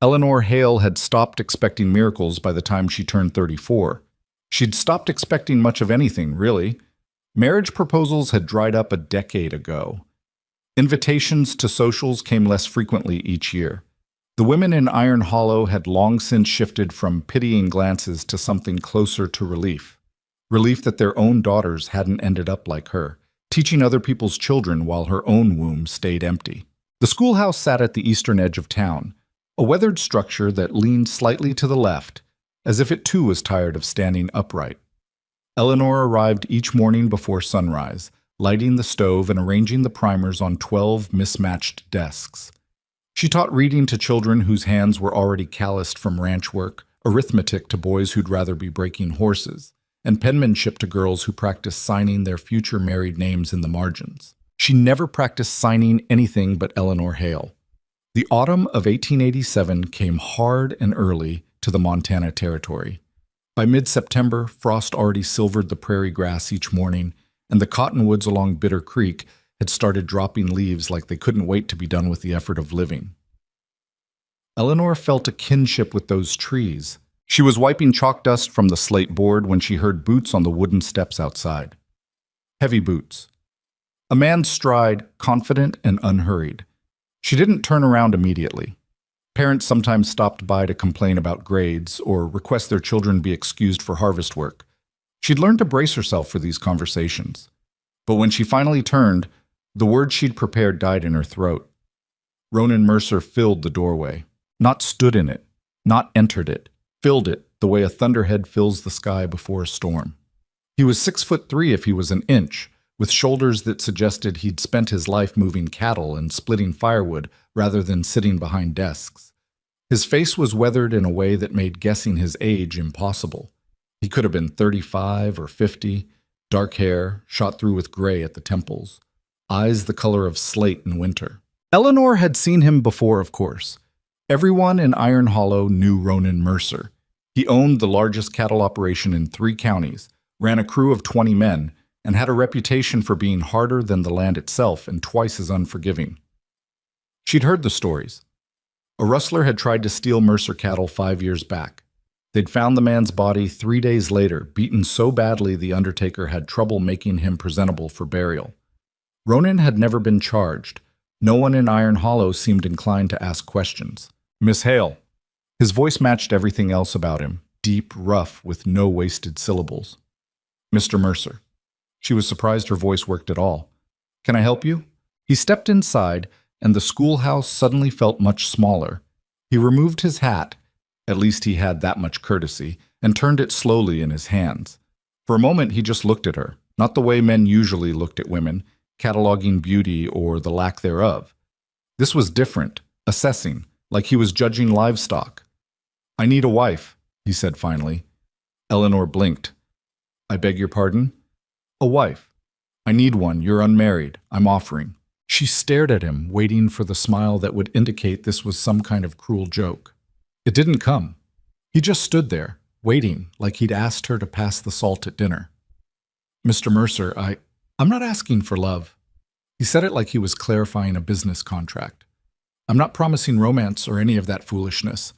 Eleanor Hale had stopped expecting miracles by the time she turned 34. She'd stopped expecting much of anything, really. Marriage proposals had dried up a decade ago. Invitations to socials came less frequently each year. The women in Iron Hollow had long since shifted from pitying glances to something closer to relief. Relief that their own daughters hadn't ended up like her, teaching other people's children while her own womb stayed empty. The schoolhouse sat at the eastern edge of town, a weathered structure that leaned slightly to the left, as if it too was tired of standing upright. Eleanor arrived each morning before sunrise, lighting the stove and arranging the primers on 12 mismatched desks. She taught reading to children whose hands were already calloused from ranch work, arithmetic to boys who'd rather be breaking horses, and penmanship to girls who practiced signing their future married names in the margins. She never practiced signing anything but Eleanor Hale. The autumn of 1887 came hard and early to the Montana Territory. By mid-September, frost already silvered the prairie grass each morning, and the cottonwoods along Bitter Creek had started dropping leaves like they couldn't wait to be done with the effort of living. Eleanor felt a kinship with those trees. She was wiping chalk dust from the slate board when she heard boots on the wooden steps outside. Heavy boots. A man's stride, confident and unhurried. She didn't turn around immediately. Parents sometimes stopped by to complain about grades or request their children be excused for harvest work. She'd learned to brace herself for these conversations. But when she finally turned, the words she'd prepared died in her throat. Ronan Mercer filled the doorway. Not stood in it, not entered it, filled it the way a thunderhead fills the sky before a storm. He was 6'3" if he was an inch, with shoulders that suggested he'd spent his life moving cattle and splitting firewood rather than sitting behind desks. His face was weathered in a way that made guessing his age impossible. He could have been 35 or 50, dark hair, shot through with gray at the temples, eyes the color of slate in winter. Eleanor had seen him before, of course. Everyone in Iron Hollow knew Ronan Mercer. He owned the largest cattle operation in 3 counties, ran a crew of 20 men, and had a reputation for being harder than the land itself and twice as unforgiving. She'd heard the stories. A rustler had tried to steal Mercer cattle 5 years back. They'd found the man's body 3 days later, beaten so badly the undertaker had trouble making him presentable for burial. Ronan had never been charged. No one in Iron Hollow seemed inclined to ask questions. "Miss Hale." His voice matched everything else about him, deep, rough, with no wasted syllables. "Mr. Mercer." She was surprised her voice worked at all. "Can I help you?" He stepped inside, and the schoolhouse suddenly felt much smaller. He removed his hat, at least he had that much courtesy, and turned it slowly in his hands. For a moment he just looked at her, not the way men usually looked at women, cataloging beauty or the lack thereof. This was different, assessing, like he was judging livestock. "I need a wife," he said finally. Eleanor blinked. "I beg your pardon?" "A wife. I need one. You're unmarried. I'm offering." She stared at him, waiting for the smile that would indicate this was some kind of cruel joke. It didn't come. He just stood there, waiting, like he'd asked her to pass the salt at dinner. "Mr. Mercer, I'm not asking for love." He said it like he was clarifying a business contract. "I'm not promising romance or any of that foolishness.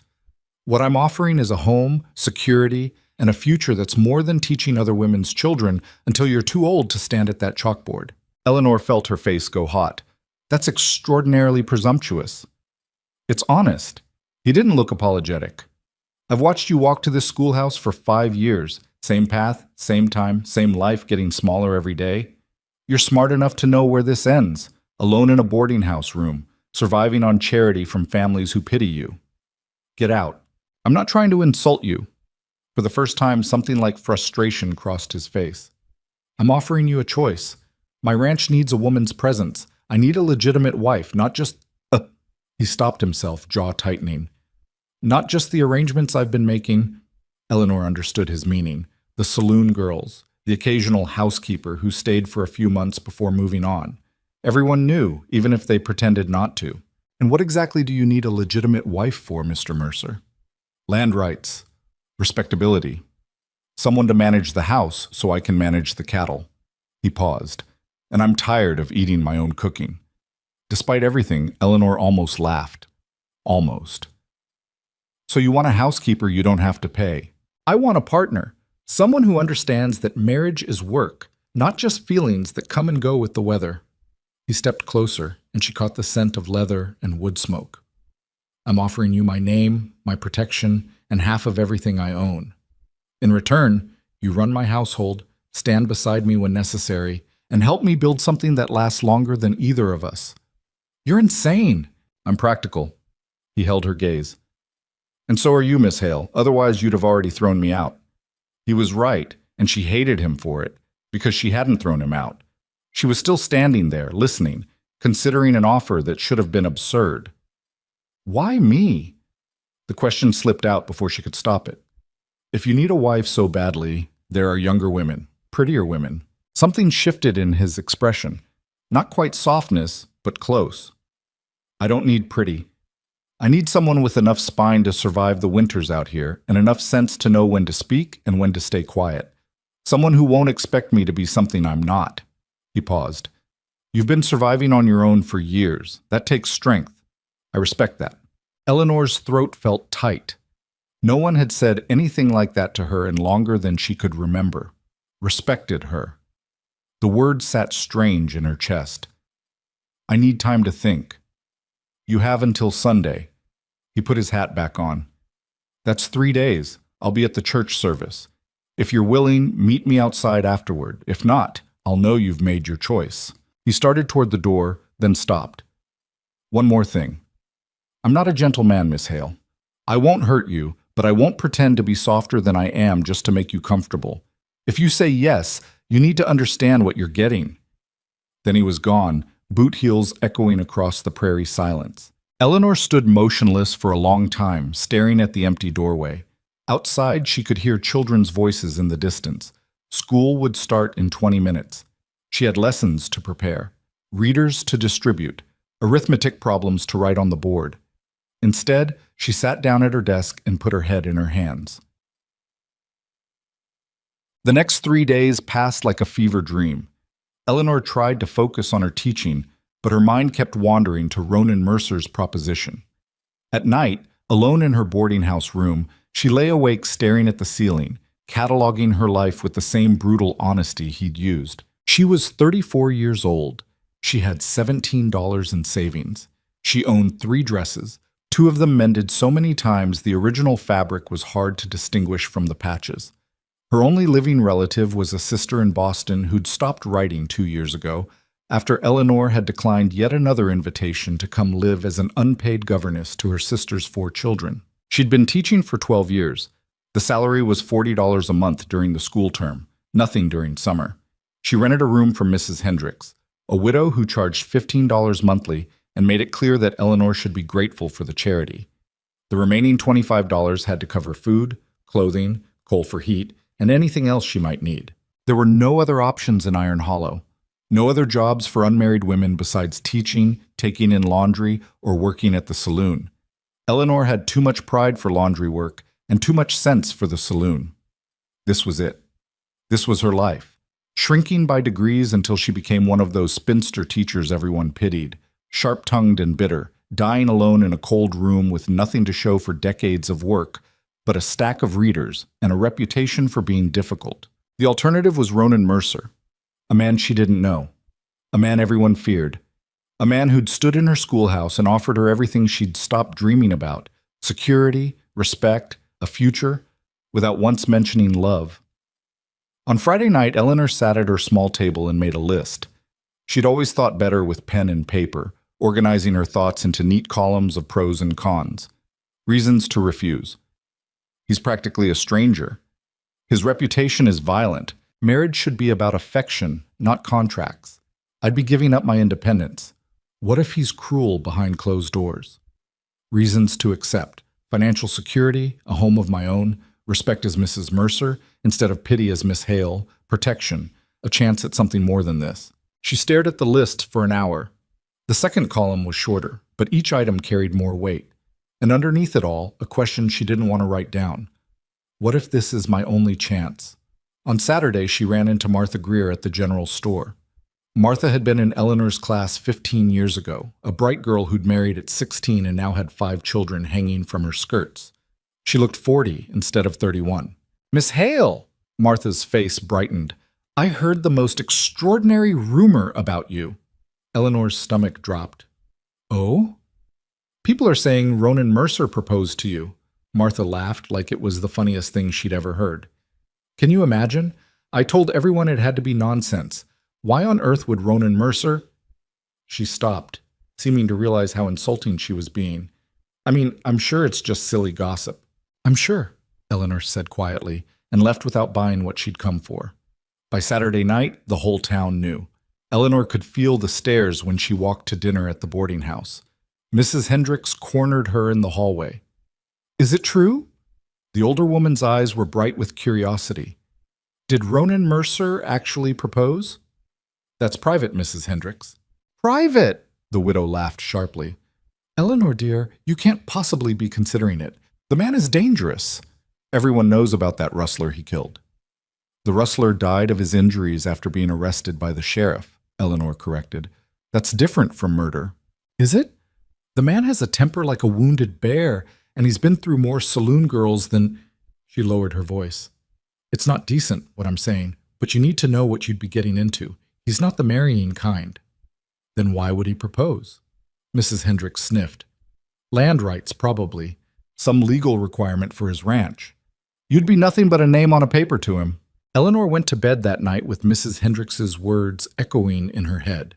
What I'm offering is a home, security, and a future that's more than teaching other women's children until you're too old to stand at that chalkboard." Eleanor felt her face go hot. "That's extraordinarily presumptuous." "It's honest." He didn't look apologetic. "I've watched you walk to this schoolhouse for 5 years. Same path, same time, same life getting smaller every day. You're smart enough to know where this ends, alone in a boarding house room, surviving on charity from families who pity you. Get out. I'm not trying to insult you." For the first time, something like frustration crossed his face. "I'm offering you a choice. My ranch needs a woman's presence. I need a legitimate wife, not just He stopped himself, jaw tightening. "Not just the arrangements I've been making." Eleanor understood his meaning. The saloon girls, the occasional housekeeper who stayed for a few months before moving on. Everyone knew, even if they pretended not to. "And what exactly do you need a legitimate wife for, Mr. Mercer?" "Land rights. Respectability. Someone to manage the house so I can manage the cattle." He paused. "And I'm tired of eating my own cooking." Despite everything, Eleanor almost laughed. Almost. So you want a housekeeper you don't have to pay. I want a partner, someone who understands that marriage is work, not just feelings that come and go with the weather. He stepped closer, and she caught the scent of leather and wood smoke. I'm offering you my name, my protection, and half of everything I own. In return, you run my household, stand beside me when necessary, and help me build something that lasts longer than either of us. You're insane. I'm practical. He held her gaze. And so are you, Miss Hale, otherwise you'd have already thrown me out. He was right, and she hated him for it, because she hadn't thrown him out. She was still standing there, listening, considering an offer that should have been absurd. Why me? The question slipped out before she could stop it. If you need a wife so badly, there are younger women, prettier women. Something shifted in his expression. Not quite softness, but close. I don't need pretty. I need someone with enough spine to survive the winters out here and enough sense to know when to speak and when to stay quiet. Someone who won't expect me to be something I'm not. He paused. You've been surviving on your own for years. That takes strength. I respect that. Eleanor's throat felt tight. No one had said anything like that to her in longer than she could remember. Respected her. The word sat strange in her chest. I need time to think. You have until Sunday. He put his hat back on. That's 3 days. I'll be at the church service. If you're willing, meet me outside afterward. If not, I'll know you've made your choice. He started toward the door, then stopped. One more thing. I'm not a gentle man, Miss Hale. I won't hurt you, but I won't pretend to be softer than I am just to make you comfortable. If you say yes, you need to understand what you're getting. Then he was gone, boot heels echoing across the prairie silence. Eleanor stood motionless for a long time, staring at the empty doorway. Outside, she could hear children's voices in the distance. School would start in 20 minutes. She had lessons to prepare, readers to distribute, arithmetic problems to write on the board. Instead, she sat down at her desk and put her head in her hands. The next 3 days passed like a fever dream. Eleanor tried to focus on her teaching, but her mind kept wandering to Ronan Mercer's proposition. At night, alone in her boarding house room, she lay awake staring at the ceiling, cataloging her life with the same brutal honesty he'd used. She was 34 years old. She had $17 in savings. She owned 3 dresses, 2 of them mended so many times the original fabric was hard to distinguish from the patches. Her only living relative was a sister in Boston who'd stopped writing 2 years ago, after Eleanor had declined yet another invitation to come live as an unpaid governess to her sister's 4 children. She'd been teaching for 12 years. The salary was $40 a month during the school term, nothing during summer. She rented a room from Mrs. Hendricks, a widow who charged $15 monthly and made it clear that Eleanor should be grateful for the charity. The remaining $25 had to cover food, clothing, coal for heat, and anything else she might need. There were no other options in Iron Hollow. No other jobs for unmarried women besides teaching, taking in laundry, or working at the saloon. Eleanor had too much pride for laundry work and too much sense for the saloon. This was it. This was her life, shrinking by degrees until she became one of those spinster teachers everyone pitied, sharp-tongued and bitter, dying alone in a cold room with nothing to show for decades of work, but a stack of readers and a reputation for being difficult. The alternative was Ronan Mercer, a man she didn't know, a man everyone feared, a man who'd stood in her schoolhouse and offered her everything she'd stopped dreaming about, security, respect, a future, without once mentioning love. On Friday night, Eleanor sat at her small table and made a list. She'd always thought better with pen and paper, organizing her thoughts into neat columns of pros and cons. Reasons to refuse. He's practically a stranger. His reputation is violent. Marriage should be about affection, not contracts. I'd be giving up my independence. What if he's cruel behind closed doors? Reasons to accept. Financial security, a home of my own, respect as Mrs. Mercer instead of pity as Miss Hale, protection, a chance at something more than this. She stared at the list for an hour. The second column was shorter, but each item carried more weight. And underneath it all, a question she didn't want to write down. What if this is my only chance? On Saturday, she ran into Martha Greer at the general store. Martha had been in Eleanor's class 15 years ago, a bright girl who'd married at 16 and now had 5 children hanging from her skirts. She looked 40 instead of 31. Miss Hale! Martha's face brightened. I heard the most extraordinary rumor about you. Eleanor's stomach dropped. Oh? People are saying Ronan Mercer proposed to you. Martha laughed like it was the funniest thing she'd ever heard. Can you imagine? I told everyone it had to be nonsense. Why on earth would Ronan Mercer? She stopped, seeming to realize how insulting she was being. I mean, I'm sure it's just silly gossip. I'm sure, Eleanor said quietly, and left without buying what she'd come for. By Saturday night, the whole town knew. Eleanor could feel the stares when she walked to dinner at the boarding house. Mrs. Hendricks cornered her in the hallway. Is it true? The older woman's eyes were bright with curiosity. Did Ronan Mercer actually propose? That's private, Mrs. Hendricks. Private? The widow laughed sharply. Eleanor, dear, you can't possibly be considering it. The man is dangerous. Everyone knows about that rustler he killed. The rustler died of his injuries after being arrested by the sheriff, Eleanor corrected. That's different from murder. Is it? The man has a temper like a wounded bear, and he's been through more saloon girls than... She lowered her voice. It's not decent, what I'm saying, but you need to know what you'd be getting into. He's not the marrying kind. Then why would he propose? Mrs. Hendricks sniffed. Land rights, probably. Some legal requirement for his ranch. You'd be nothing but a name on a paper to him. Eleanor went to bed that night with Mrs. Hendricks's words echoing in her head.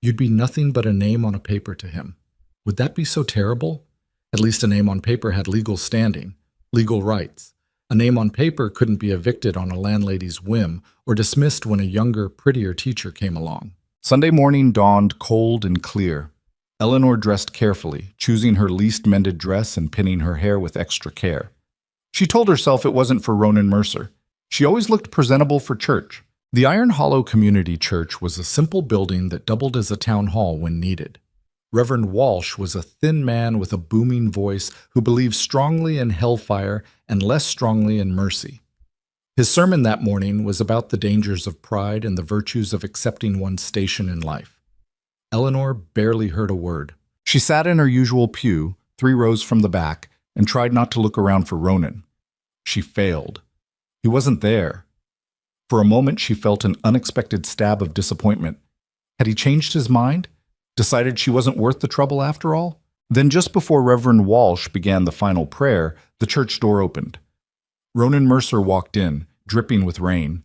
You'd be nothing but a name on a paper to him. Would that be so terrible? At least a name on paper had legal standing, legal rights. A name on paper couldn't be evicted on a landlady's whim or dismissed when a younger, prettier teacher came along. Sunday morning dawned cold and clear. Eleanor dressed carefully, choosing her least mended dress and pinning her hair with extra care. She told herself it wasn't for Ronan Mercer. She always looked presentable for church. The Iron Hollow Community Church was a simple building that doubled as a town hall when needed. Reverend Walsh was a thin man with a booming voice who believed strongly in hellfire and less strongly in mercy. His sermon that morning was about the dangers of pride and the virtues of accepting one's station in life. Eleanor barely heard a word. She sat in her usual pew, 3 rows from the back, and tried not to look around for Ronan. She failed. He wasn't there. For a moment, she felt an unexpected stab of disappointment. Had he changed his mind? Decided she wasn't worth the trouble after all? Then just before Reverend Walsh began the final prayer, the church door opened. Ronan Mercer walked in, dripping with rain.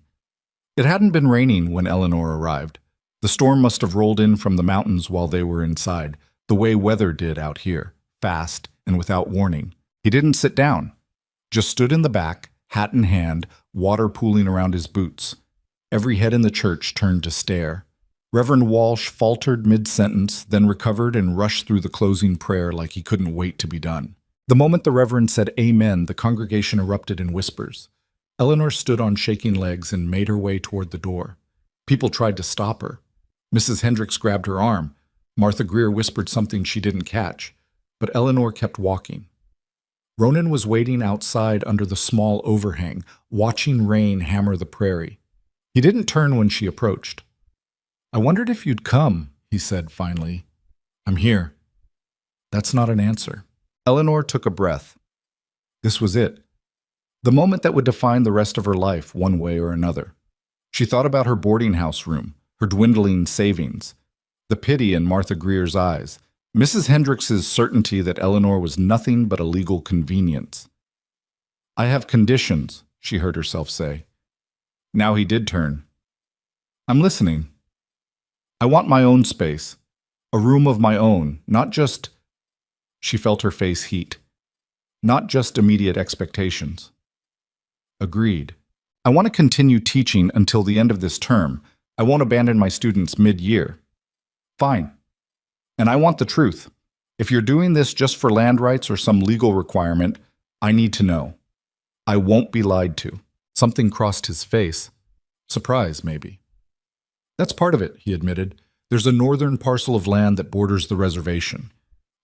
It hadn't been raining when Eleanor arrived. The storm must have rolled in from the mountains while they were inside, the way weather did out here, fast and without warning. He didn't sit down, just stood in the back, hat in hand, water pooling around his boots. Every head in the church turned to stare. Reverend Walsh faltered mid-sentence, then recovered and rushed through the closing prayer like he couldn't wait to be done. The moment the Reverend said amen, the congregation erupted in whispers. Eleanor stood on shaking legs and made her way toward the door. People tried to stop her. Mrs. Hendricks grabbed her arm. Martha Greer whispered something she didn't catch, but Eleanor kept walking. Ronan was waiting outside under the small overhang, watching rain hammer the prairie. He didn't turn when she approached. I wondered if you'd come, he said finally. I'm here. That's not an answer. Eleanor took a breath. This was it. The moment that would define the rest of her life one way or another. She thought about her boarding house room, her dwindling savings, the pity in Martha Greer's eyes, Mrs. Hendricks's certainty that Eleanor was nothing but a legal convenience. I have conditions, she heard herself say. Now he did turn. I'm listening. I want my own space, a room of my own, not just... She felt her face heat. Not just immediate expectations. Agreed. I want to continue teaching until the end of this term. I won't abandon my students mid-year. Fine. And I want the truth. If you're doing this just for land rights or some legal requirement, I need to know. I won't be lied to. Something crossed his face. Surprise, maybe. That's part of it, he admitted. There's a northern parcel of land that borders the reservation.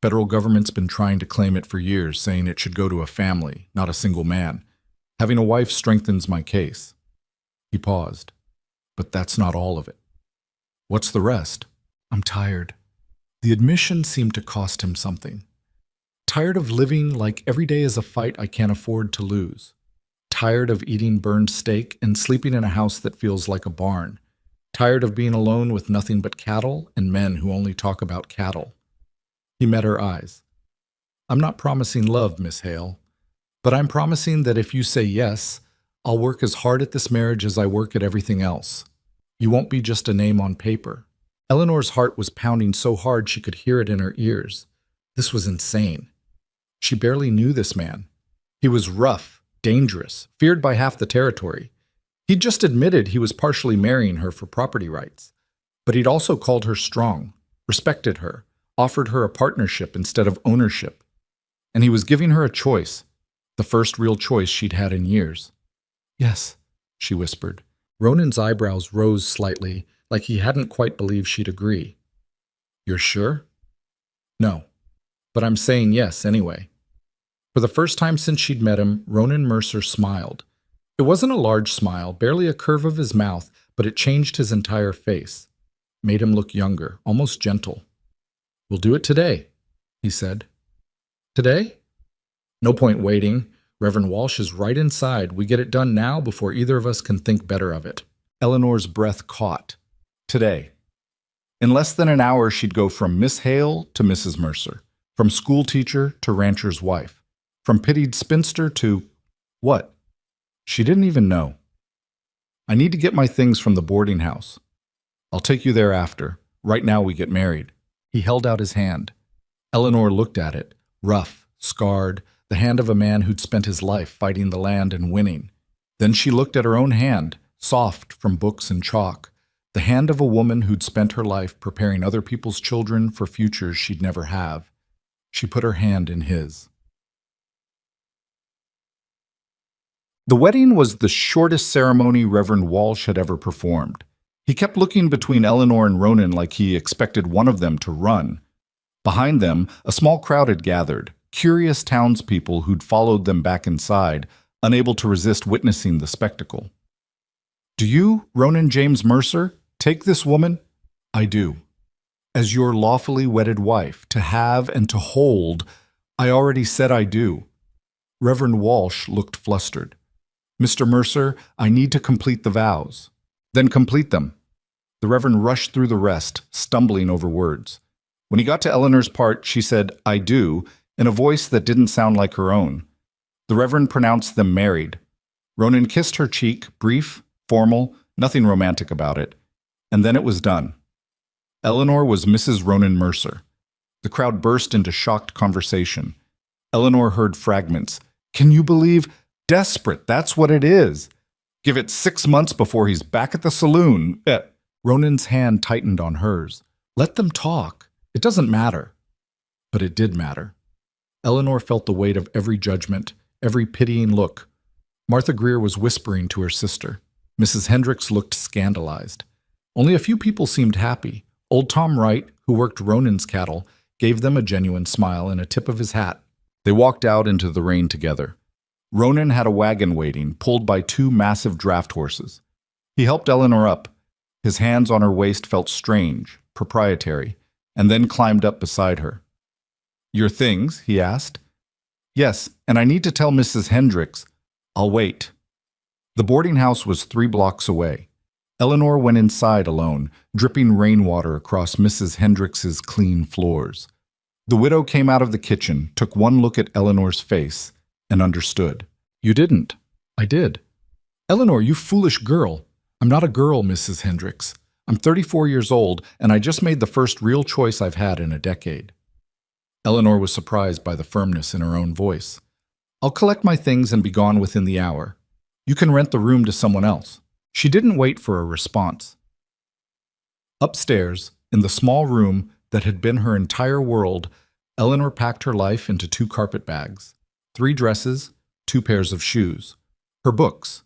Federal government's been trying to claim it for years, saying it should go to a family, not a single man. Having a wife strengthens my case. He paused. But that's not all of it. What's the rest? I'm tired. The admission seemed to cost him something. Tired of living like every day is a fight I can't afford to lose. Tired of eating burned steak and sleeping in a house that feels like a barn. Tired of being alone with nothing but cattle and men who only talk about cattle. He met her eyes. I'm not promising love, Miss Hale, but I'm promising that if you say yes, I'll work as hard at this marriage as I work at everything else. You won't be just a name on paper. Eleanor's heart was pounding so hard she could hear it in her ears. This was insane. She barely knew this man. He was rough, dangerous, feared by half the territory. He'd just admitted he was partially marrying her for property rights. But he'd also called her strong, respected her, offered her a partnership instead of ownership. And he was giving her a choice, the first real choice she'd had in years. Yes, she whispered. Ronan's eyebrows rose slightly, like he hadn't quite believed she'd agree. You're sure? No, but I'm saying yes anyway. For the first time since she'd met him, Ronan Mercer smiled. It wasn't a large smile, barely a curve of his mouth, but it changed his entire face, made him look younger, almost gentle. We'll do it today, he said. Today? No point waiting. Reverend Walsh is right inside. We get it done now before either of us can think better of it. Eleanor's breath caught. Today. In less than an hour, she'd go from Miss Hale to Mrs. Mercer, from school teacher to rancher's wife, from pitied spinster to what? She didn't even know. I need to get my things from the boarding house. I'll take you there after. Right now we get married. He held out his hand. Eleanor looked at it, rough, scarred, the hand of a man who'd spent his life fighting the land and winning. Then she looked at her own hand, soft from books and chalk, the hand of a woman who'd spent her life preparing other people's children for futures she'd never have. She put her hand in his. The wedding was the shortest ceremony Reverend Walsh had ever performed. He kept looking between Eleanor and Ronan like he expected one of them to run. Behind them, a small crowd had gathered, curious townspeople who'd followed them back inside, unable to resist witnessing the spectacle. Do you, Ronan James Mercer, take this woman? I do. As your lawfully wedded wife, to have and to hold, I already said I do. Reverend Walsh looked flustered. Mr. Mercer, I need to complete the vows. Then complete them. The Reverend rushed through the rest, stumbling over words. When he got to Eleanor's part, she said, I do, in a voice that didn't sound like her own. The Reverend pronounced them married. Ronan kissed her cheek, brief, formal, nothing romantic about it. And then it was done. Eleanor was Mrs. Ronan Mercer. The crowd burst into shocked conversation. Eleanor heard fragments. Can you believe? Desperate, that's what it is. Give it 6 months before he's back at the saloon. Ronan's hand tightened on hers. Let them talk. It doesn't matter. But it did matter. Eleanor felt the weight of every judgment, every pitying look. Martha Greer was whispering to her sister. Mrs. Hendricks looked scandalized. Only a few people seemed happy. Old Tom Wright, who worked Ronan's cattle, gave them a genuine smile and a tip of his hat. They walked out into the rain together. Ronan had a wagon waiting, pulled by 2 massive draft horses. He helped Eleanor up. His hands on her waist felt strange, proprietary, and then climbed up beside her. Your things? He asked. Yes, and I need to tell Mrs. Hendricks. I'll wait. The boarding house was 3 blocks away. Eleanor went inside alone, dripping rainwater across Mrs. Hendricks's clean floors. The widow came out of the kitchen, took one look at Eleanor's face, and understood. You didn't. I did. Eleanor, you foolish girl. I'm not a girl, Mrs. Hendricks. I'm 34 years old, and I just made the first real choice I've had in a decade. Eleanor was surprised by the firmness in her own voice. I'll collect my things and be gone within the hour. You can rent the room to someone else. She didn't wait for a response. Upstairs, in the small room that had been her entire world, Eleanor packed her life into 2 carpet bags, 3 dresses, 2 pairs of shoes, her books,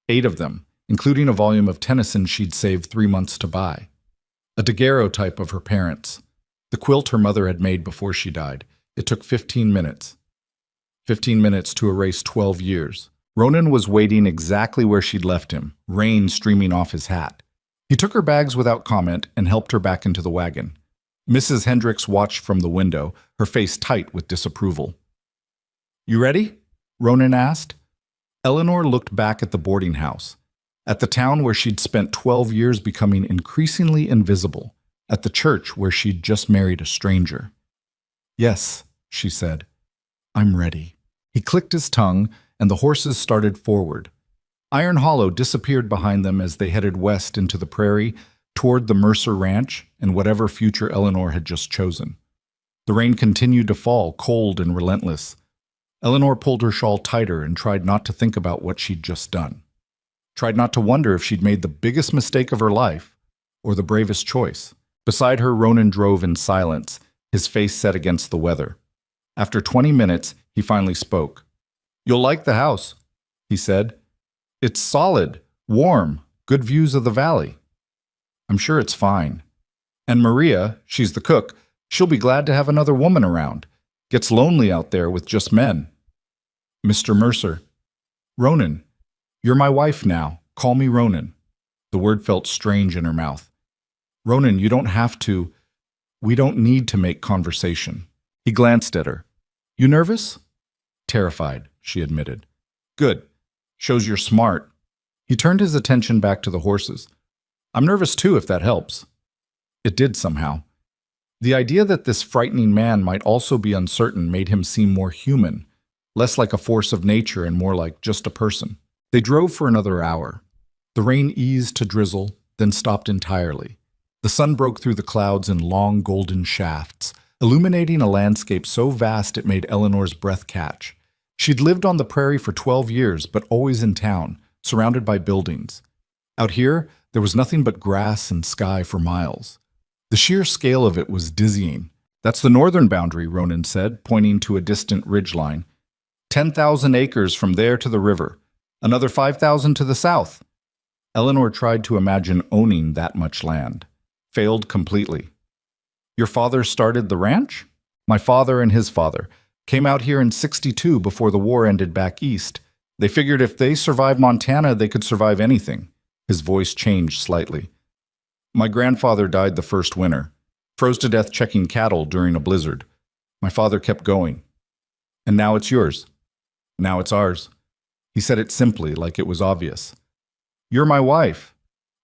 8 of them, including a volume of Tennyson she'd saved 3 months to buy, a daguerreotype of her parents, the quilt her mother had made before she died. It took 15 minutes. 15 minutes to erase 12 years. Ronan was waiting exactly where she'd left him, rain streaming off his hat. He took her bags without comment and helped her back into the wagon. Mrs. Hendricks watched from the window, her face tight with disapproval. "You ready?" Ronan asked. Eleanor looked back at the boarding house, at the town where she'd spent 12 years becoming increasingly invisible, at the church where she'd just married a stranger. "Yes," she said. "I'm ready." He clicked his tongue, and the horses started forward. Iron Hollow disappeared behind them as they headed west into the prairie, toward the Mercer Ranch and whatever future Eleanor had just chosen. The rain continued to fall, cold and relentless. Eleanor pulled her shawl tighter and tried not to think about what she'd just done. Tried not to wonder if she'd made the biggest mistake of her life, or the bravest choice. Beside her, Ronan drove in silence, his face set against the weather. After 20 minutes, he finally spoke. "You'll like the house," he said. "It's solid, warm, good views of the valley." "I'm sure it's fine. And Maria, she's the cook, she'll be glad to have another woman around. Gets lonely out there with just men." "Mr. Mercer." "Ronan. You're my wife now. Call me Ronan." The word felt strange in her mouth. "Ronan, you don't have to. We don't need to make conversation." He glanced at her. "You nervous?" "Terrified," she admitted. "Good. Shows you're smart." He turned his attention back to the horses. "I'm nervous too, if that helps." It did somehow. The idea that this frightening man might also be uncertain made him seem more human, less like a force of nature and more like just a person. They drove for another hour. The rain eased to drizzle, then stopped entirely. The sun broke through the clouds in long golden shafts, illuminating a landscape so vast it made Eleanor's breath catch. She'd lived on the prairie for 12 years, but always in town, surrounded by buildings. Out here, there was nothing but grass and sky for miles. The sheer scale of it was dizzying. "That's the northern boundary," Ronan said, pointing to a distant ridgeline. 10,000 acres from there to the river. Another 5,000 to the south." Eleanor tried to imagine owning that much land. Failed completely. "Your father started the ranch?" "My father and his father. Came out here in '62 before the war ended back east. They figured if they survived Montana, they could survive anything." His voice changed slightly. "My grandfather died the first winter. Froze to death checking cattle during a blizzard. My father kept going. And now it's yours." "Now it's ours." He said it simply, like it was obvious. "You're my wife.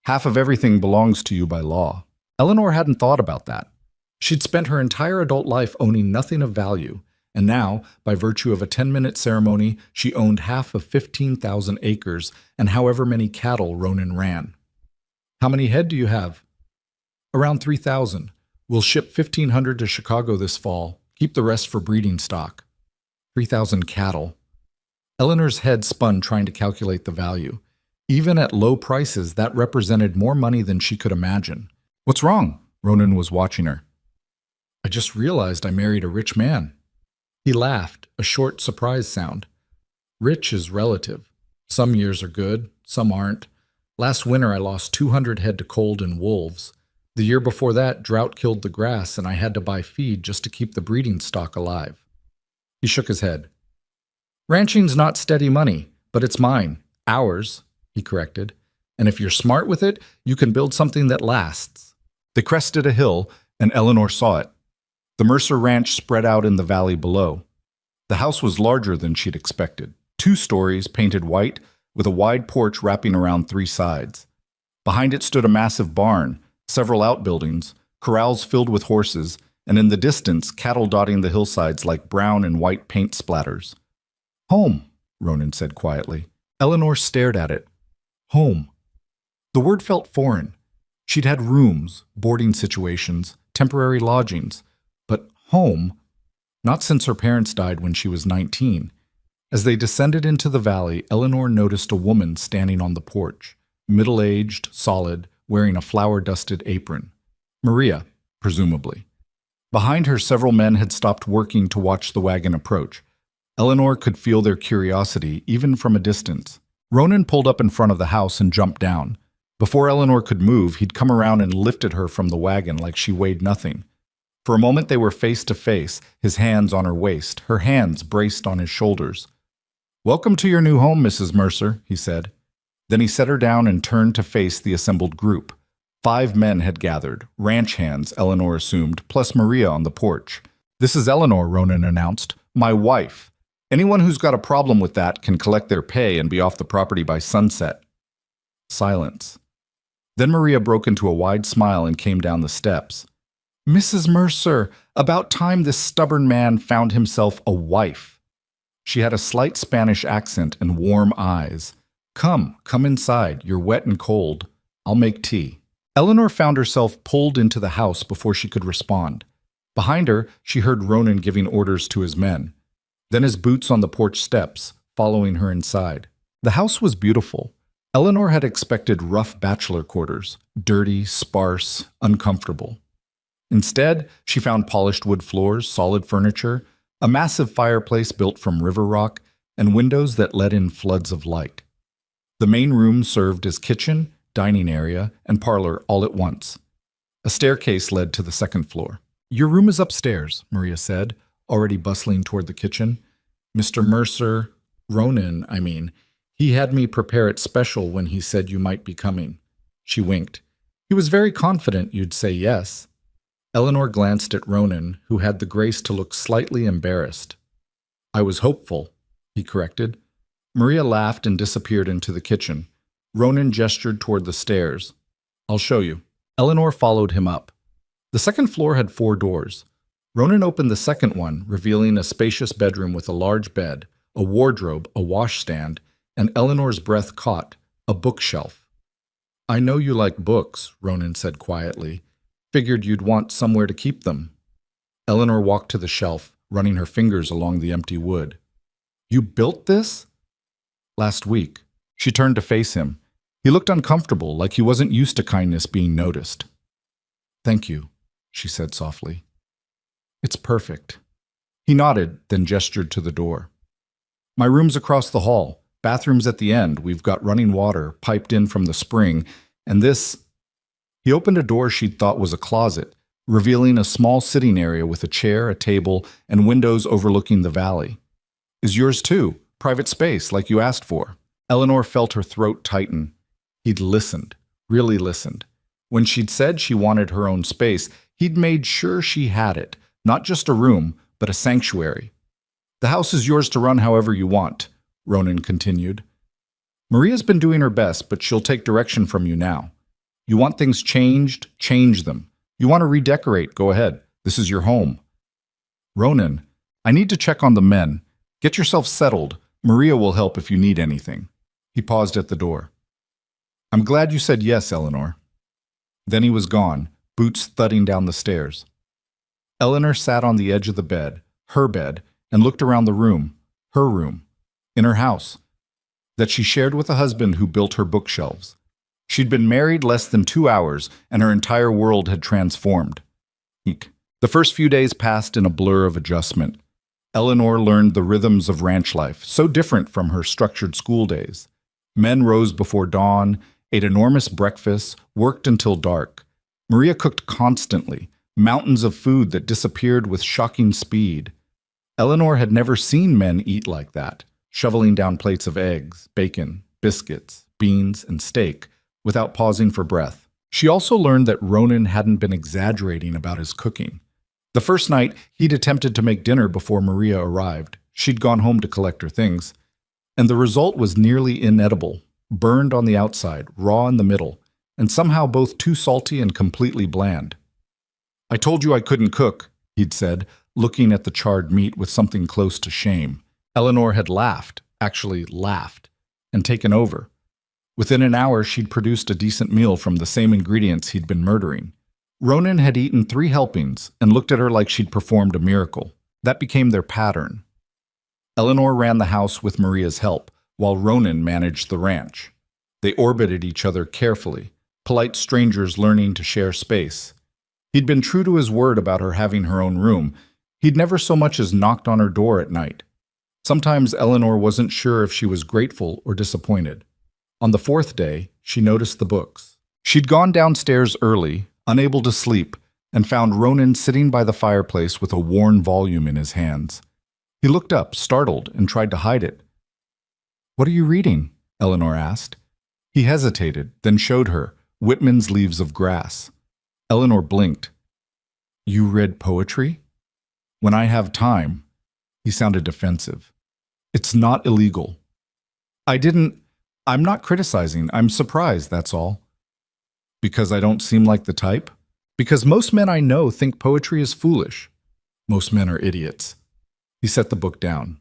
Half of everything belongs to you by law." Eleanor hadn't thought about that. She'd spent her entire adult life owning nothing of value, and now, by virtue of a 10-minute ceremony, she owned half of 15,000 acres and however many cattle Ronan ran. "How many head do you have?" "Around 3,000. We'll ship 1,500 to Chicago this fall, keep the rest for breeding stock." 3,000 cattle. Eleanor's head spun trying to calculate the value. Even at low prices, that represented more money than she could imagine. "What's wrong?" Ronan was watching her. "I just realized I married a rich man." He laughed, a short surprise sound. "Rich is relative. Some years are good, some aren't. Last winter I lost 200 head to cold and wolves. The year before that, drought killed the grass and I had to buy feed just to keep the breeding stock alive." He shook his head. "Ranching's not steady money, but it's mine. Ours," he corrected. "And if you're smart with it, you can build something that lasts." They crested a hill, and Eleanor saw it. The Mercer Ranch spread out in the valley below. The house was larger than she'd expected. 2 stories, painted white, with a wide porch wrapping around 3 sides. Behind it stood a massive barn, several outbuildings, corrals filled with horses, and in the distance, cattle dotting the hillsides like brown and white paint splatters. "Home," Ronan said quietly. Eleanor stared at it. Home. The word felt foreign. She'd had rooms, boarding situations, temporary lodgings, but home, not since her parents died when she was 19. As they descended into the valley, Eleanor noticed a woman standing on the porch, middle-aged, solid, wearing a flour-dusted apron. Maria, presumably. Behind her, several men had stopped working to watch the wagon approach. Eleanor could feel their curiosity, even from a distance. Ronan pulled up in front of the house and jumped down. Before Eleanor could move, he'd come around and lifted her from the wagon like she weighed nothing. For a moment they were face to face, his hands on her waist, her hands braced on his shoulders. "Welcome to your new home, Mrs. Mercer," he said. Then he set her down and turned to face the assembled group. 5 men had gathered, ranch hands, Eleanor assumed, plus Maria on the porch. "This is Eleanor," Ronan announced. "My wife. Anyone who's got a problem with that can collect their pay and be off the property by sunset." Silence. Then Maria broke into a wide smile and came down the steps. "Mrs. Mercer, about time this stubborn man found himself a wife." She had a slight Spanish accent and warm eyes. Come inside. You're wet and cold. I'll make tea." Eleanor found herself pulled into the house before she could respond. Behind her, she heard Ronan giving orders to his men. Then his boots on the porch steps, following her inside. The house was beautiful. Eleanor had expected rough bachelor quarters, dirty, sparse, uncomfortable. Instead, she found polished wood floors, solid furniture, a massive fireplace built from river rock, and windows that let in floods of light. The main room served as kitchen, dining area, and parlor all at once. A staircase led to the second floor. "Your room is upstairs," Maria said, already bustling toward the kitchen. "Mr. Mercer, Ronan, I mean, he had me prepare it special when he said you might be coming." She winked. "He was very confident you'd say yes." Eleanor glanced at Ronan, who had the grace to look slightly embarrassed. "I was hopeful," he corrected. Maria laughed and disappeared into the kitchen. Ronan gestured toward the stairs. "I'll show you." Eleanor followed him up. The second floor had 4 doors. Ronan opened the second one, revealing a spacious bedroom with a large bed, a wardrobe, a washstand, and Eleanor's breath caught, a bookshelf. "I know you like books," Ronan said quietly. "Figured you'd want somewhere to keep them." Eleanor walked to the shelf, running her fingers along the empty wood. "You built this?" "Last week." She turned to face him. He looked uncomfortable, like he wasn't used to kindness being noticed. "Thank you," she said softly. "It's perfect." He nodded, then gestured to the door. "My room's across the hall. Bathroom's at the end. We've got running water, piped in from the spring, and this—" He opened a door she'd thought was a closet, revealing a small sitting area with a chair, a table, and windows overlooking the valley. "Is yours too? Private space, like you asked for." Eleanor felt her throat tighten. He'd listened, really listened. When she'd said she wanted her own space, he'd made sure she had it, not just a room, but a sanctuary. "The house is yours to run however you want," Ronan continued. "Maria's been doing her best, but she'll take direction from you now. You want things changed? Change them. You want to redecorate? Go ahead. This is your home." "Ronan, I need to check on the men. Get yourself settled. Maria will help if you need anything." He paused at the door. "I'm glad you said yes, Eleanor." Then he was gone, boots thudding down the stairs. Eleanor sat on the edge of the bed, her bed, and looked around the room, her room, in her house, that she shared with a husband who built her bookshelves. She'd been married less than 2 hours, and her entire world had transformed. The first few days passed in a blur of adjustment. Eleanor learned the rhythms of ranch life, so different from her structured school days. Men rose before dawn, ate enormous breakfasts, worked until dark. Maria cooked constantly, mountains of food that disappeared with shocking speed. Eleanor had never seen men eat like that, shoveling down plates of eggs, bacon, biscuits, beans, and steak, without pausing for breath. She also learned that Ronan hadn't been exaggerating about his cooking. The first night, he'd attempted to make dinner before Maria arrived. She'd gone home to collect her things. And the result was nearly inedible, burned on the outside, raw in the middle, and somehow both too salty and completely bland. "I told you I couldn't cook," he'd said, looking at the charred meat with something close to shame. Eleanor had laughed, actually laughed, and taken over. Within an hour, she'd produced a decent meal from the same ingredients he'd been murdering. Ronan had eaten 3 helpings and looked at her like she'd performed a miracle. That became their pattern. Eleanor ran the house with Maria's help, while Ronan managed the ranch. They orbited each other carefully, polite strangers learning to share space. He'd been true to his word about her having her own room. He'd never so much as knocked on her door at night. Sometimes Eleanor wasn't sure if she was grateful or disappointed. On the 4th day, she noticed the books. She'd gone downstairs early, unable to sleep, and found Ronan sitting by the fireplace with a worn volume in his hands. He looked up, startled, and tried to hide it. "What are you reading?" Eleanor asked. He hesitated, then showed her, Whitman's Leaves of Grass. Eleanor blinked. You read poetry? When I have time. He sounded defensive. It's not illegal. I'm not criticizing. I'm surprised, that's all. Because I don't seem like the type? Because most men I know think poetry is foolish. Most men are idiots. He set the book down.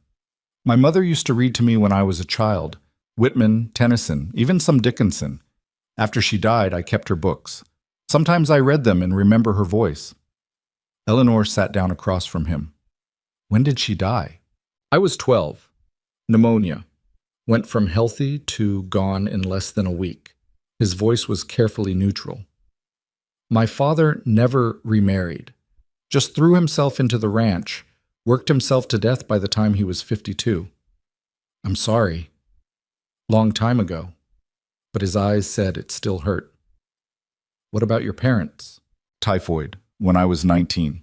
My mother used to read to me when I was a child. Whitman, Tennyson, even some Dickinson. After she died, I kept her books. Sometimes I read them and remember her voice. Eleanor sat down across from him. When did she die? I was 12. Pneumonia. Went from healthy to gone in less than a week. His voice was carefully neutral. My father never remarried. Just threw himself into the ranch, worked himself to death by the time he was 52. I'm sorry. Long time ago. But his eyes said it still hurt. What about your parents? Typhoid, when I was 19.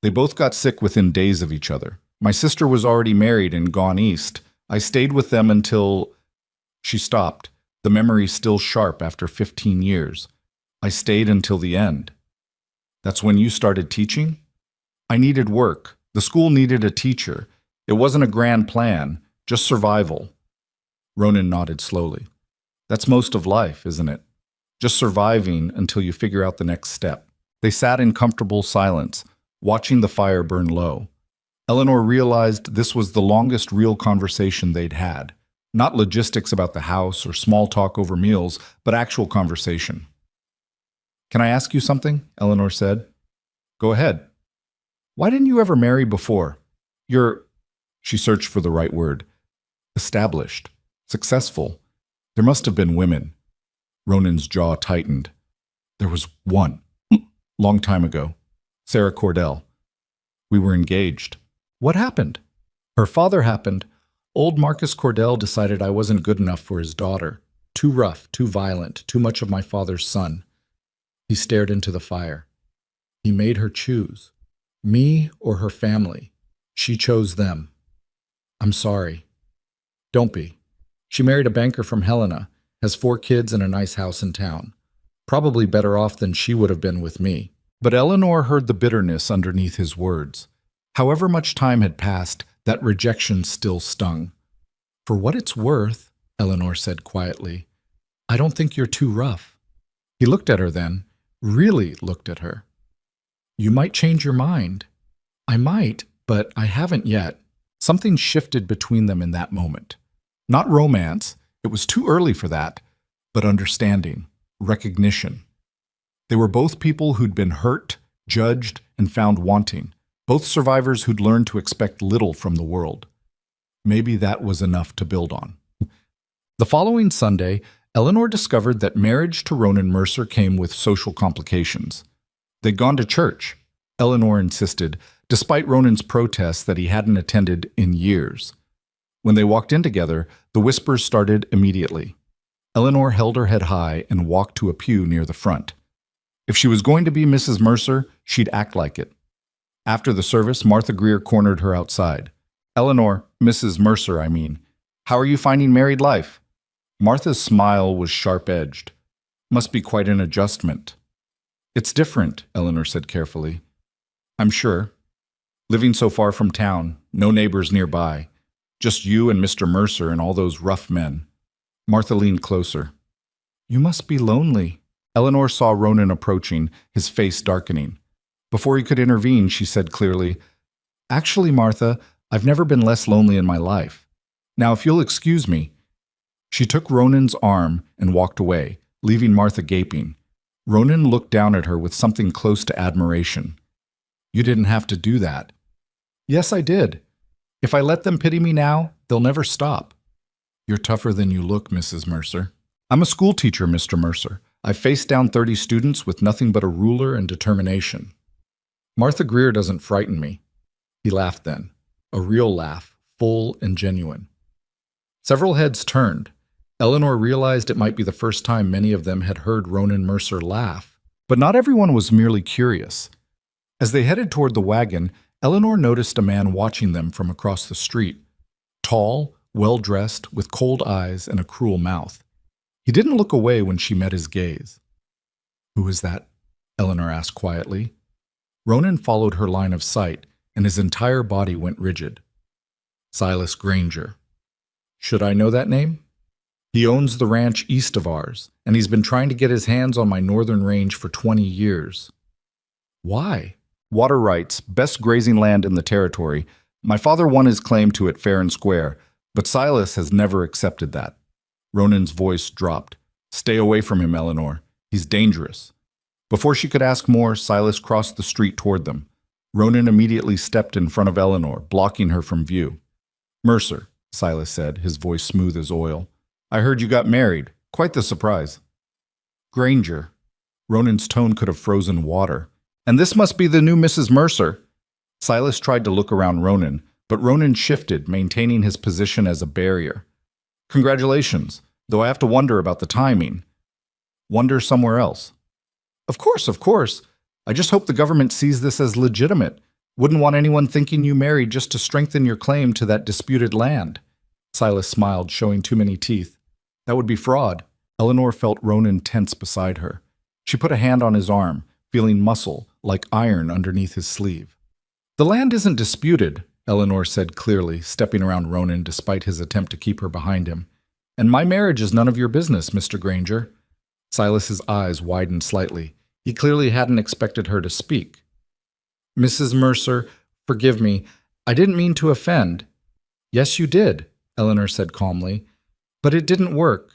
They both got sick within days of each other. My sister was already married and gone east. I stayed with them until... She stopped, the memory still sharp after 15 years. I stayed until the end. That's when you started teaching? I needed work. The school needed a teacher. It wasn't a grand plan, just survival. Ronan nodded slowly. That's most of life, isn't it? Just surviving until you figure out the next step. They sat in comfortable silence, watching the fire burn low. Eleanor realized this was the longest real conversation they'd had. Not logistics about the house or small talk over meals, but actual conversation. Can I ask you something? Eleanor said. Go ahead. Why didn't you ever marry before? She searched for the right word. Established. Successful. There must have been women. Ronan's jaw tightened. There was one. Long time ago. Sarah Cordell. We were engaged. What happened? Her father happened. Old Marcus Cordell decided I wasn't good enough for his daughter. Too rough, too violent, too much of my father's son. He stared into the fire. He made her choose. Me or her family. She chose them. I'm sorry. Don't be. She married a banker from Helena, has 4 kids and a nice house in town. Probably better off than she would have been with me. But Eleanor heard the bitterness underneath his words. However much time had passed, that rejection still stung. For what it's worth, Eleanor said quietly, I don't think you're too rough. He looked at her then, really looked at her. You might change your mind. I might, but I haven't yet. Something shifted between them in that moment. Not romance, it was too early for that, but understanding, recognition. They were both people who'd been hurt, judged, and found wanting. Both survivors who'd learned to expect little from the world. Maybe that was enough to build on. The following Sunday, Eleanor discovered that marriage to Ronan Mercer came with social complications. They'd gone to church, Eleanor insisted, despite Ronan's protests that he hadn't attended in years. When they walked in together, the whispers started immediately. Eleanor held her head high and walked to a pew near the front. If she was going to be Mrs. Mercer, she'd act like it. After the service, Martha Greer cornered her outside. Eleanor, Mrs. Mercer, I mean, how are you finding married life? Martha's smile was sharp-edged. Must be quite an adjustment. It's different, Eleanor said carefully. I'm sure. Living so far from town, no neighbors nearby. Just you and Mr. Mercer and all those rough men. Martha leaned closer. You must be lonely. Eleanor saw Ronan approaching, his face darkening. Before he could intervene, she said clearly, Actually, Martha, I've never been less lonely in my life. Now, if you'll excuse me. She took Ronan's arm and walked away, leaving Martha gaping. Ronan looked down at her with something close to admiration. You didn't have to do that. Yes, I did. If I let them pity me now, they'll never stop. You're tougher than you look, Mrs. Mercer. I'm a school teacher, Mr. Mercer. I've faced down 30 students with nothing but a ruler and determination. Martha Greer doesn't frighten me. He laughed then, a real laugh, full and genuine. Several heads turned. Eleanor realized it might be the first time many of them had heard Ronan Mercer laugh. But not everyone was merely curious. As they headed toward the wagon, Eleanor noticed a man watching them from across the street. Tall, well-dressed, with cold eyes and a cruel mouth. He didn't look away when she met his gaze. Who is that? Eleanor asked quietly. Ronan followed her line of sight, and his entire body went rigid. Silas Granger. Should I know that name? He owns the ranch east of ours, and he's been trying to get his hands on my northern range for 20 years. Why? Water rights, best grazing land in the territory. My father won his claim to it fair and square, but Silas has never accepted that. Ronan's voice dropped. Stay away from him, Eleanor. He's dangerous. Before she could ask more, Silas crossed the street toward them. Ronan immediately stepped in front of Eleanor, blocking her from view. Mercer, Silas said, his voice smooth as oil. I heard you got married. Quite the surprise. Granger. Ronan's tone could have frozen water. And this must be the new Mrs. Mercer. Silas tried to look around Ronan, but Ronan shifted, maintaining his position as a barrier. Congratulations, though I have to wonder about the timing. Wonder somewhere else. Of course. I just hope the government sees this as legitimate. Wouldn't want anyone thinking you married just to strengthen your claim to that disputed land. Silas smiled, showing too many teeth. That would be fraud. Eleanor felt Ronan tense beside her. She put a hand on his arm, feeling muscle, like iron underneath his sleeve. The land isn't disputed, Eleanor said clearly, stepping around Ronan despite his attempt to keep her behind him. And my marriage is none of your business, Mr. Granger. Silas's eyes widened slightly. He clearly hadn't expected her to speak. Mrs. Mercer, forgive me. I didn't mean to offend. Yes, you did, Eleanor said calmly. But it didn't work.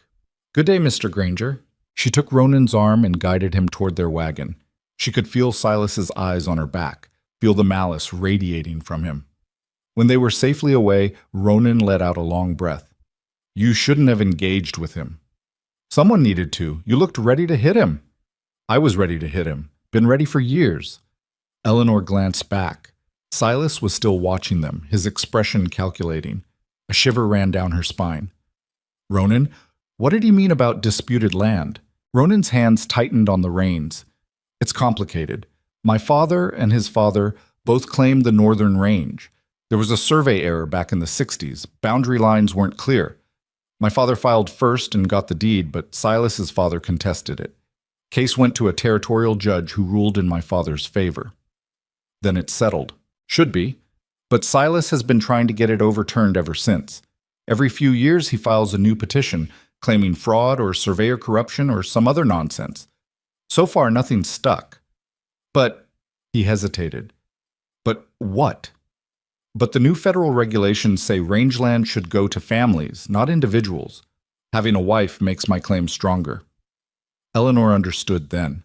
Good day, Mr. Granger. She took Ronan's arm and guided him toward their wagon. She could feel Silas's eyes on her back, feel the malice radiating from him. When they were safely away, Ronan let out a long breath. You shouldn't have engaged with him. Someone needed to. You looked ready to hit him. I was ready to hit him. Been ready for years. Eleanor glanced back. Silas was still watching them, his expression calculating. A shiver ran down her spine. Ronan, what did he mean about disputed land? Ronan's hands tightened on the reins. It's complicated. My father and his father both claimed the northern range. There was a survey error back in the 60s. Boundary lines weren't clear. My father filed first and got the deed, but Silas's father contested it. Case went to a territorial judge who ruled in my father's favor. Then it's settled. Should be. But Silas has been trying to get it overturned ever since. Every few years he files a new petition, claiming fraud or surveyor corruption or some other nonsense. So far, nothing's stuck. But, he hesitated. But what? But the new federal regulations say rangeland should go to families, not individuals. Having a wife makes my claim stronger. Eleanor understood then.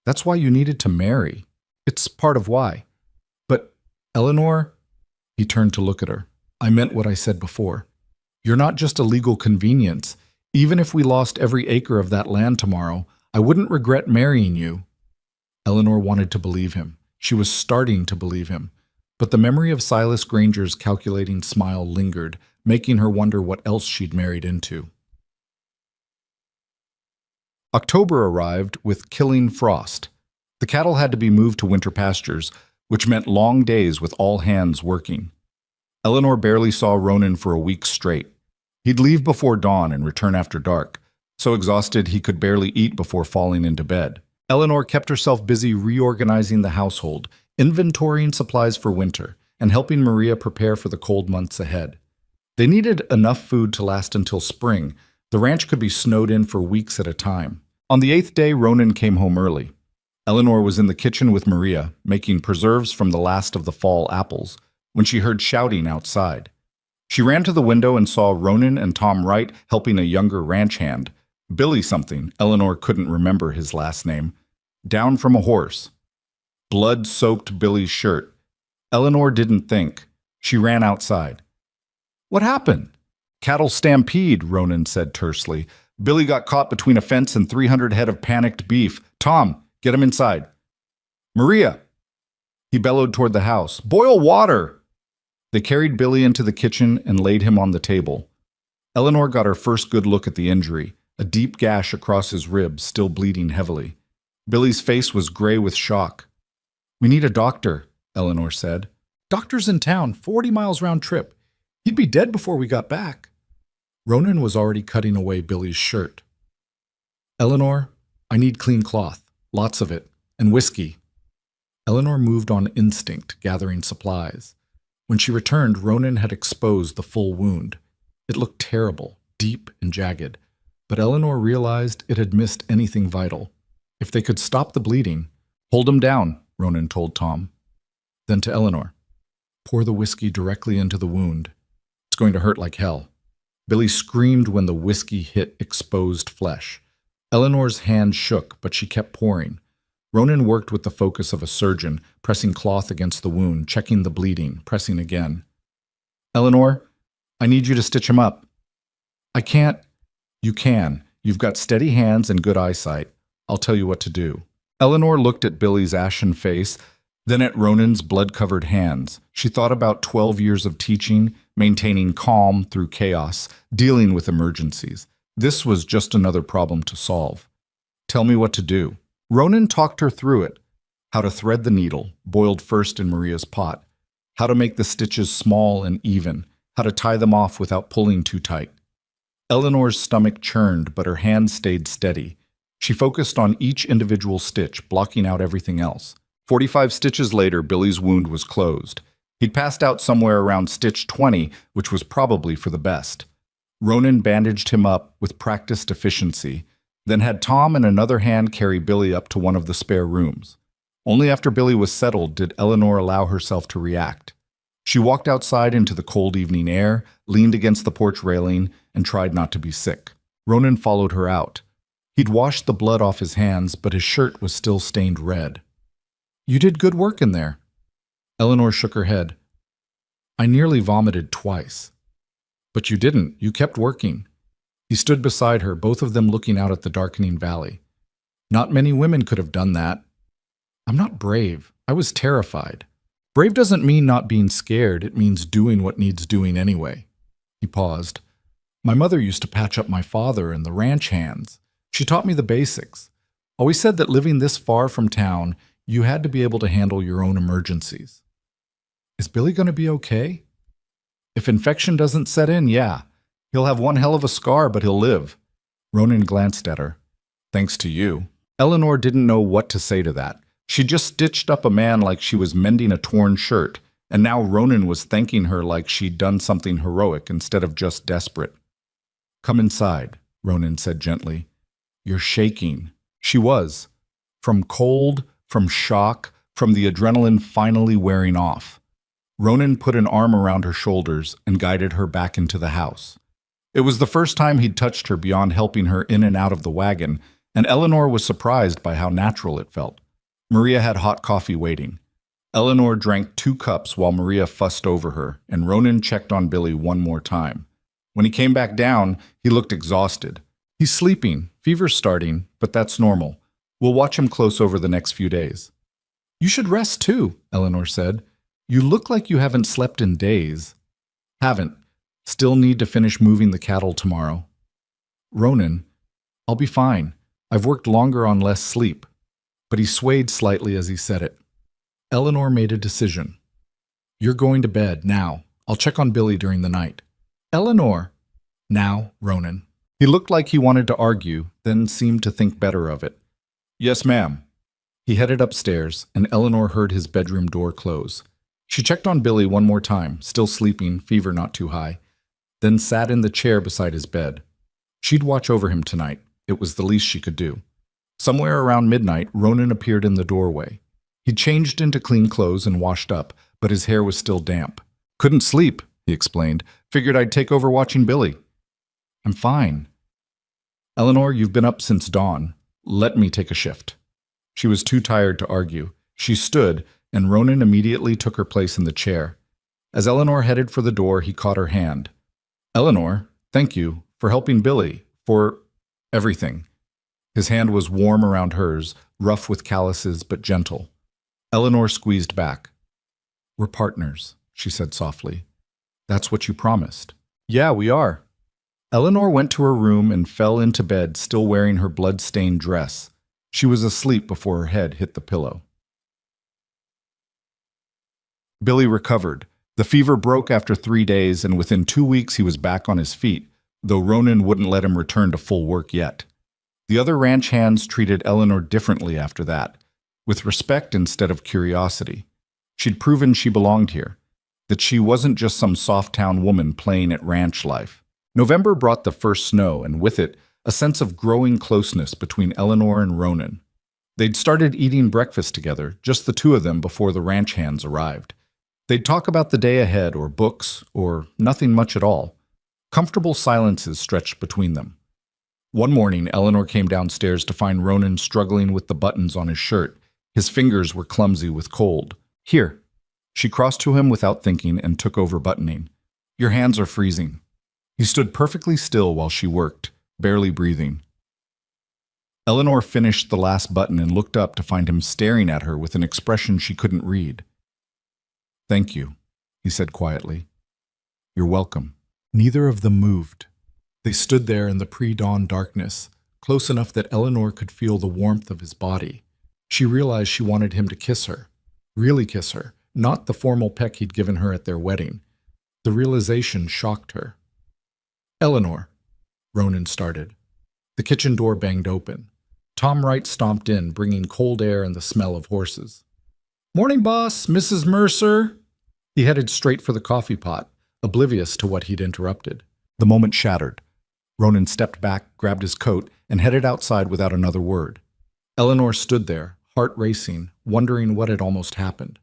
That's why you needed to marry. It's part of why. But, Eleanor, he turned to look at her. I meant what I said before. You're not just a legal convenience. Even if we lost every acre of that land tomorrow, I wouldn't regret marrying you. Eleanor wanted to believe him. She was starting to believe him. But the memory of Silas Granger's calculating smile lingered, making her wonder what else she'd married into. October arrived with killing frost. The cattle had to be moved to winter pastures, which meant long days with all hands working. Eleanor barely saw Ronan for a week straight. He'd leave before dawn and return after dark, so exhausted he could barely eat before falling into bed. Eleanor kept herself busy reorganizing the household, inventorying supplies for winter, and helping Maria prepare for the cold months ahead. They needed enough food to last until spring. The ranch could be snowed in for weeks at a time. On the 8th day, Ronan came home early. Eleanor was in the kitchen with Maria, making preserves from the last of the fall apples, when she heard shouting outside. She ran to the window and saw Ronan and Tom Wright helping a younger ranch hand, Billy something, Eleanor couldn't remember his last name, down from a horse. Blood soaked Billy's shirt. Eleanor didn't think. She ran outside. What happened? Cattle stampede, Ronan said tersely. Billy got caught between a fence and 300 head of panicked beef. Tom, get him inside. Maria! He bellowed toward the house. Boil water! They carried Billy into the kitchen and laid him on the table. Eleanor got her first good look at the injury, a deep gash across his ribs, still bleeding heavily. Billy's face was gray with shock. We need a doctor, Eleanor said. Doctor's in town, 40 miles round trip. He'd be dead before we got back. Ronan was already cutting away Billy's shirt. Eleanor, I need clean cloth. Lots of it. And whiskey. Eleanor moved on instinct, gathering supplies. When she returned, Ronan had exposed the full wound. It looked terrible, deep and jagged, but Eleanor realized it had missed anything vital. If they could stop the bleeding— "Hold him down," Ronan told Tom. Then to Eleanor, "Pour the whiskey directly into the wound. It's going to hurt like hell." Billy screamed when the whiskey hit exposed flesh. Eleanor's hand shook, but she kept pouring. Ronan worked with the focus of a surgeon, pressing cloth against the wound, checking the bleeding, pressing again. "Eleanor, I need you to stitch him up." "I can't." "You can. You've got steady hands and good eyesight. I'll tell you what to do." Eleanor looked at Billy's ashen face, then at Ronan's blood-covered hands. She thought about 12 years of teaching, maintaining calm through chaos, dealing with emergencies. This was just another problem to solve. "Tell me what to do." Ronan talked her through it. How to thread the needle, boiled first in Maria's pot. How to make the stitches small and even. How to tie them off without pulling too tight. Eleanor's stomach churned, but her hand stayed steady. She focused on each individual stitch, blocking out everything else. 45 stitches later, Billy's wound was closed. He'd passed out somewhere around stitch 20, which was probably for the best. Ronan bandaged him up with practiced efficiency, then had Tom and another hand carry Billy up to one of the spare rooms. Only after Billy was settled did Eleanor allow herself to react. She walked outside into the cold evening air, leaned against the porch railing, and tried not to be sick. Ronan followed her out. He'd washed the blood off his hands, but his shirt was still stained red. "You did good work in there." Eleanor shook her head. "I nearly vomited twice." "But you didn't. You kept working." He stood beside her, both of them looking out at the darkening valley. "Not many women could have done that." "I'm not brave. I was terrified." "Brave doesn't mean not being scared. It means doing what needs doing anyway." He paused. "My mother used to patch up my father and the ranch hands. She taught me the basics. Always said that living this far from town, you had to be able to handle your own emergencies." "Is Billy going to be okay?" "If infection doesn't set in, yeah. He'll have one hell of a scar, but he'll live." Ronan glanced at her. "Thanks to you." Eleanor didn't know what to say to that. She just stitched up a man like she was mending a torn shirt, and now Ronan was thanking her like she'd done something heroic instead of just desperate. "Come inside," Ronan said gently. "You're shaking." She was. From cold, from shock, from the adrenaline finally wearing off. Ronan put an arm around her shoulders and guided her back into the house. It was the first time he'd touched her beyond helping her in and out of the wagon, and Eleanor was surprised by how natural it felt. Maria had hot coffee waiting. Eleanor drank 2 cups while Maria fussed over her, and Ronan checked on Billy one more time. When he came back down, he looked exhausted. "He's sleeping, fever's starting, but that's normal. We'll watch him close over the next few days." "You should rest too," Eleanor said. "You look like you haven't slept in days." "Haven't. Still need to finish moving the cattle tomorrow." "Ronan, I'll be fine. I've worked longer on less sleep." But he swayed slightly as he said it. Eleanor made a decision. "You're going to bed now. I'll check on Billy during the night." "Eleanor!" "Now, Ronan." He looked like he wanted to argue, then seemed to think better of it. "Yes, ma'am." He headed upstairs, and Eleanor heard his bedroom door close. She checked on Billy one more time, still sleeping, fever not too high, then sat in the chair beside his bed. She'd watch over him tonight. It was the least she could do. Somewhere around midnight, Ronan appeared in the doorway. He changed into clean clothes and washed up, but his hair was still damp. "Couldn't sleep," he explained. "Figured I'd take over watching Billy." "I'm fine." "Eleanor, you've been up since dawn. Let me take a shift." She was too tired to argue. She stood, and Ronan immediately took her place in the chair. As Eleanor headed for the door, he caught her hand. "Eleanor, thank you for helping Billy, for everything." His hand was warm around hers, rough with calluses but gentle. Eleanor squeezed back. "We're partners," she said softly. "That's what you promised." "Yeah, we are." Eleanor went to her room and fell into bed, still wearing her blood-stained dress. She was asleep before her head hit the pillow. Billy recovered. The fever broke after 3 days, and within 2 weeks he was back on his feet, though Ronan wouldn't let him return to full work yet. The other ranch hands treated Eleanor differently after that, with respect instead of curiosity. She'd proven she belonged here, that she wasn't just some soft-town woman playing at ranch life. November brought the first snow, and with it, a sense of growing closeness between Eleanor and Ronan. They'd started eating breakfast together, just the two of them, before the ranch hands arrived. They'd talk about the day ahead, or books, or nothing much at all. Comfortable silences stretched between them. One morning, Eleanor came downstairs to find Ronan struggling with the buttons on his shirt. His fingers were clumsy with cold. "Here." She crossed to him without thinking and took over buttoning. "Your hands are freezing." He stood perfectly still while she worked, barely breathing. Eleanor finished the last button and looked up to find him staring at her with an expression she couldn't read. "Thank you," he said quietly. "You're welcome." Neither of them moved. They stood there in the pre-dawn darkness, close enough that Eleanor could feel the warmth of his body. She realized she wanted him to kiss her, really kiss her, not the formal peck he'd given her at their wedding. The realization shocked her. "Eleanor," Ronan started. The kitchen door banged open. Tom Wright stomped in, bringing cold air and the smell of horses. "Morning, boss, Mrs. Mercer." He headed straight for the coffee pot, oblivious to what he'd interrupted. The moment shattered. Ronan stepped back, grabbed his coat, and headed outside without another word. Eleanor stood there, heart racing, wondering what had almost happened.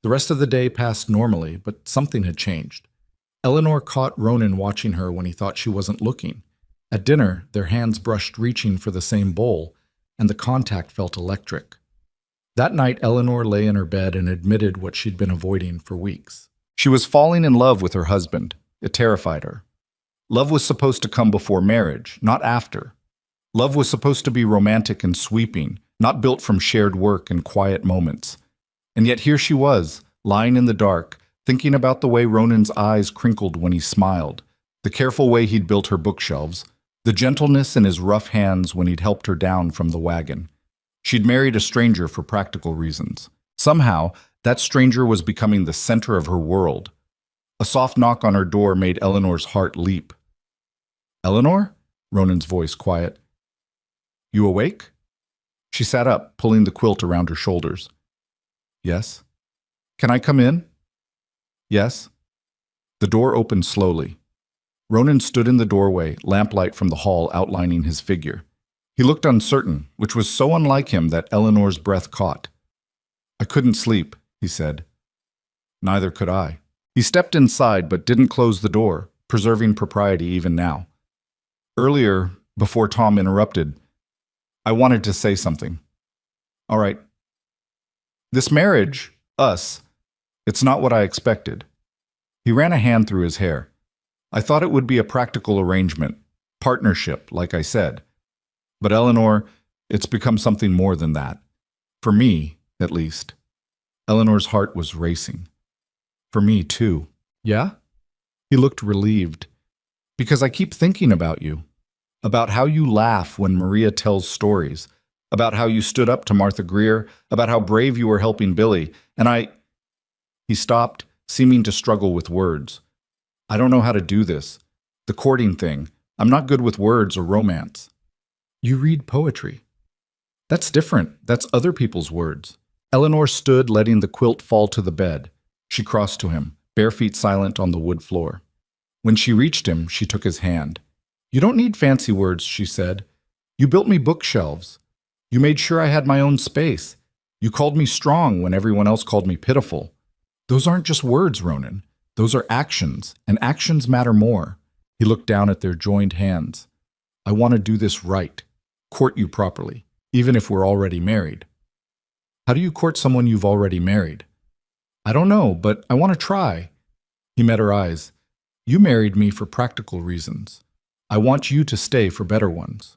The rest of the day passed normally, but something had changed. Eleanor caught Ronan watching her when he thought she wasn't looking. At dinner, their hands brushed reaching for the same bowl, and the contact felt electric. That night, Eleanor lay in her bed and admitted what she'd been avoiding for weeks. She was falling in love with her husband. It terrified her. Love was supposed to come before marriage, not after. Love was supposed to be romantic and sweeping, not built from shared work and quiet moments. And yet here she was, lying in the dark, thinking about the way Ronan's eyes crinkled when he smiled, the careful way he'd built her bookshelves, the gentleness in his rough hands when he'd helped her down from the wagon. She'd married a stranger for practical reasons. Somehow, that stranger was becoming the center of her world. A soft knock on her door made Eleanor's heart leap. "Eleanor?" Ronan's voice quiet. "You awake?" She sat up, pulling the quilt around her shoulders. "Yes." "Can I come in?" "Yes." The door opened slowly. Ronan stood in the doorway, lamplight from the hall outlining his figure. He looked uncertain, which was so unlike him that Eleanor's breath caught. "I couldn't sleep," he said. "Neither could I." He stepped inside but didn't close the door, preserving propriety even now. "Earlier, before Tom interrupted, I wanted to say something." "All right." "This marriage, us, it's not what I expected." He ran a hand through his hair. "I thought it would be a practical arrangement, partnership, like I said. But Eleanor, it's become something more than that. For me, at least." Eleanor's heart was racing. "For me, too." "Yeah?" He looked relieved. "Because I keep thinking about you. About how you laugh when Maria tells stories. About how you stood up to Martha Greer. About how brave you were helping Billy. And I—" He stopped, seeming to struggle with words. "I don't know how to do this. The courting thing. I'm not good with words or romance." "You read poetry." "That's different. That's other people's words." Eleanor stood, letting the quilt fall to the bed. She crossed to him, bare feet silent on the wood floor. When she reached him, she took his hand. "You don't need fancy words," she said. "You built me bookshelves. You made sure I had my own space. You called me strong when everyone else called me pitiful. Those aren't just words, Ronan. Those are actions, and actions matter more." He looked down at their joined hands. "I want to do this right. Court you properly, even if we're already married." "How do you court someone you've already married?" "I don't know, but I want to try." He met her eyes. "You married me for practical reasons. I want you to stay for better ones."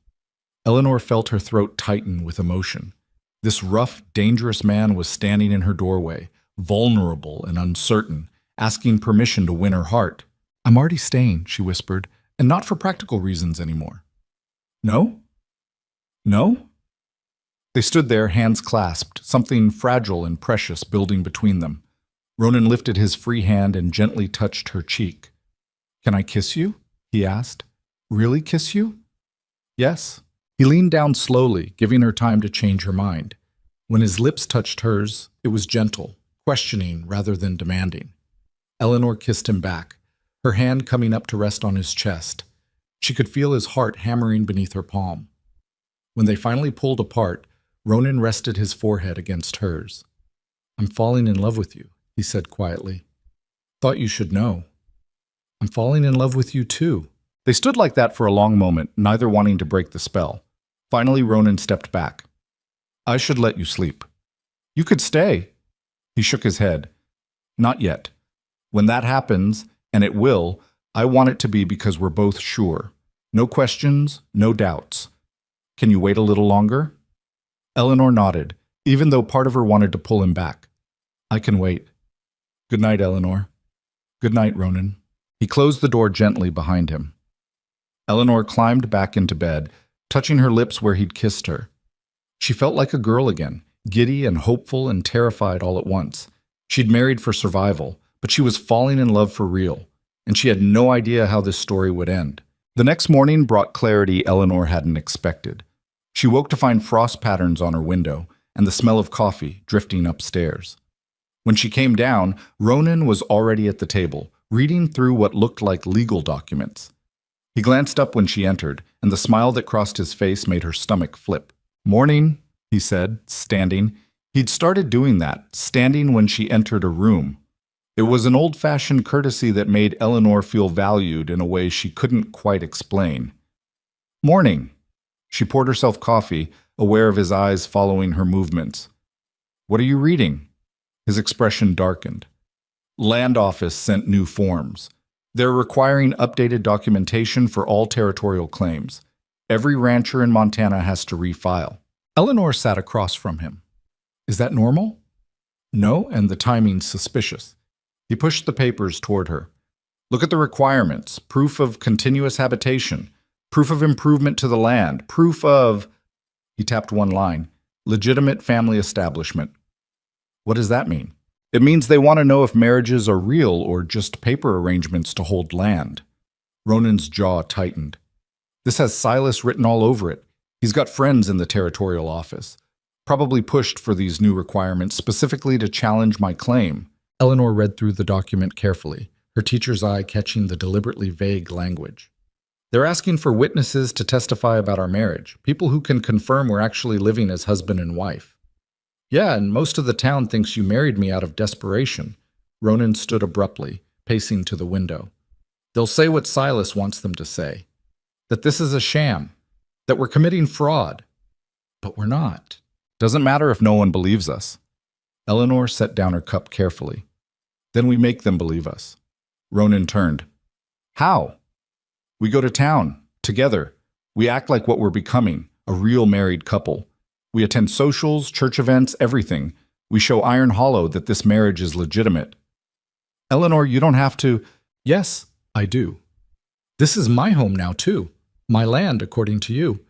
Eleanor felt her throat tighten with emotion. This rough, dangerous man was standing in her doorway, vulnerable and uncertain, asking permission to win her heart. "I'm already staying," she whispered, "and not for practical reasons anymore." "No? No?" They stood there, hands clasped, something fragile and precious building between them. Ronan lifted his free hand and gently touched her cheek. "Can I kiss you?" he asked. "Really kiss you?" "Yes." He leaned down slowly, giving her time to change her mind. When his lips touched hers, it was gentle, questioning rather than demanding. Eleanor kissed him back, her hand coming up to rest on his chest. She could feel his heart hammering beneath her palm. When they finally pulled apart, Ronan rested his forehead against hers. "I'm falling in love with you," he said quietly. "Thought you should know." "I'm falling in love with you too." They stood like that for a long moment, neither wanting to break the spell. Finally, Ronan stepped back. "I should let you sleep." "You could stay." He shook his head. "Not yet. When that happens, and it will, I want it to be because we're both sure. No questions, no doubts. Can you wait a little longer?" Eleanor nodded, even though part of her wanted to pull him back. "I can wait." "Good night, Eleanor." "Good night, Ronan." He closed the door gently behind him. Eleanor climbed back into bed, touching her lips where he'd kissed her. She felt like a girl again, giddy and hopeful and terrified all at once. She'd married for survival, but she was falling in love for real, and she had no idea how this story would end. The next morning brought clarity Eleanor hadn't expected. She woke to find frost patterns on her window and the smell of coffee drifting upstairs. When she came down, Ronan was already at the table, reading through what looked like legal documents. He glanced up when she entered, and the smile that crossed his face made her stomach flip. "Morning," he said, standing. He'd started doing that, standing when she entered a room. It was an old-fashioned courtesy that made Eleanor feel valued in a way she couldn't quite explain. "Morning." She poured herself coffee, aware of his eyes following her movements. "What are you reading?" His expression darkened. Land Office sent new forms. They're requiring updated documentation for all territorial claims. Every rancher in Montana has to refile. Eleanor sat across from him. "Is that normal?" "No, and the timing's suspicious." He pushed the papers toward her. "Look at the requirements. Proof of continuous habitation. Proof of improvement to the land. Proof of—" He tapped one line. "Legitimate family establishment." "What does that mean?" "It means they want to know if marriages are real or just paper arrangements to hold land." Ronan's jaw tightened. "This has Silas written all over it. He's got friends in the territorial office. Probably pushed for these new requirements specifically to challenge my claim." Eleanor read through the document carefully, her teacher's eye catching the deliberately vague language. "They're asking for witnesses to testify about our marriage, people who can confirm we're actually living as husband and wife." "Yeah, and most of the town thinks you married me out of desperation." Ronan stood abruptly, pacing to the window. "They'll say what Silas wants them to say. That this is a sham. That we're committing fraud. But we're not. Doesn't matter if no one believes us." Eleanor set down her cup carefully. "Then we make them believe us." Ronan turned. "How?" "We go to town, together. We act like what we're becoming, a real married couple. We attend socials, church events, everything. We show Iron Hollow that this marriage is legitimate." "Eleanor, you don't have to—" "Yes, I do. This is my home now, too. My land, according to you.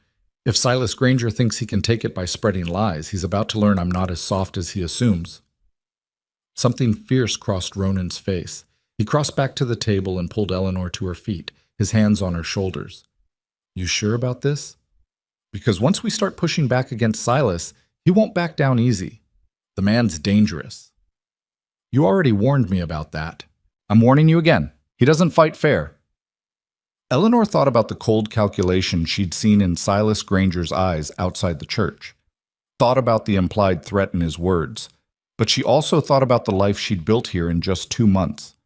If Silas Granger thinks he can take it by spreading lies, he's about to learn I'm not as soft as he assumes." Something fierce crossed Ronan's face. He crossed back to the table and pulled Eleanor to her feet, his hands on her shoulders. "You sure about this? Because once we start pushing back against Silas, he won't back down easy. The man's dangerous." "You already warned me about that. I'm warning you again. He doesn't fight fair." Eleanor thought about the cold calculation she'd seen in Silas Granger's eyes outside the church. Thought about the implied threat in his words. But she also thought about the life she'd built here in just 2 months.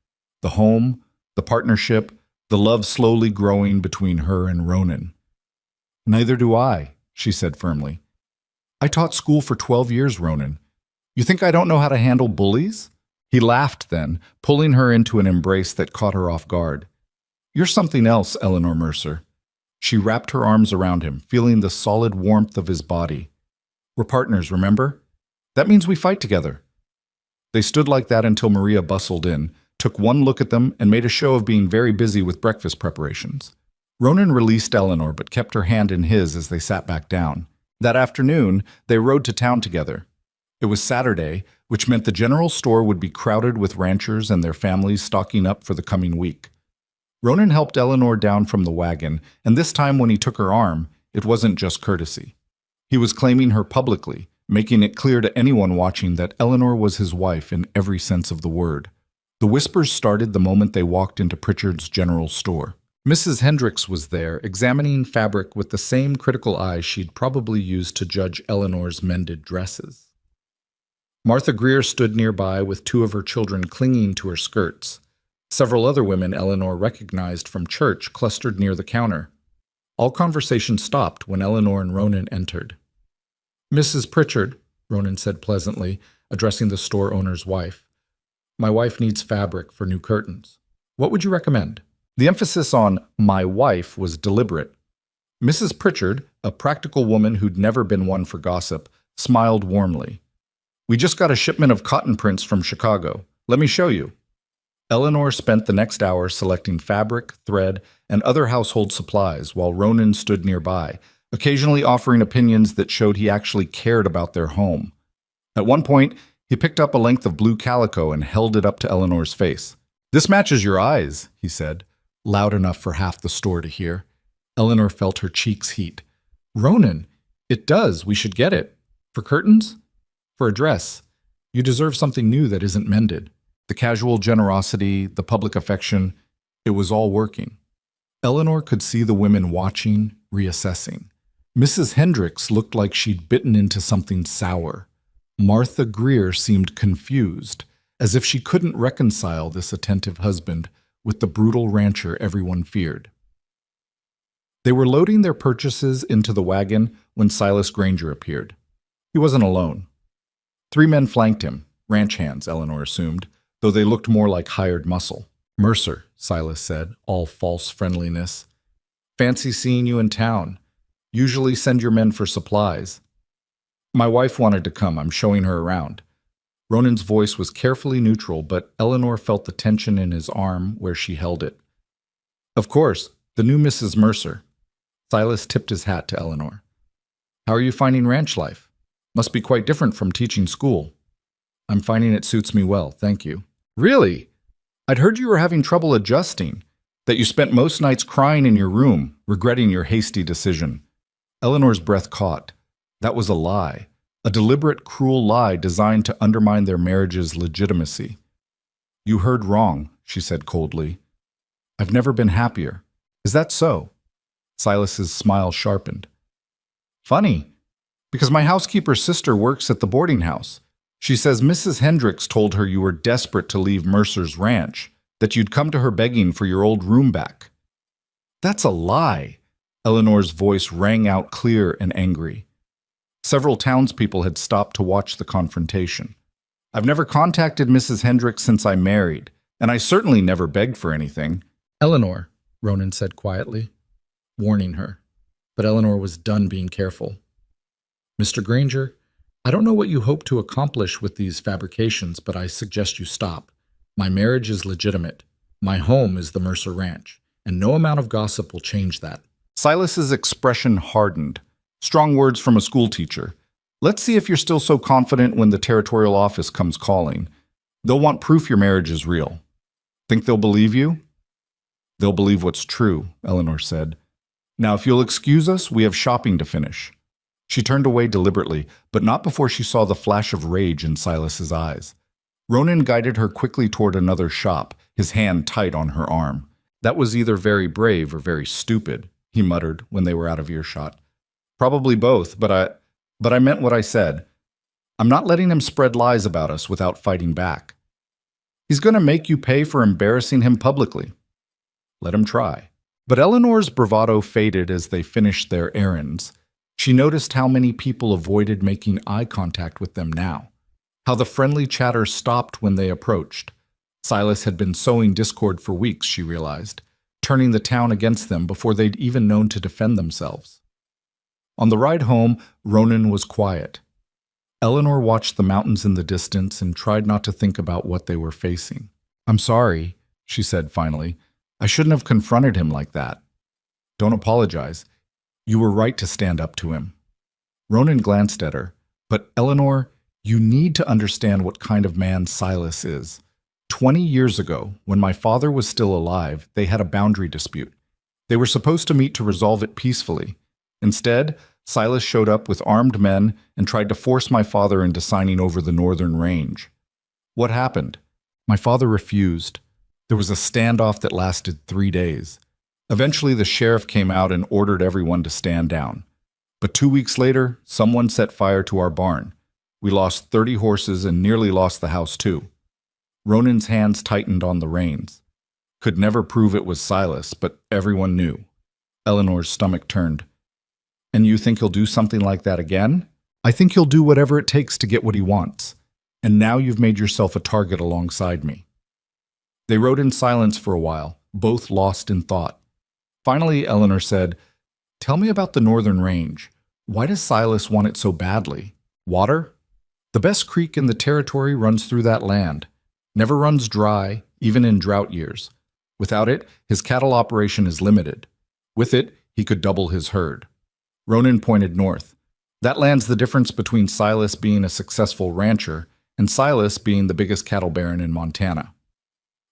The home, the partnership, the love slowly growing between her and Ronan. "Neither do I," she said firmly. "I taught school for 12 years, Ronan. You think I don't know how to handle bullies?" He laughed then, pulling her into an embrace that caught her off guard. "You're something else, Eleanor Mercer." She wrapped her arms around him, feeling the solid warmth of his body. "We're partners, remember? That means we fight together." They stood like that until Maria bustled in, took one look at them, and made a show of being very busy with breakfast preparations. Ronan released Eleanor but kept her hand in his as they sat back down. That afternoon, they rode to town together. It was Saturday, which meant the general store would be crowded with ranchers and their families stocking up for the coming week. Ronan helped Eleanor down from the wagon, and this time when he took her arm, it wasn't just courtesy. He was claiming her publicly, making it clear to anyone watching that Eleanor was his wife in every sense of the word. The whispers started the moment they walked into Pritchard's general store. Mrs. Hendricks was there, examining fabric with the same critical eye she'd probably used to judge Eleanor's mended dresses. Martha Greer stood nearby with two of her children clinging to her skirts. Several other women Eleanor recognized from church clustered near the counter. All conversation stopped when Eleanor and Ronan entered. "Mrs. Pritchard," Ronan said pleasantly, addressing the store owner's wife. "My wife needs fabric for new curtains. What would you recommend?" The emphasis on "my wife" was deliberate. Mrs. Pritchard, a practical woman who'd never been one for gossip, smiled warmly. "We just got a shipment of cotton prints from Chicago. Let me show you." Eleanor spent the next hour selecting fabric, thread, and other household supplies while Ronan stood nearby, occasionally offering opinions that showed he actually cared about their home. At one point, he picked up a length of blue calico and held it up to Eleanor's face. "This matches your eyes," he said, loud enough for half the store to hear. Eleanor felt her cheeks heat. "Ronan, it does. We should get it. For curtains? For a dress. You deserve something new that isn't mended." The casual generosity, the public affection, it was all working. Eleanor could see the women watching, reassessing. Mrs. Hendricks looked like she'd bitten into something sour. Martha Greer seemed confused, as if she couldn't reconcile this attentive husband with the brutal rancher everyone feared. They were loading their purchases into the wagon when Silas Granger appeared. He wasn't alone. 3 men flanked him, ranch hands, Eleanor assumed, though they looked more like hired muscle. "Mercer," Silas said, all false friendliness. "Fancy seeing you in town. Usually send your men for supplies." "My wife wanted to come. I'm showing her around." Ronan's voice was carefully neutral, but Eleanor felt the tension in his arm where she held it. "Of course, the new Mrs. Mercer." Silas tipped his hat to Eleanor. "How are you finding ranch life? Must be quite different from teaching school." "I'm finding it suits me well, thank you." "Really? I'd heard you were having trouble adjusting, that you spent most nights crying in your room, regretting your hasty decision." Eleanor's breath caught. That was a lie, a deliberate, cruel lie designed to undermine their marriage's legitimacy. "You heard wrong," she said coldly. "I've never been happier." "Is that so?" Silas's smile sharpened. "Funny, because my housekeeper's sister works at the boarding house. She says Mrs. Hendricks told her you were desperate to leave Mercer's ranch, that you'd come to her begging for your old room back." "That's a lie." Eleanor's voice rang out clear and angry. Several townspeople had stopped to watch the confrontation. "I've never contacted Mrs. Hendricks since I married, and I certainly never begged for anything." "Eleanor," Ronan said quietly, warning her. But Eleanor was done being careful. "Mr. Granger, I don't know what you hope to accomplish with these fabrications, but I suggest you stop. My marriage is legitimate. My home is the Mercer Ranch, and no amount of gossip will change that." Silas's expression hardened. Strong words from a schoolteacher. "Let's see if you're still so confident when the territorial office comes calling. They'll want proof your marriage is real. Think they'll believe you?" "They'll believe what's true," Eleanor said. "Now, if you'll excuse us, we have shopping to finish." She turned away deliberately, but not before she saw the flash of rage in Silas's eyes. Ronan guided her quickly toward another shop, his hand tight on her arm. "That was either very brave or very stupid," he muttered when they were out of earshot. "Probably both, but I meant what I said. I'm not letting him spread lies about us without fighting back. He's going to make you pay for embarrassing him publicly. Let him try." But Eleanor's bravado faded as they finished their errands. She noticed how many people avoided making eye contact with them now, how the friendly chatter stopped when they approached. Silas had been sowing discord for weeks, she realized, turning the town against them before they'd even known to defend themselves. On the ride home, Ronan was quiet. Eleanor watched the mountains in the distance and tried not to think about what they were facing. "I'm sorry," she said finally. "I shouldn't have confronted him like that." "Don't apologize. You were right to stand up to him." Ronan glanced at her. "But Eleanor, you need to understand what kind of man Silas is. 20 years ago, when my father was still alive, they had a boundary dispute. They were supposed to meet to resolve it peacefully. Instead, Silas showed up with armed men and tried to force my father into signing over the northern range. What happened? My father refused. There was a standoff that lasted 3 days. Eventually, the sheriff came out and ordered everyone to stand down. But 2 weeks later, someone set fire to our barn. We lost 30 horses and nearly lost the house too. Ronan's hands tightened on the reins. Could never prove it was Silas, but everyone knew. Eleanor's stomach turned. And you think he'll do something like that again? I think he'll do whatever it takes to get what he wants. And now you've made yourself a target alongside me. They rode in silence for a while, both lost in thought. Finally, Eleanor said, "Tell me about the northern range. Why does Silas want it so badly? Water? The best creek in the territory runs through that land. Never runs dry, even in drought years. Without it, his cattle operation is limited. With it, he could double his herd." Ronan pointed north. That land's the difference between Silas being a successful rancher and Silas being the biggest cattle baron in Montana.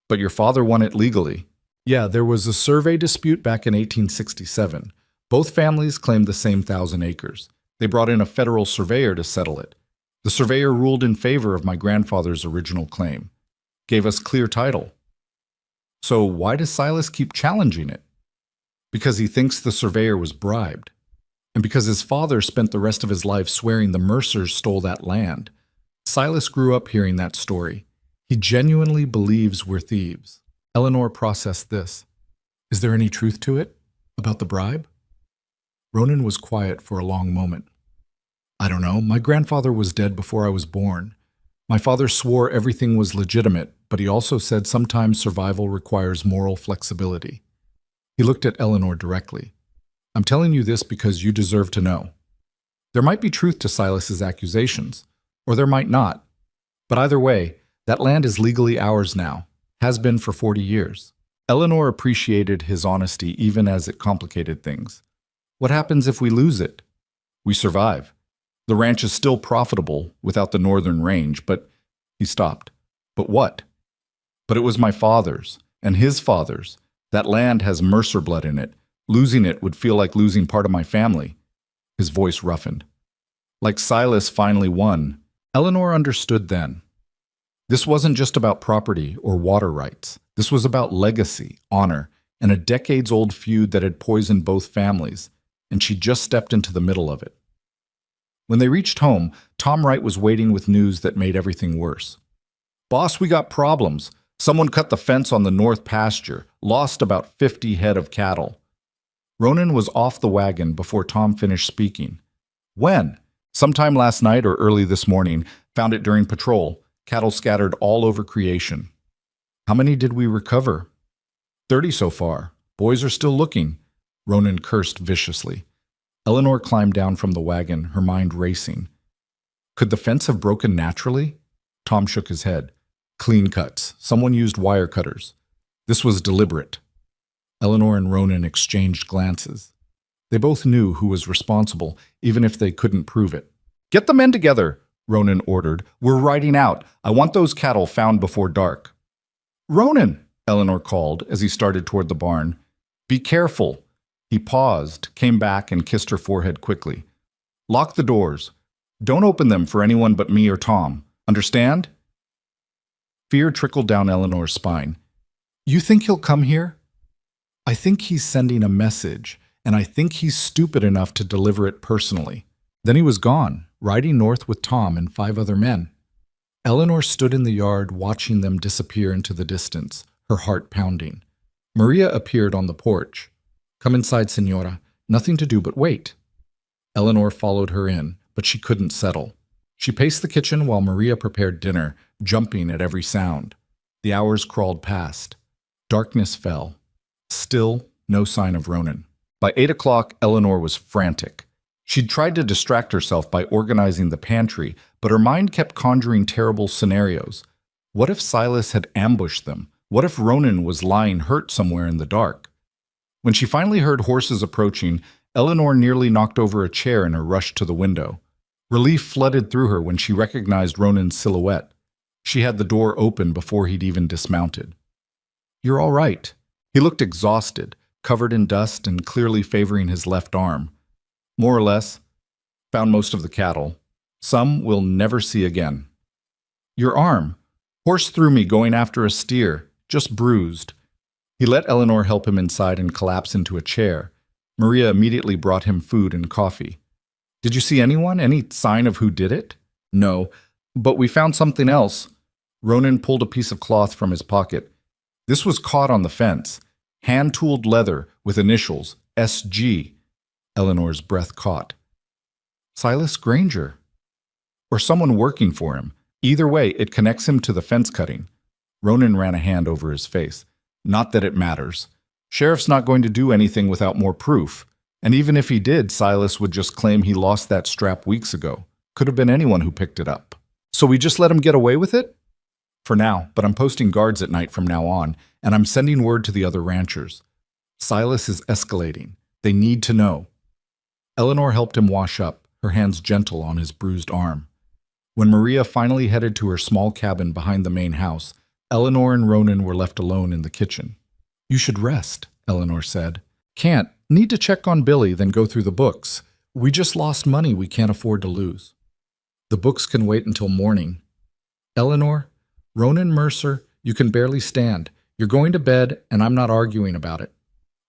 But your father won it legally. Yeah, there was a survey dispute back in 1867. Both families claimed the same 1,000 acres. They brought in a federal surveyor to settle it. The surveyor ruled in favor of my grandfather's original claim. Gave us clear title. So why does Silas keep challenging it? Because he thinks the surveyor was bribed. And because his father spent the rest of his life swearing the Mercers stole that land. Silas grew up hearing that story. He genuinely believes we're thieves. Eleanor processed this. Is there any truth to it? About the bribe? Ronan was quiet for a long moment. I don't know. My grandfather was dead before I was born. My father swore everything was legitimate, but he also said sometimes survival requires moral flexibility. He looked at Eleanor directly. I'm telling you this because you deserve to know. There might be truth to Silas's accusations, or there might not. But either way, that land is legally ours now, has been for 40 years. Eleanor appreciated his honesty even as it complicated things. What happens if we lose it? We survive. The ranch is still profitable without the northern range, but he stopped. But what? But it was my father's, and his father's. That land has Mercer blood in it. Losing it would feel like losing part of my family. His voice roughened. Like Silas finally won. Eleanor understood then. This wasn't just about property or water rights. This was about legacy, honor, and a decades-old feud that had poisoned both families, and she just stepped into the middle of it. When they reached home, Tom Wright was waiting with news that made everything worse. Boss, we got problems. Someone cut the fence on the north pasture, lost about 50 head of cattle. Ronan was off the wagon before Tom finished speaking. When? Sometime last night or early this morning. Found it during patrol. Cattle scattered all over creation. How many did we recover? 30 so far. Boys are still looking. Ronan cursed viciously. Eleanor climbed down from the wagon, her mind racing. Could the fence have broken naturally? Tom shook his head. Clean cuts. Someone used wire cutters. This was deliberate. Eleanor and Ronan exchanged glances. They both knew who was responsible, even if they couldn't prove it. Get the men together, Ronan ordered. We're riding out. I want those cattle found before dark. Ronan, Eleanor called as he started toward the barn. Be careful. He paused, came back, and kissed her forehead quickly. Lock the doors. Don't open them for anyone but me or Tom. Understand? Fear trickled down Eleanor's spine. You think he'll come here? I think he's sending a message, and I think he's stupid enough to deliver it personally. Then he was gone, riding north with Tom and 5 other men. Eleanor stood in the yard watching them disappear into the distance, her heart pounding. Maria appeared on the porch. Come inside, Senora. Nothing to do but wait. Eleanor followed her in, but she couldn't settle. She paced the kitchen while Maria prepared dinner, jumping at every sound. The hours crawled past. Darkness fell. Still, no sign of Ronan. By 8 o'clock, Eleanor was frantic. She'd tried to distract herself by organizing the pantry, but her mind kept conjuring terrible scenarios. What if Silas had ambushed them? What if Ronan was lying hurt somewhere in the dark? When she finally heard horses approaching, Eleanor nearly knocked over a chair in her rush to the window. Relief flooded through her when she recognized Ronan's silhouette. She had the door open before he'd even dismounted. You're all right. He looked exhausted, covered in dust and clearly favoring his left arm. More or less. Found most of the cattle. Some we'll never see again. Your arm. Horse threw me going after a steer, just bruised. He let Eleanor help him inside and collapse into a chair. Maria immediately brought him food and coffee. Did you see anyone? Any sign of who did it? No, but we found something else. Ronan pulled a piece of cloth from his pocket. This was caught on the fence. Hand-tooled leather with initials, SG. Eleanor's breath caught. Silas Granger. Or someone working for him. Either way, it connects him to the fence cutting. Ronan ran a hand over his face. Not that it matters. Sheriff's not going to do anything without more proof. And even if he did, Silas would just claim he lost that strap weeks ago. Could have been anyone who picked it up. So we just let him get away with it? For now, but I'm posting guards at night from now on, and I'm sending word to the other ranchers. Silas is escalating. They need to know. Eleanor helped him wash up, her hands gentle on his bruised arm. When Maria finally headed to her small cabin behind the main house, Eleanor and Ronan were left alone in the kitchen. You should rest, Eleanor said. Can't. Need to check on Billy, then go through the books. We just lost money we can't afford to lose. The books can wait until morning. Eleanor, Ronan Mercer, you can barely stand. You're going to bed, and I'm not arguing about it.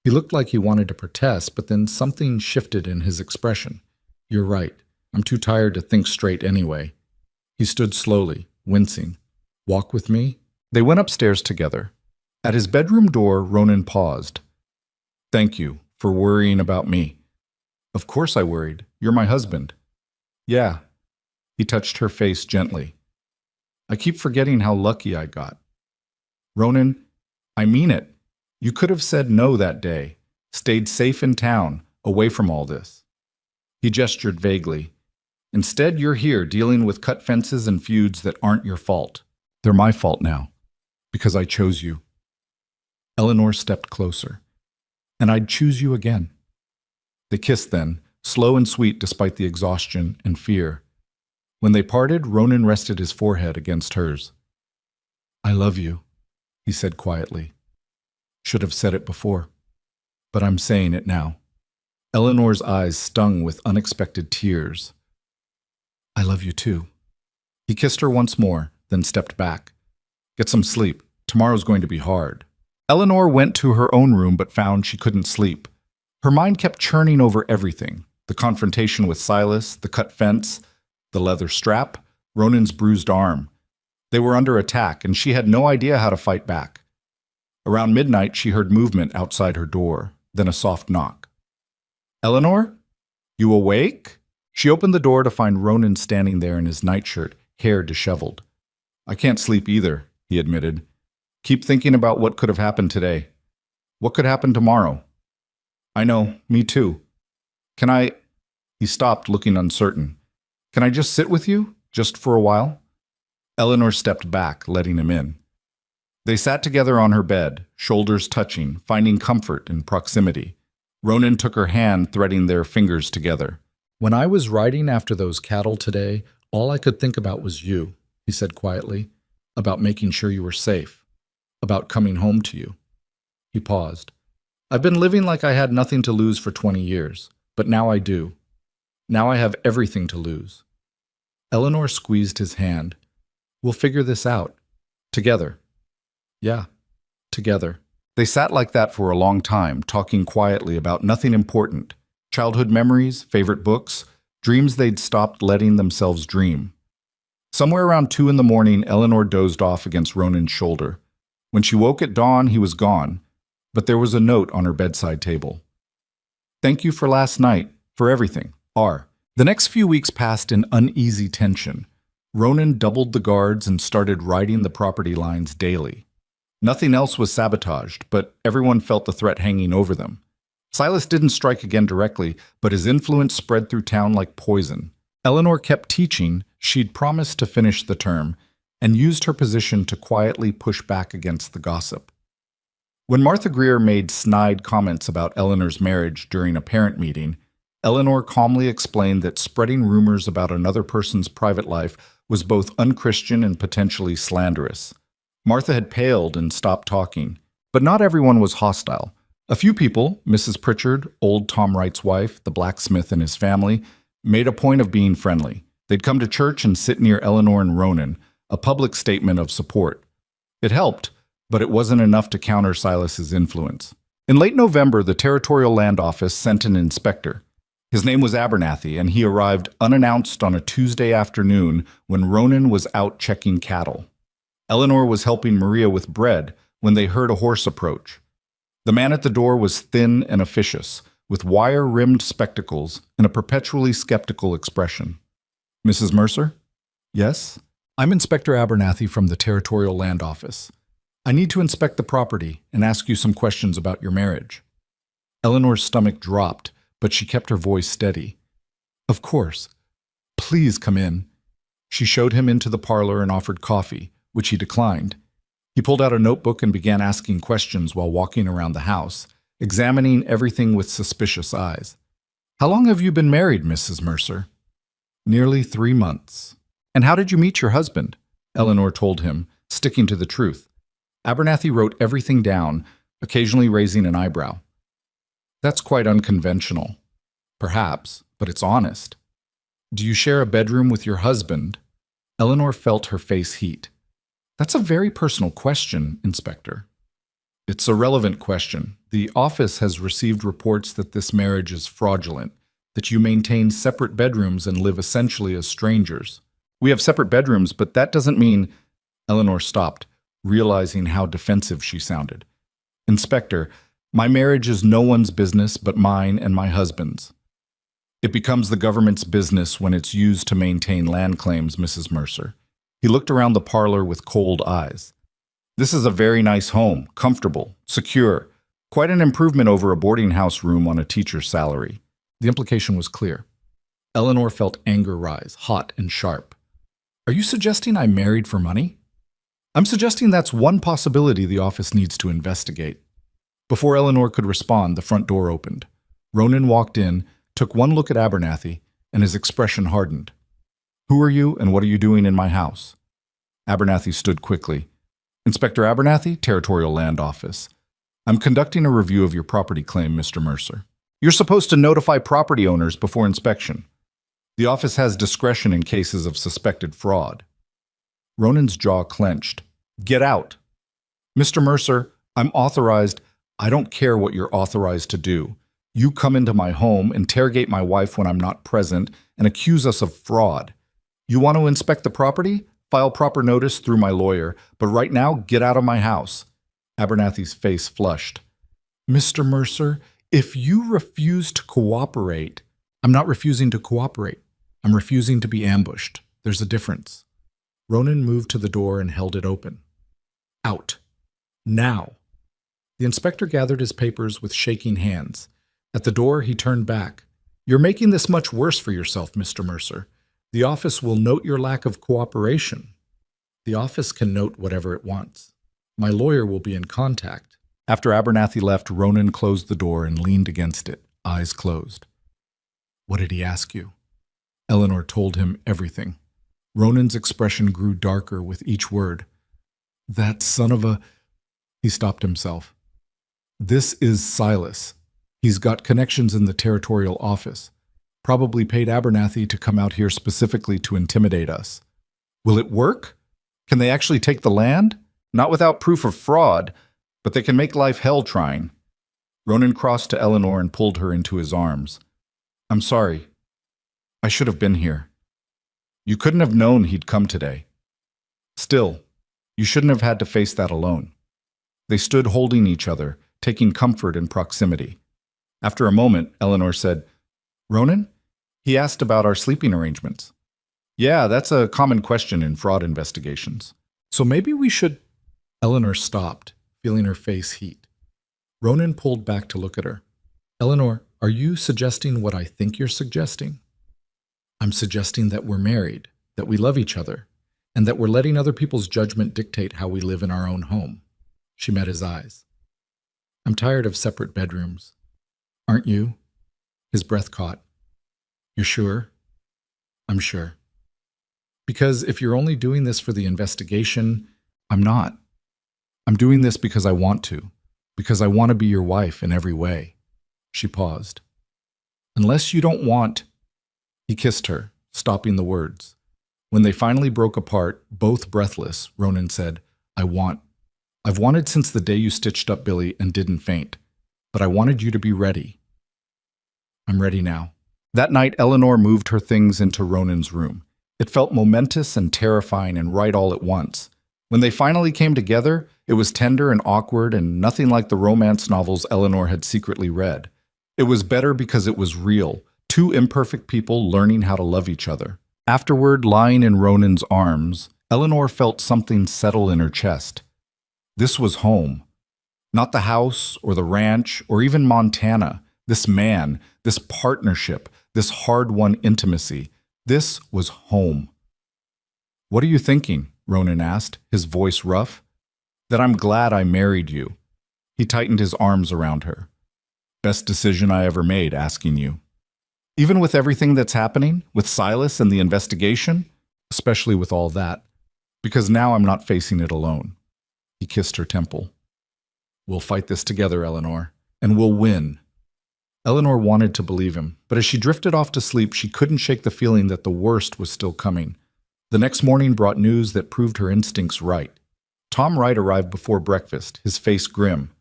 He looked like he wanted to protest, but then something shifted in his expression. You're right. I'm too tired to think straight anyway. He stood slowly, wincing. Walk with me? They went upstairs together. At his bedroom door, Ronan paused. Thank you for worrying about me. Of course I worried. You're my husband. Yeah. He touched her face gently. I keep forgetting how lucky I got. Ronan, I mean it. You could have said no that day, stayed safe in town, away from all this. He gestured vaguely. Instead, you're here dealing with cut fences and feuds that aren't your fault. They're my fault now, because I chose you. Eleanor stepped closer. And I'd choose you again. They kissed then, slow and sweet despite the exhaustion and fear. When they parted, Ronan rested his forehead against hers. I love you, he said quietly. Should have said it before, but I'm saying it now. Eleanor's eyes stung with unexpected tears. I love you too. He kissed her once more, then stepped back. Get some sleep. Tomorrow's going to be hard. Eleanor went to her own room but found she couldn't sleep. Her mind kept churning over everything. The confrontation with Silas, the cut fence, the leather strap, Ronan's bruised arm. They were under attack, and she had no idea how to fight back. Around midnight, she heard movement outside her door, then a soft knock. Eleanor? You awake? She opened the door to find Ronan standing there in his nightshirt, hair disheveled. I can't sleep either, he admitted. Keep thinking about what could have happened today. What could happen tomorrow? I know, me too. Can I... He stopped, looking uncertain. Can I just sit with you? Just for a while? Eleanor stepped back, letting him in. They sat together on her bed, shoulders touching, finding comfort in proximity. Ronan took her hand, threading their fingers together. When I was riding after those cattle today, all I could think about was you, he said quietly, about making sure you were safe, about coming home to you. He paused. I've been living like I had nothing to lose for 20 years, but now I do. Now I have everything to lose. Eleanor squeezed his hand. We'll figure this out. Together. Yeah, together. They sat like that for a long time, talking quietly about nothing important. Childhood memories, favorite books, dreams they'd stopped letting themselves dream. Somewhere around 2 a.m, Eleanor dozed off against Ronan's shoulder. When she woke at dawn, he was gone, but there was a note on her bedside table. Thank you for last night, for everything. R. The next few weeks passed in uneasy tension. Ronan doubled the guards and started riding the property lines daily. Nothing else was sabotaged, but everyone felt the threat hanging over them. Silas didn't strike again directly, but his influence spread through town like poison. Eleanor kept teaching she'd promised to finish the term, and used her position to quietly push back against the gossip. When Martha Greer made snide comments about Eleanor's marriage during a parent meeting, Eleanor calmly explained that spreading rumors about another person's private life was both unchristian and potentially slanderous. Martha had paled and stopped talking, but not everyone was hostile. A few people, Mrs. Pritchard, old Tom Wright's wife, the blacksmith and his family, made a point of being friendly. They'd come to church and sit near Eleanor and Ronan, a public statement of support. It helped, but it wasn't enough to counter Silas's influence. In late November, the Territorial Land Office sent an inspector. His name was Abernathy, and he arrived unannounced on a Tuesday afternoon when Ronan was out checking cattle. Eleanor was helping Maria with bread when they heard a horse approach. The man at the door was thin and officious, with wire-rimmed spectacles and a perpetually skeptical expression. Mrs. Mercer? Yes? I'm Inspector Abernathy from the Territorial Land Office. I need to inspect the property and ask you some questions about your marriage. Eleanor's stomach dropped, but she kept her voice steady. Of course. Please come in. She showed him into the parlor and offered coffee, which he declined. He pulled out a notebook and began asking questions while walking around the house, examining everything with suspicious eyes. How long have you been married, Mrs. Mercer? Nearly 3 months. And how did you meet your husband? Eleanor told him, sticking to the truth. Abernathy wrote everything down, occasionally raising an eyebrow. That's quite unconventional. Perhaps, but it's honest. Do you share a bedroom with your husband? Eleanor felt her face heat. That's a very personal question, Inspector. It's a relevant question. The office has received reports that this marriage is fraudulent, that you maintain separate bedrooms and live essentially as strangers. We have separate bedrooms, but that doesn't mean... Eleanor stopped, realizing how defensive she sounded. Inspector, my marriage is no one's business but mine and my husband's. It becomes the government's business when it's used to maintain land claims, Mrs. Mercer. He looked around the parlor with cold eyes. This is a very nice home, comfortable, secure, quite an improvement over a boarding house room on a teacher's salary. The implication was clear. Eleanor felt anger rise, hot and sharp. Are you suggesting I married for money? I'm suggesting that's one possibility the office needs to investigate. Before Eleanor could respond, the front door opened. Ronan walked in, took one look at Abernathy, and his expression hardened. Who are you and what are you doing in my house? Abernathy stood quickly. Inspector Abernathy, Territorial Land Office. I'm conducting a review of your property claim, Mr. Mercer. You're supposed to notify property owners before inspection. The office has discretion in cases of suspected fraud. Ronan's jaw clenched. Get out. Mr. Mercer, I'm authorized. I don't care what you're authorized to do. You come into my home, interrogate my wife when I'm not present, and accuse us of fraud. You want to inspect the property? File proper notice through my lawyer, but right now, get out of my house. Abernathy's face flushed. Mr. Mercer, if you refuse to cooperate... I'm not refusing to cooperate. I'm refusing to be ambushed. There's a difference. Ronan moved to the door and held it open. Out. Now. The inspector gathered his papers with shaking hands. At the door, he turned back. You're making this much worse for yourself, Mr. Mercer. The office will note your lack of cooperation. The office can note whatever it wants. My lawyer will be in contact. After Abernathy left, Ronan closed the door and leaned against it, eyes closed. What did he ask you? Eleanor told him everything. Ronan's expression grew darker with each word. That son of a... He stopped himself. This is Silas. He's got connections in the territorial office. Probably paid Abernathy to come out here specifically to intimidate us. Will it work? Can they actually take the land? Not without proof of fraud, but they can make life hell trying. Ronan crossed to Eleanor and pulled her into his arms. I'm sorry. I should have been here. You couldn't have known he'd come today. Still, you shouldn't have had to face that alone. They stood holding each other, taking comfort in proximity. After a moment, Eleanor said, Ronan? He asked about our sleeping arrangements. Yeah, that's a common question in fraud investigations. So maybe we should... Eleanor stopped, feeling her face heat. Ronan pulled back to look at her. Eleanor, are you suggesting what I think you're suggesting? I'm suggesting that we're married, that we love each other, and that we're letting other people's judgment dictate how we live in our own home. She met his eyes. I'm tired of separate bedrooms. Aren't you? His breath caught. You're sure? I'm sure. Because if you're only doing this for the investigation, I'm not. I'm doing this because I want to, Because I want to be your wife in every way. She paused. Unless you don't want... He kissed her, stopping the words. When they finally broke apart, both breathless, Ronan said, I want. I've wanted since the day you stitched up Billy and didn't faint. But I wanted you to be ready. I'm ready now. That night, Eleanor moved her things into Ronan's room. It felt momentous and terrifying and right all at once. When they finally came together, it was tender and awkward and nothing like the romance novels Eleanor had secretly read. It was better because it was real, two imperfect people learning how to love each other. Afterward, lying in Ronan's arms, Eleanor felt something settle in her chest. This was home. Not the house or the ranch or even Montana. This man, this partnership, this hard-won intimacy. This was home. What are you thinking? Ronan asked, his voice rough. That I'm glad I married you. He tightened his arms around her. Best decision I ever made, asking you. Even with everything that's happening, with Silas and the investigation, especially with all that, because now I'm not facing it alone. He kissed her temple. We'll fight this together, Eleanor, and we'll win. Eleanor wanted to believe him, but as she drifted off to sleep, she couldn't shake the feeling that the worst was still coming. The next morning brought news that proved her instincts right. Tom Wright arrived before breakfast, his face grim.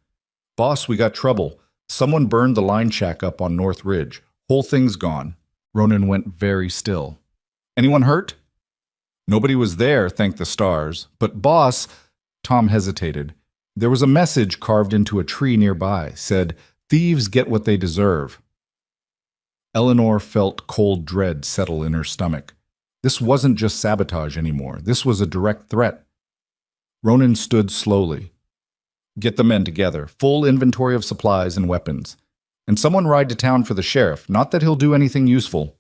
Boss, we got trouble. Someone burned the line shack up on North Ridge. Whole thing's gone. Ronan went very still. Anyone hurt? Nobody was there, thank the stars. But boss, Tom hesitated. There was a message carved into a tree nearby, said, thieves get what they deserve. Eleanor felt cold dread settle in her stomach. This wasn't just sabotage anymore. This was a direct threat. Ronan stood slowly. Get the men together, full inventory of supplies and weapons. And someone ride to town for the sheriff, not that he'll do anything useful.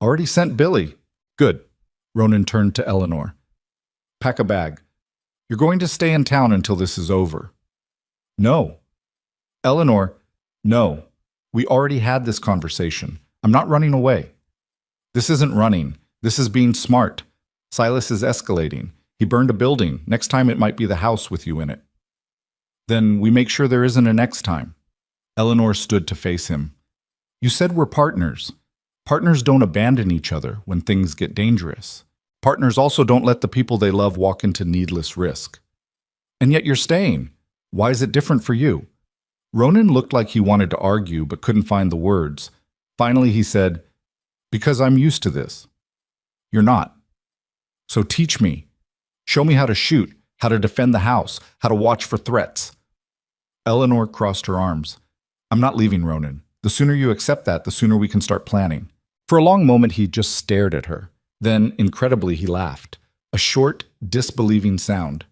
Already sent Billy. Good. Ronan turned to Eleanor. Pack a bag. You're going to stay in town until this is over. No. Eleanor, no. We already had this conversation. I'm not running away. This isn't running. This is being smart. Silas is escalating. He burned a building. Next time it might be the house with you in it. Then we make sure there isn't a next time. Eleanor stood to face him. You said we're partners. Partners don't abandon each other when things get dangerous. Partners also don't let the people they love walk into needless risk. And yet you're staying. Why is it different for you? Ronan looked like he wanted to argue but couldn't find the words. Finally he said, because I'm used to this. You're not. So teach me. Show me how to shoot, how to defend the house, how to watch for threats. Eleanor crossed her arms. I'm not leaving, Ronan. The sooner you accept that, the sooner we can start planning. For a long moment, he just stared at her. Then, incredibly, he laughed. A short, disbelieving sound.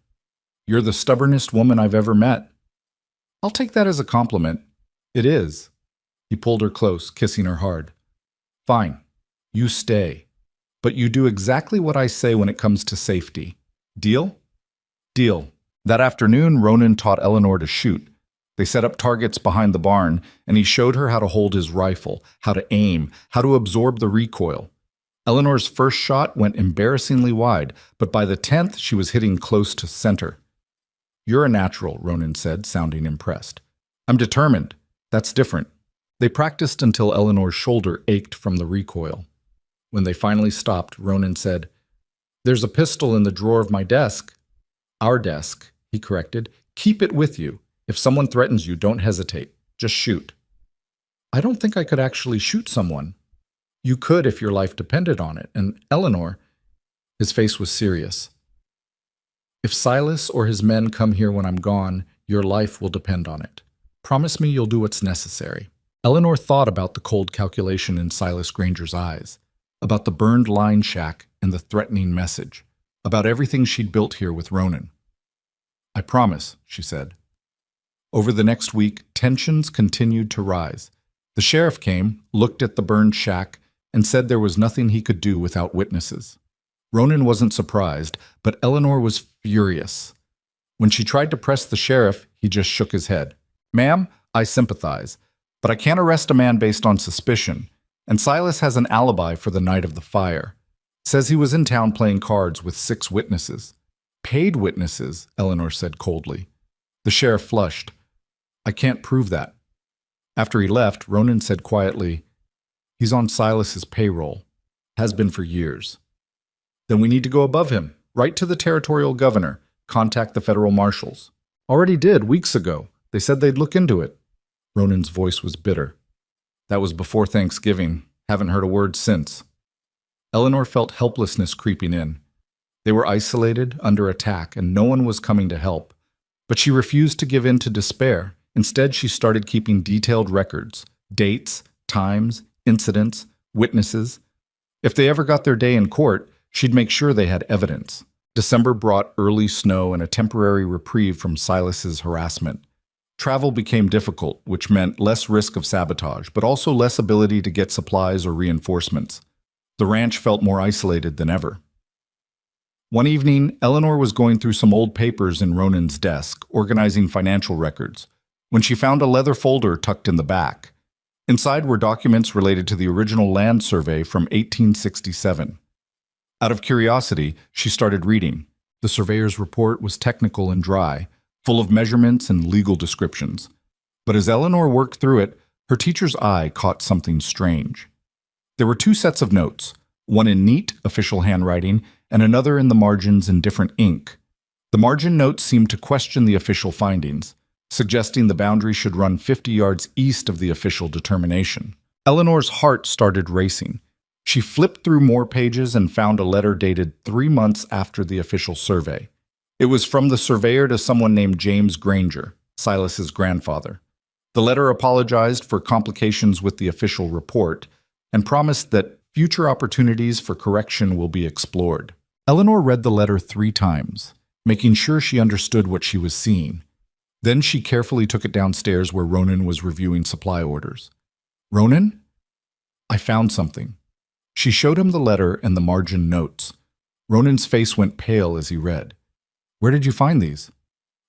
You're the stubbornest woman I've ever met. I'll take that as a compliment. It is. He pulled her close, kissing her hard. Fine. You stay. But you do exactly what I say when it comes to safety. Deal? Deal. That afternoon, Ronan taught Eleanor to shoot. They set up targets behind the barn, and he showed her how to hold his rifle, how to aim, how to absorb the recoil. Eleanor's first shot went embarrassingly wide, but by the 10th, she was hitting close to center. You're a natural, Ronan said, sounding impressed. I'm determined. That's different. They practiced until Eleanor's shoulder ached from the recoil. When they finally stopped, Ronan said, There's a pistol in the drawer of my desk. Our desk, he corrected. Keep it with you. If someone threatens you, don't hesitate. Just shoot. I don't think I could actually shoot someone. You could if your life depended on it. And Eleanor, his face was serious. If Silas or his men come here when I'm gone, your life will depend on it. Promise me you'll do what's necessary. Eleanor thought about the cold calculation in Silas Granger's eyes, about the burned line shack and the threatening message, about everything she'd built here with Ronan. I promise, she said. Over the next week, tensions continued to rise. The sheriff came, looked at the burned shack, and said there was nothing he could do without witnesses. Ronan wasn't surprised, but Eleanor was furious. When she tried to press the sheriff, he just shook his head. Ma'am, I sympathize, but I can't arrest a man based on suspicion, and Silas has an alibi for the night of the fire. Says he was in town playing cards with 6 witnesses. Paid witnesses, Eleanor said coldly. The sheriff flushed. I can't prove that. After he left, Ronan said quietly, he's on Silas's payroll. Has been for years. Then we need to go above him, right to the territorial governor, contact the federal marshals. Already did, weeks ago. They said they'd look into it. Ronan's voice was bitter. That was before Thanksgiving. Haven't heard a word since. Eleanor felt helplessness creeping in. They were isolated, under attack, and no one was coming to help. But she refused to give in to despair. Instead, she started keeping detailed records, dates, times, incidents, witnesses. If they ever got their day in court, she'd make sure they had evidence. December brought early snow and a temporary reprieve from Silas's harassment. Travel became difficult, which meant less risk of sabotage, but also less ability to get supplies or reinforcements. The ranch felt more isolated than ever. One evening, Eleanor was going through some old papers in Ronan's desk, organizing financial records, when she found a leather folder tucked in the back. Inside were documents related to the original land survey from 1867. Out of curiosity, she started reading. The surveyor's report was technical and dry, full of measurements and legal descriptions. But as Eleanor worked through it, her teacher's eye caught something strange. There were two sets of notes, one in neat, official handwriting, and another in the margins in different ink. The margin notes seemed to question the official findings, suggesting the boundary should run 50 yards east of the official determination. Eleanor's heart started racing. She flipped through more pages and found a letter dated 3 months after the official survey. It was from the surveyor to someone named James Granger, Silas's grandfather. The letter apologized for complications with the official report and promised that future opportunities for correction will be explored. Eleanor read the letter 3 times, making sure she understood what she was seeing. Then she carefully took it downstairs where Ronan was reviewing supply orders. Ronan? I found something. She showed him the letter and the margin notes. Ronan's face went pale as he read. Where did you find these?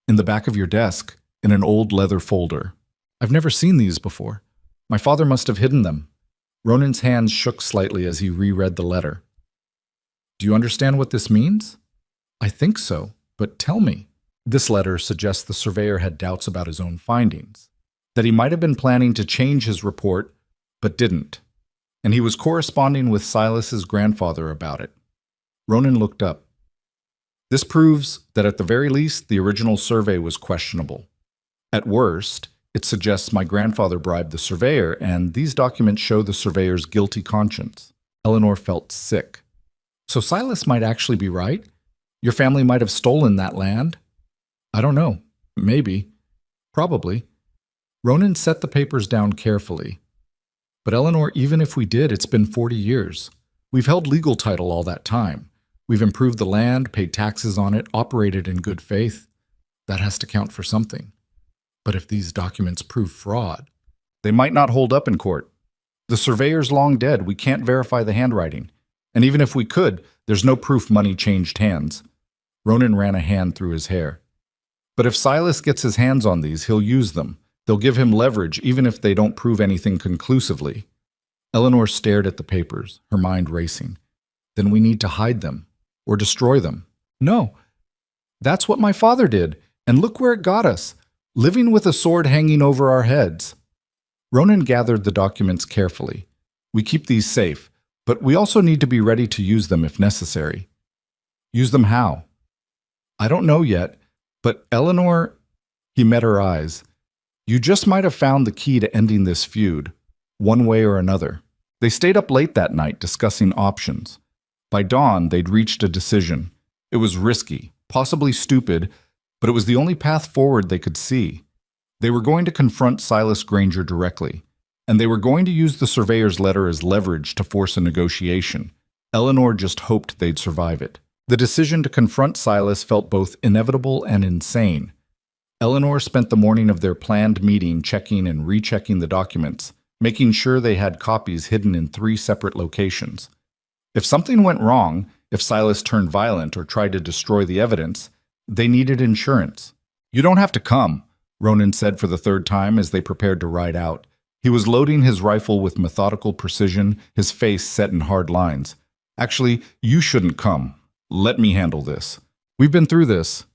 In the back of your desk, in an old leather folder. I've never seen these before. My father must have hidden them. Ronan's hands shook slightly as he reread the letter. Do you understand what this means? I think so, but tell me. This letter suggests the surveyor had doubts about his own findings, that he might have been planning to change his report, but didn't, and he was corresponding with Silas's grandfather about it. Ronan looked up. This proves that at the very least, the original survey was questionable. At worst, it suggests my grandfather bribed the surveyor, and these documents show the surveyor's guilty conscience. Eleanor felt sick. So Silas might actually be right? Your family might have stolen that land? I don't know. Maybe. Probably. Ronan set the papers down carefully. But Eleanor, even if we did, it's been 40 years. We've held legal title all that time. We've improved the land, paid taxes on it, operated in good faith. That has to count for something. But if these documents prove fraud, they might not hold up in court. The surveyor's long dead. We can't verify the handwriting. And even if we could, there's no proof money changed hands. Ronan ran a hand through his hair. But if Silas gets his hands on these, he'll use them. They'll give him leverage, even if they don't prove anything conclusively. Eleanor stared at the papers, her mind racing. Then we need to hide them, or destroy them. No, that's what my father did, and look where it got us, living with a sword hanging over our heads. Ronan gathered the documents carefully. We keep these safe, but we also need to be ready to use them if necessary. Use them how? I don't know yet. But Eleanor, he met her eyes. You just might have found the key to ending this feud, one way or another. They stayed up late that night discussing options. By dawn, they'd reached a decision. It was risky, possibly stupid, but it was the only path forward they could see. They were going to confront Silas Granger directly, and they were going to use the surveyor's letter as leverage to force a negotiation. Eleanor just hoped they'd survive it. The decision to confront Silas felt both inevitable and insane. Eleanor spent the morning of their planned meeting checking and rechecking the documents, making sure they had copies hidden in 3 separate locations. If something went wrong, if Silas turned violent or tried to destroy the evidence, they needed insurance. You don't have to come, Ronan said for the 3rd time as they prepared to ride out. He was loading his rifle with methodical precision, his face set in hard lines. Actually, you shouldn't come. Let me handle this. We've been through this.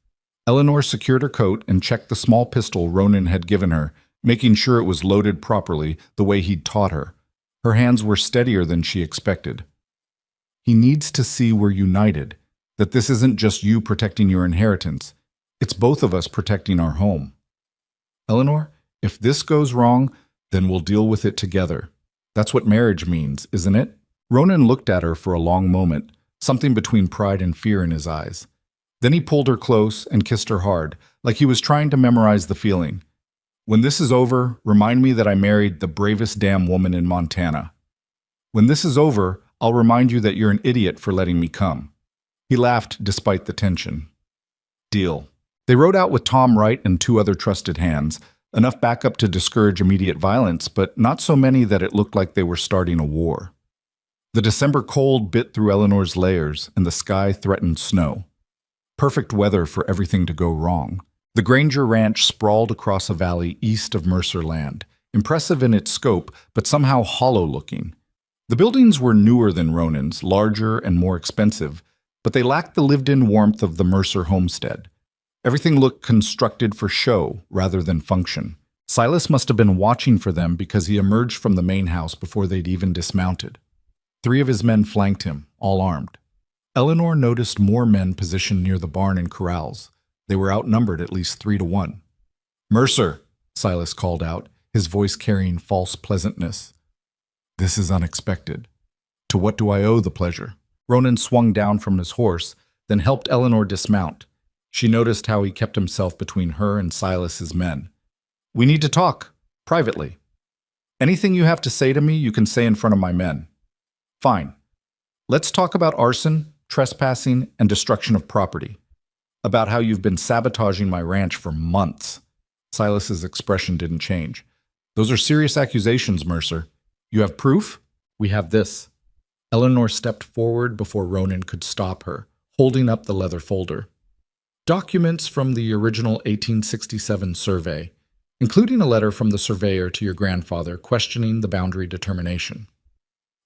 Eleanor secured her coat and checked the small pistol Ronan had given her, making sure it was loaded properly the way he'd taught her. Her hands were steadier than she expected. He needs to see we're united, that this isn't just you protecting your inheritance. It's both of us protecting our home. Eleanor, if this goes wrong, then we'll deal with it together. That's what marriage means, isn't it? Ronan looked at her for a long moment, something between pride and fear in his eyes. Then he pulled her close and kissed her hard, like he was trying to memorize the feeling. When this is over, remind me that I married the bravest damn woman in Montana. When this is over, I'll remind you that you're an idiot for letting me come. He laughed despite the tension. Deal. They rode out with Tom Wright and 2 other trusted hands, enough backup to discourage immediate violence, but not so many that it looked like they were starting a war. The December cold bit through Eleanor's layers, and the sky threatened snow. Perfect weather for everything to go wrong. The Granger Ranch sprawled across a valley east of Mercer Land, impressive in its scope, but somehow hollow-looking. The buildings were newer than Ronan's, larger and more expensive, but they lacked the lived-in warmth of the Mercer homestead. Everything looked constructed for show rather than function. Silas must have been watching for them because he emerged from the main house before they'd even dismounted. 3 of his men flanked him, all armed. Eleanor noticed more men positioned near the barn and corrals. They were outnumbered at least 3 to 1. "Mercer," Silas called out, his voice carrying false pleasantness. "This is unexpected. To what do I owe the pleasure?" Ronan swung down from his horse, then helped Eleanor dismount. She noticed how he kept himself between her and Silas's men. "We need to talk, privately. Anything you have to say to me, you can say in front of my men." "Fine. Let's talk about arson, trespassing, and destruction of property. About how you've been sabotaging my ranch for months." Silas's expression didn't change. "Those are serious accusations, Mercer. You have proof?" "We have this." Eleanor stepped forward before Ronan could stop her, holding up the leather folder. "Documents from the original 1867 survey, including a letter from the surveyor to your grandfather questioning the boundary determination."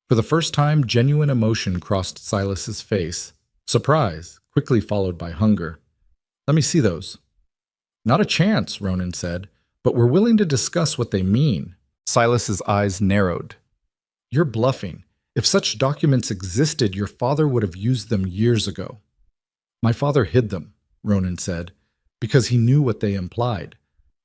For the first time, genuine emotion crossed Silas's face. Surprise, quickly followed by hunger. "Let me see those." "Not a chance," Ronan said, "but we're willing to discuss what they mean." Silas's eyes narrowed. "You're bluffing. If such documents existed, your father would have used them years ago." "My father hid them," Ronan said, "because he knew what they implied,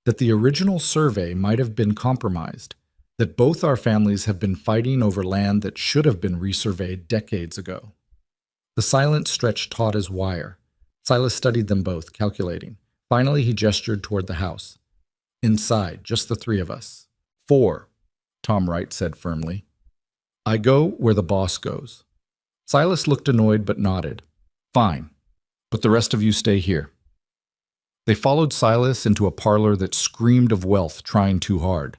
that the original survey might have been compromised, that both our families have been fighting over land that should have been resurveyed decades ago." The silence stretched taut as wire. Silas studied them both, calculating. Finally, he gestured toward the house. "Inside, just the 3 of us." "4," Tom Wright said firmly. "I go where the boss goes." Silas looked annoyed but nodded. "Fine, but the rest of you stay here." They followed Silas into a parlor that screamed of wealth trying too hard.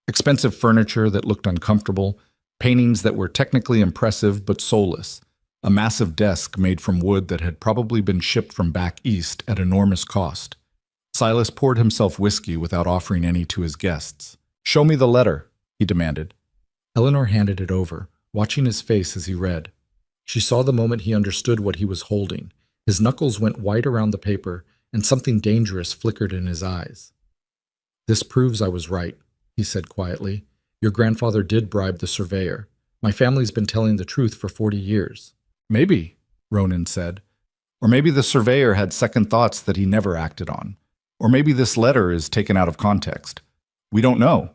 Expensive furniture that looked uncomfortable, paintings that were technically impressive but soulless, a massive desk made from wood that had probably been shipped from back east at enormous cost. Silas poured himself whiskey without offering any to his guests. "Show me the letter," he demanded. Eleanor handed it over, watching his face as he read. She saw the moment he understood what he was holding. His knuckles went white around the paper, and something dangerous flickered in his eyes. "This proves I was right," he said quietly. "Your grandfather did bribe the surveyor. My family's been telling the truth for 40 years. "Maybe," Ronan said. "Or maybe the surveyor had second thoughts that he never acted on. Or maybe this letter is taken out of context. We don't know.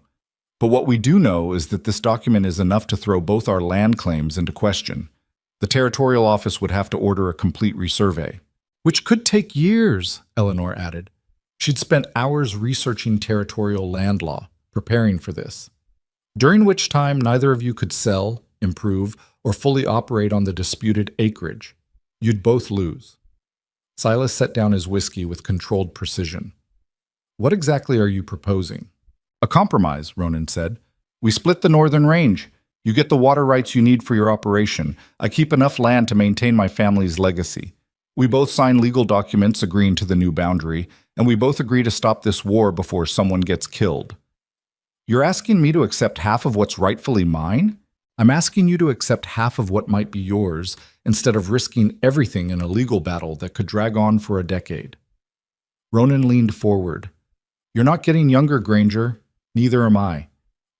But what we do know is that this document is enough to throw both our land claims into question. The territorial office would have to order a complete resurvey." "Which could take years," Eleanor added. She'd spent hours researching territorial land law, preparing for this. "During which time neither of you could sell, improve, or fully operate on the disputed acreage. You'd both lose." Silas set down his whiskey with controlled precision. "What exactly are you proposing?" "A compromise," Ronan said. "We split the northern range. You get the water rights you need for your operation. I keep enough land to maintain my family's legacy. We both sign legal documents agreeing to the new boundary, and we both agree to stop this war before someone gets killed." "You're asking me to accept half of what's rightfully mine?" "I'm asking you to accept half of what might be yours instead of risking everything in a legal battle that could drag on for a decade." Ronan leaned forward. You're not getting younger, Granger. Neither am I.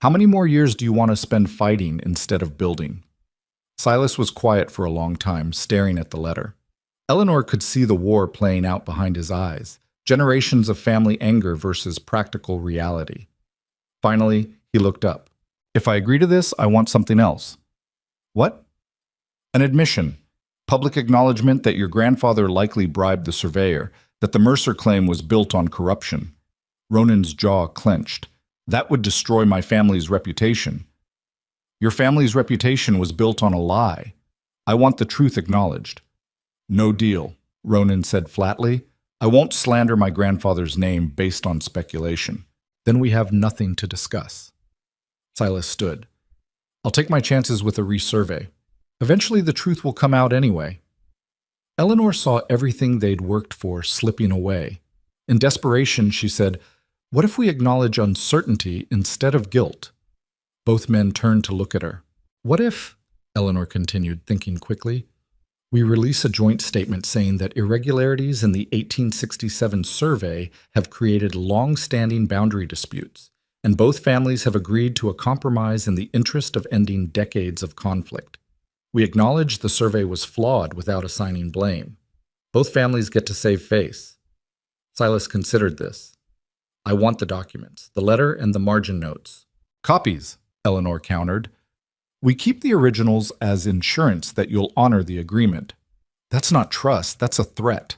How many more years do you want to spend fighting instead of building? Silas was quiet for a long time, staring at the letter. Eleanor could see the war playing out behind his eyes, generations of family anger versus practical reality. Finally, he looked up. If I agree to this, I want something else. What? An admission. Public acknowledgement that your grandfather likely bribed the surveyor, that the Mercer claim was built on corruption. Ronan's jaw clenched. That would destroy my family's reputation. Your family's reputation was built on a lie. I want the truth acknowledged. No deal, Ronan said flatly. I won't slander my grandfather's name based on speculation. Then we have nothing to discuss. Silas stood. I'll take my chances with a resurvey. Eventually the truth will come out anyway. Eleanor saw everything they'd worked for slipping away. In desperation, she said, What if we acknowledge uncertainty instead of guilt? Both men turned to look at her. What if, Eleanor continued, thinking quickly, we release a joint statement saying that irregularities in the 1867 survey have created long-standing boundary disputes, and both families have agreed to a compromise in the interest of ending decades of conflict. We acknowledge the survey was flawed without assigning blame. Both families get to save face. Silas considered this. I want the documents, the letter and the margin notes. Copies, Eleanor countered. We keep the originals as insurance that you'll honor the agreement. That's not trust, that's a threat.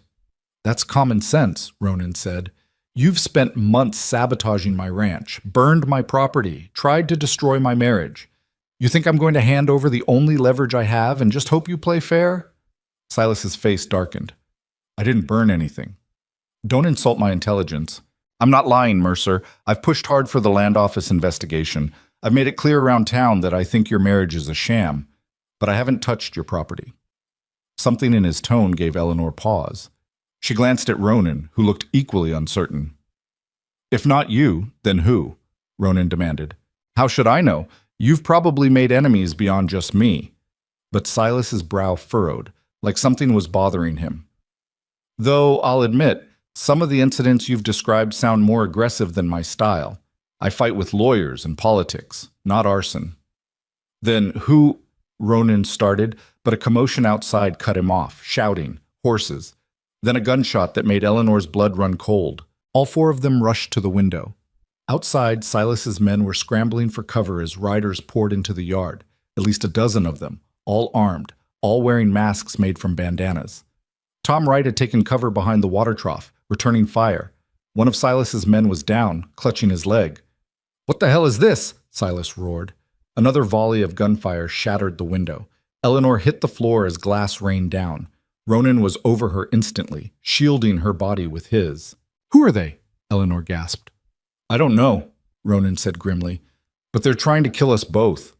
That's common sense, Ronan said. You've spent months sabotaging my ranch, burned my property, tried to destroy my marriage. You think I'm going to hand over the only leverage I have and just hope you play fair? Silas's face darkened. I didn't burn anything. Don't insult my intelligence. I'm not lying, Mercer. I've pushed hard for the land office investigation. I've made it clear around town that I think your marriage is a sham, but I haven't touched your property. Something in his tone gave Eleanor pause. She glanced at Ronan, who looked equally uncertain. If not you, then who? Ronan demanded. How should I know? You've probably made enemies beyond just me. But Silas's brow furrowed, like something was bothering him. Though, I'll admit, some of the incidents you've described sound more aggressive than my style. I fight with lawyers and politics, not arson. Then who? Ronan started, but a commotion outside cut him off, shouting, horses. Then a gunshot that made Eleanor's blood run cold. All four of them rushed to the window. Outside, Silas's men were scrambling for cover as riders poured into the yard, at least a dozen of them, all armed, all wearing masks made from bandanas. Tom Wright had taken cover behind the water trough, returning fire. One of Silas's men was down, clutching his leg. What the hell is this? Silas roared. Another volley of gunfire shattered the window. Eleanor hit the floor as glass rained down. Ronan was over her instantly, shielding her body with his. Who are they? Eleanor gasped. I don't know, Ronan said grimly, but they're trying to kill us both.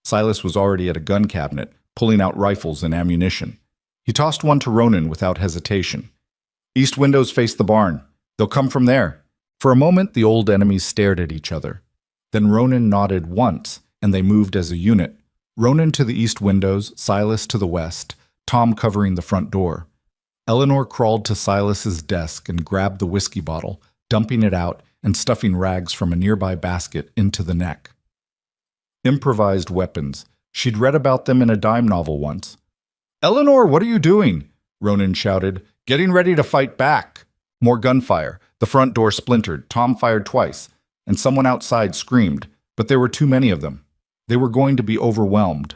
Silas was already at a gun cabinet, pulling out rifles and ammunition. He tossed one to Ronan without hesitation. East windows face the barn. They'll come from there. For a moment, the old enemies stared at each other. Then Ronan nodded once, and they moved as a unit. Ronan to the east windows, Silas to the west, Tom covering the front door. Eleanor crawled to Silas's desk and grabbed the whiskey bottle, dumping it out and stuffing rags from a nearby basket into the neck. Improvised weapons. She'd read about them in a dime novel once. Eleanor, what are you doing? Ronan shouted. Getting ready to fight back. More gunfire. The front door splintered. Tom fired twice, and someone outside screamed, but there were too many of them. They were going to be overwhelmed.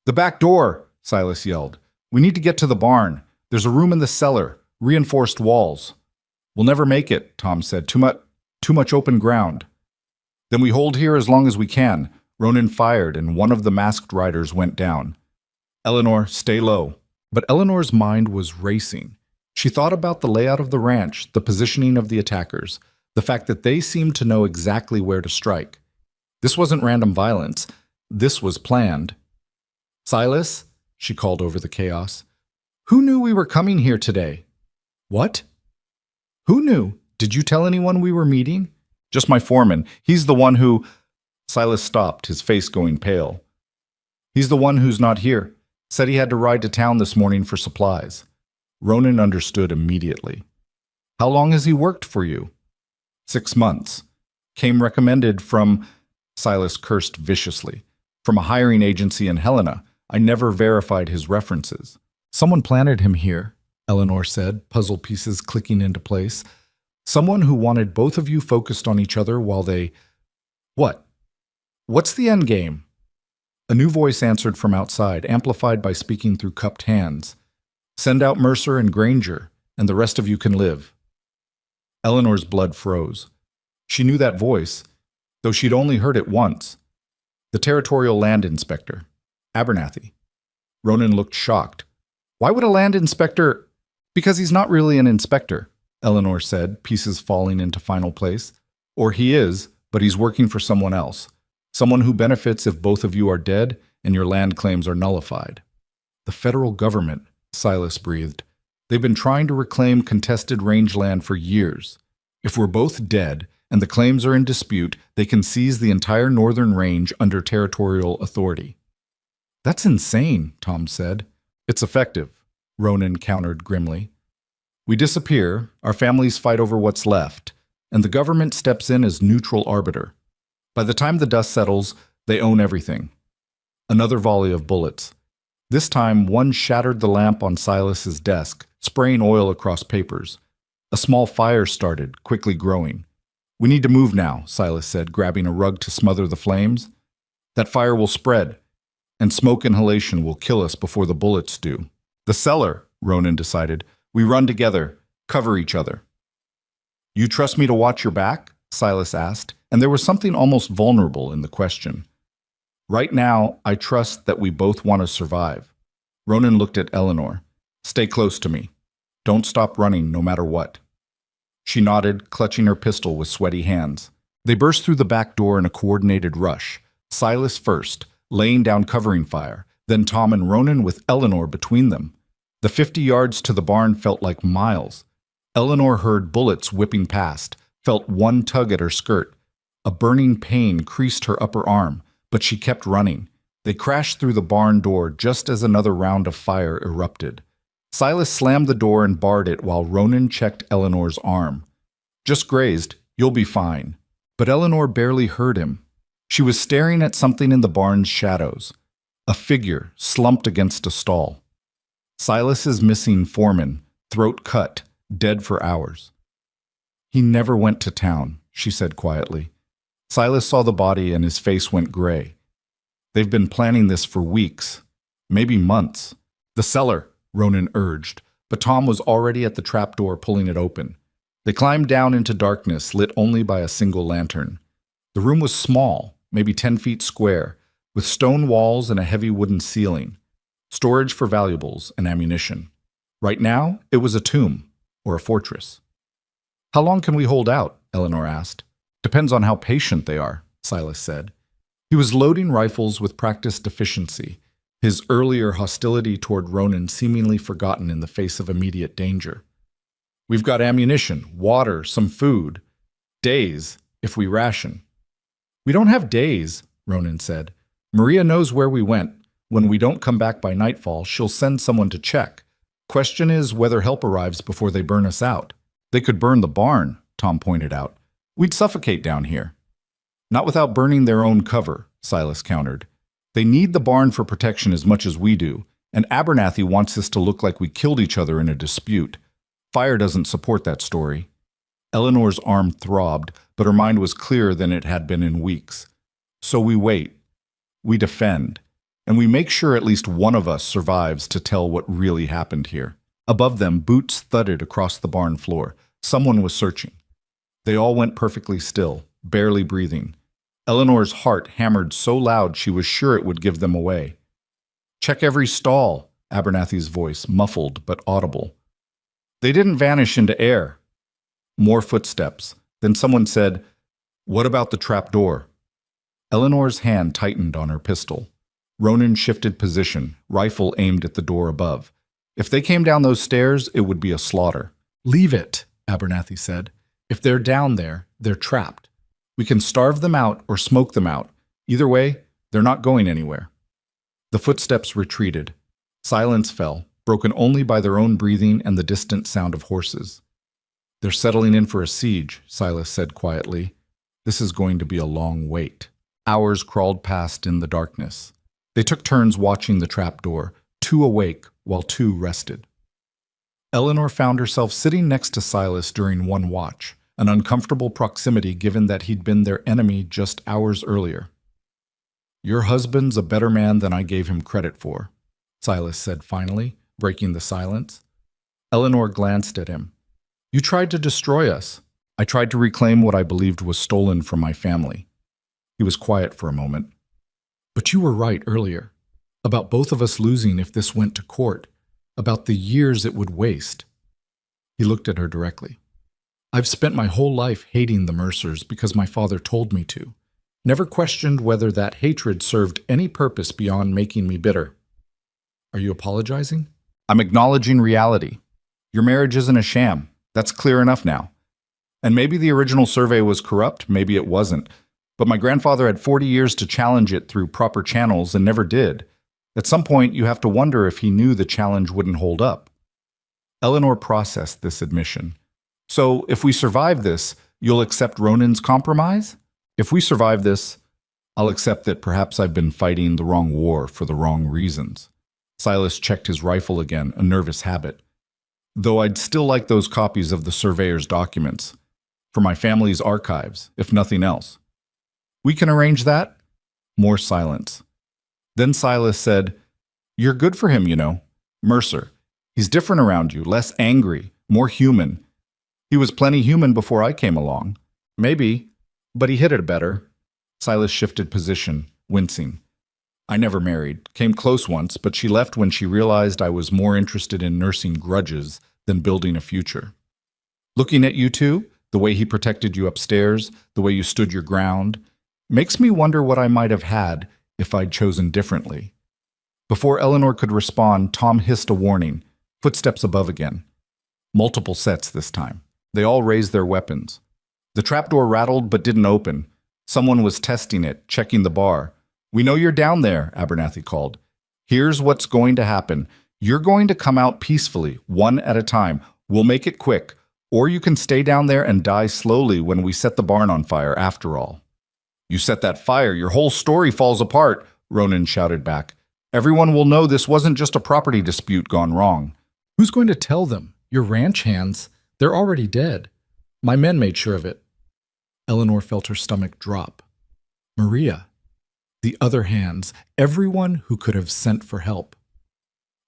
The back door, Silas yelled. We need to get to the barn. There's a room in the cellar, reinforced walls. We'll never make it, Tom said. Too much open ground. Then we hold here as long as we can. Ronan fired, and one of the masked riders went down. Eleanor, stay low. But Eleanor's mind was racing. She thought about the layout of the ranch, the positioning of the attackers, the fact that they seemed to know exactly where to strike. This wasn't random violence. This was planned. Silas, she called over the chaos. Who knew we were coming here today? What? Who knew? Did you tell anyone we were meeting? Just my foreman. He's the one who... Silas stopped, his face going pale. He's the one who's not here. Said he had to ride to town this morning for supplies. Ronan understood immediately. How long has he worked for you? 6 months. Came recommended from, Silas cursed viciously, from a hiring agency in Helena. I never verified his references. Someone planted him here, Eleanor said, puzzle pieces clicking into place. Someone who wanted both of you focused on each other while they… What? What's the end game? A new voice answered from outside, amplified by speaking through cupped hands. Send out Mercer and Granger, and the rest of you can live. Eleanor's blood froze. She knew that voice, though she'd only heard it once. The Territorial Land Inspector, Abernathy. Ronan looked shocked. Why would a land inspector… Because he's not really an inspector, Eleanor said, pieces falling into final place. Or he is, but he's working for someone else. Someone who benefits if both of you are dead and your land claims are nullified. The federal government, Silas breathed. They've been trying to reclaim contested rangeland for years. If we're both dead and the claims are in dispute, they can seize the entire northern range under territorial authority. That's insane, Tom said. It's effective, Ronan countered grimly. We disappear, our families fight over what's left, and the government steps in as neutral arbiter. By the time the dust settles, they own everything. Another volley of bullets. This time, one shattered the lamp on Silas's desk, spraying oil across papers. A small fire started, quickly growing. We need to move now, Silas said, grabbing a rug to smother the flames. That fire will spread, and smoke inhalation will kill us before the bullets do. The cellar, Ronan decided. We run together, cover each other. You trust me to watch your back? Silas asked, and there was something almost vulnerable in the question. Right now, I trust that we both want to survive. Ronan looked at Eleanor. Stay close to me. Don't stop running no matter what. She nodded, clutching her pistol with sweaty hands. They burst through the back door in a coordinated rush. Silas first, laying down covering fire, then Tom and Ronan with Eleanor between them. The 50 yards to the barn felt like miles. Eleanor heard bullets whipping past, felt one tug at her skirt. A burning pain creased her upper arm, but she kept running. They crashed through the barn door just as another round of fire erupted. Silas slammed the door and barred it while Ronan checked Eleanor's arm. Just grazed, you'll be fine. But Eleanor barely heard him. She was staring at something in the barn's shadows. A figure slumped against a stall. Silas's missing foreman, throat cut, dead for hours. He never went to town, she said quietly. Silas saw the body and his face went gray. They've been planning this for weeks, maybe months. The cellar, Ronan urged, but Tom was already at the trapdoor pulling it open. They climbed down into darkness, lit only by a single lantern. The room was small, maybe 10 feet square, with stone walls and a heavy wooden ceiling. Storage for valuables and ammunition. Right now, it was a tomb, or a fortress. How long can we hold out? Eleanor asked. Depends on how patient they are, Silas said. He was loading rifles with practiced efficiency, his earlier hostility toward Ronan seemingly forgotten in the face of immediate danger. We've got ammunition, water, some food. Days, if we ration. We don't have days, Ronan said. Maria knows where we went. When we don't come back by nightfall, she'll send someone to check. Question is whether help arrives before they burn us out. They could burn the barn, Tom pointed out. We'd suffocate down here. Not without burning their own cover, Silas countered. They need the barn for protection as much as we do, and Abernathy wants us to look like we killed each other in a dispute. Fire doesn't support that story. Eleanor's arm throbbed, but her mind was clearer than it had been in weeks. So we wait. We defend. And we make sure at least one of us survives to tell what really happened here. Above them, boots thudded across the barn floor. Someone was searching. They all went perfectly still, barely breathing. Eleanor's heart hammered so loud she was sure it would give them away. Check every stall, Abernathy's voice, muffled but audible. They didn't vanish into air. More footsteps. Then someone said, What about the trap door? Eleanor's hand tightened on her pistol. Ronan shifted position, rifle aimed at the door above. If they came down those stairs, it would be a slaughter. Leave it, Abernathy said. If they're down there, they're trapped. We can starve them out or smoke them out. Either way, they're not going anywhere. The footsteps retreated. Silence fell, broken only by their own breathing and the distant sound of horses. They're settling in for a siege, Silas said quietly. This is going to be a long wait. Hours crawled past in the darkness. They took turns watching the trapdoor, 2 awake while 2 rested. Eleanor found herself sitting next to Silas during one watch, an uncomfortable proximity given that he'd been their enemy just hours earlier. Your husband's a better man than I gave him credit for, Silas said finally, breaking the silence. Eleanor glanced at him. You tried to destroy us. I tried to reclaim what I believed was stolen from my family. He was quiet for a moment. But you were right earlier, about both of us losing if this went to court, about the years it would waste. He looked at her directly. I've spent my whole life hating the Mercers because my father told me to. Never questioned whether that hatred served any purpose beyond making me bitter. Are you apologizing? I'm acknowledging reality. Your marriage isn't a sham. That's clear enough now. And maybe the original survey was corrupt, maybe it wasn't. But my grandfather had 40 years to challenge it through proper channels and never did. At some point, you have to wonder if he knew the challenge wouldn't hold up. Eleanor processed this admission. So, if we survive this, you'll accept Ronan's compromise? If we survive this, I'll accept that perhaps I've been fighting the wrong war for the wrong reasons. Silas checked his rifle again, a nervous habit. Though I'd still like those copies of the surveyor's documents. For my family's archives, if nothing else. We can arrange that? More silence. Then Silas said, You're good for him, you know. Mercer. He's different around you, less angry, more human. He was plenty human before I came along. Maybe, but he hit it better. Silas shifted position, wincing. I never married. Came close once, but she left when she realized I was more interested in nursing grudges than building a future. Looking at you two, the way he protected you upstairs, the way you stood your ground, makes me wonder what I might have had if I'd chosen differently. Before Eleanor could respond, Tom hissed a warning, footsteps above again. Multiple sets this time. They all raised their weapons. The trapdoor rattled but didn't open. Someone was testing it, checking the bar. We know you're down there, Abernathy called. Here's what's going to happen. You're going to come out peacefully, one at a time. We'll make it quick. Or you can stay down there and die slowly when we set the barn on fire after all. You set that fire, your whole story falls apart, Ronan shouted back. Everyone will know this wasn't just a property dispute gone wrong. Who's going to tell them? Your ranch hands? They're already dead. My men made sure of it. Eleanor felt her stomach drop. Maria. The other hands, everyone who could have sent for help.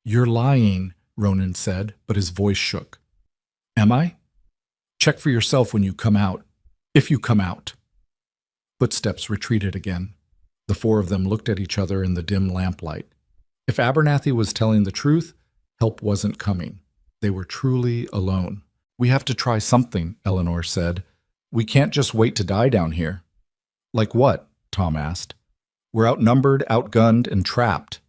You're lying, Ronan said, but his voice shook. Am I? Check for yourself when you come out. If you come out. Footsteps retreated again. The 4 of them looked at each other in the dim lamplight. If Abernathy was telling the truth, help wasn't coming. They were truly alone. We have to try something, Eleanor said. We can't just wait to die down here. Like what? Tom asked. We're outnumbered, outgunned, and trapped.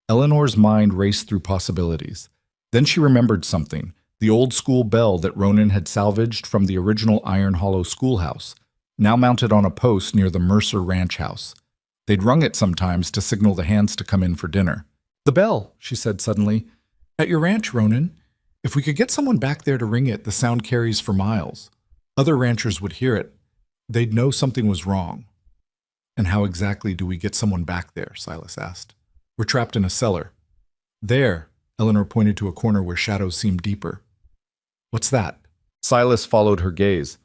Eleanor's mind raced through possibilities. Then she remembered something, the old school bell that Ronan had salvaged from the original Iron Hollow schoolhouse, now mounted on a post near the Mercer ranch house. They'd rung it sometimes to signal the hands to come in for dinner. The bell, she said suddenly. At your ranch, Ronan. If we could get someone back there to ring it, the sound carries for miles. Other ranchers would hear it. They'd know something was wrong. And how exactly do we get someone back there? Silas asked. We're trapped in a cellar. There, Eleanor pointed to a corner where shadows seemed deeper. What's that? Silas followed her gaze.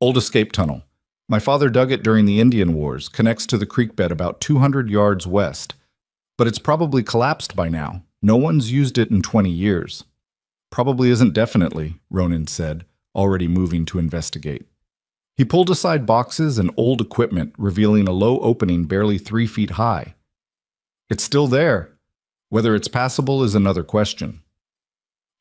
Old escape tunnel. My father dug it during the Indian Wars, connects to the creek bed about 200 yards west. But it's probably collapsed by now. No one's used it in 20 years. Probably isn't definitely, Ronan said, already moving to investigate. He pulled aside boxes and old equipment, revealing a low opening barely 3 feet high. It's still there. Whether it's passable is another question.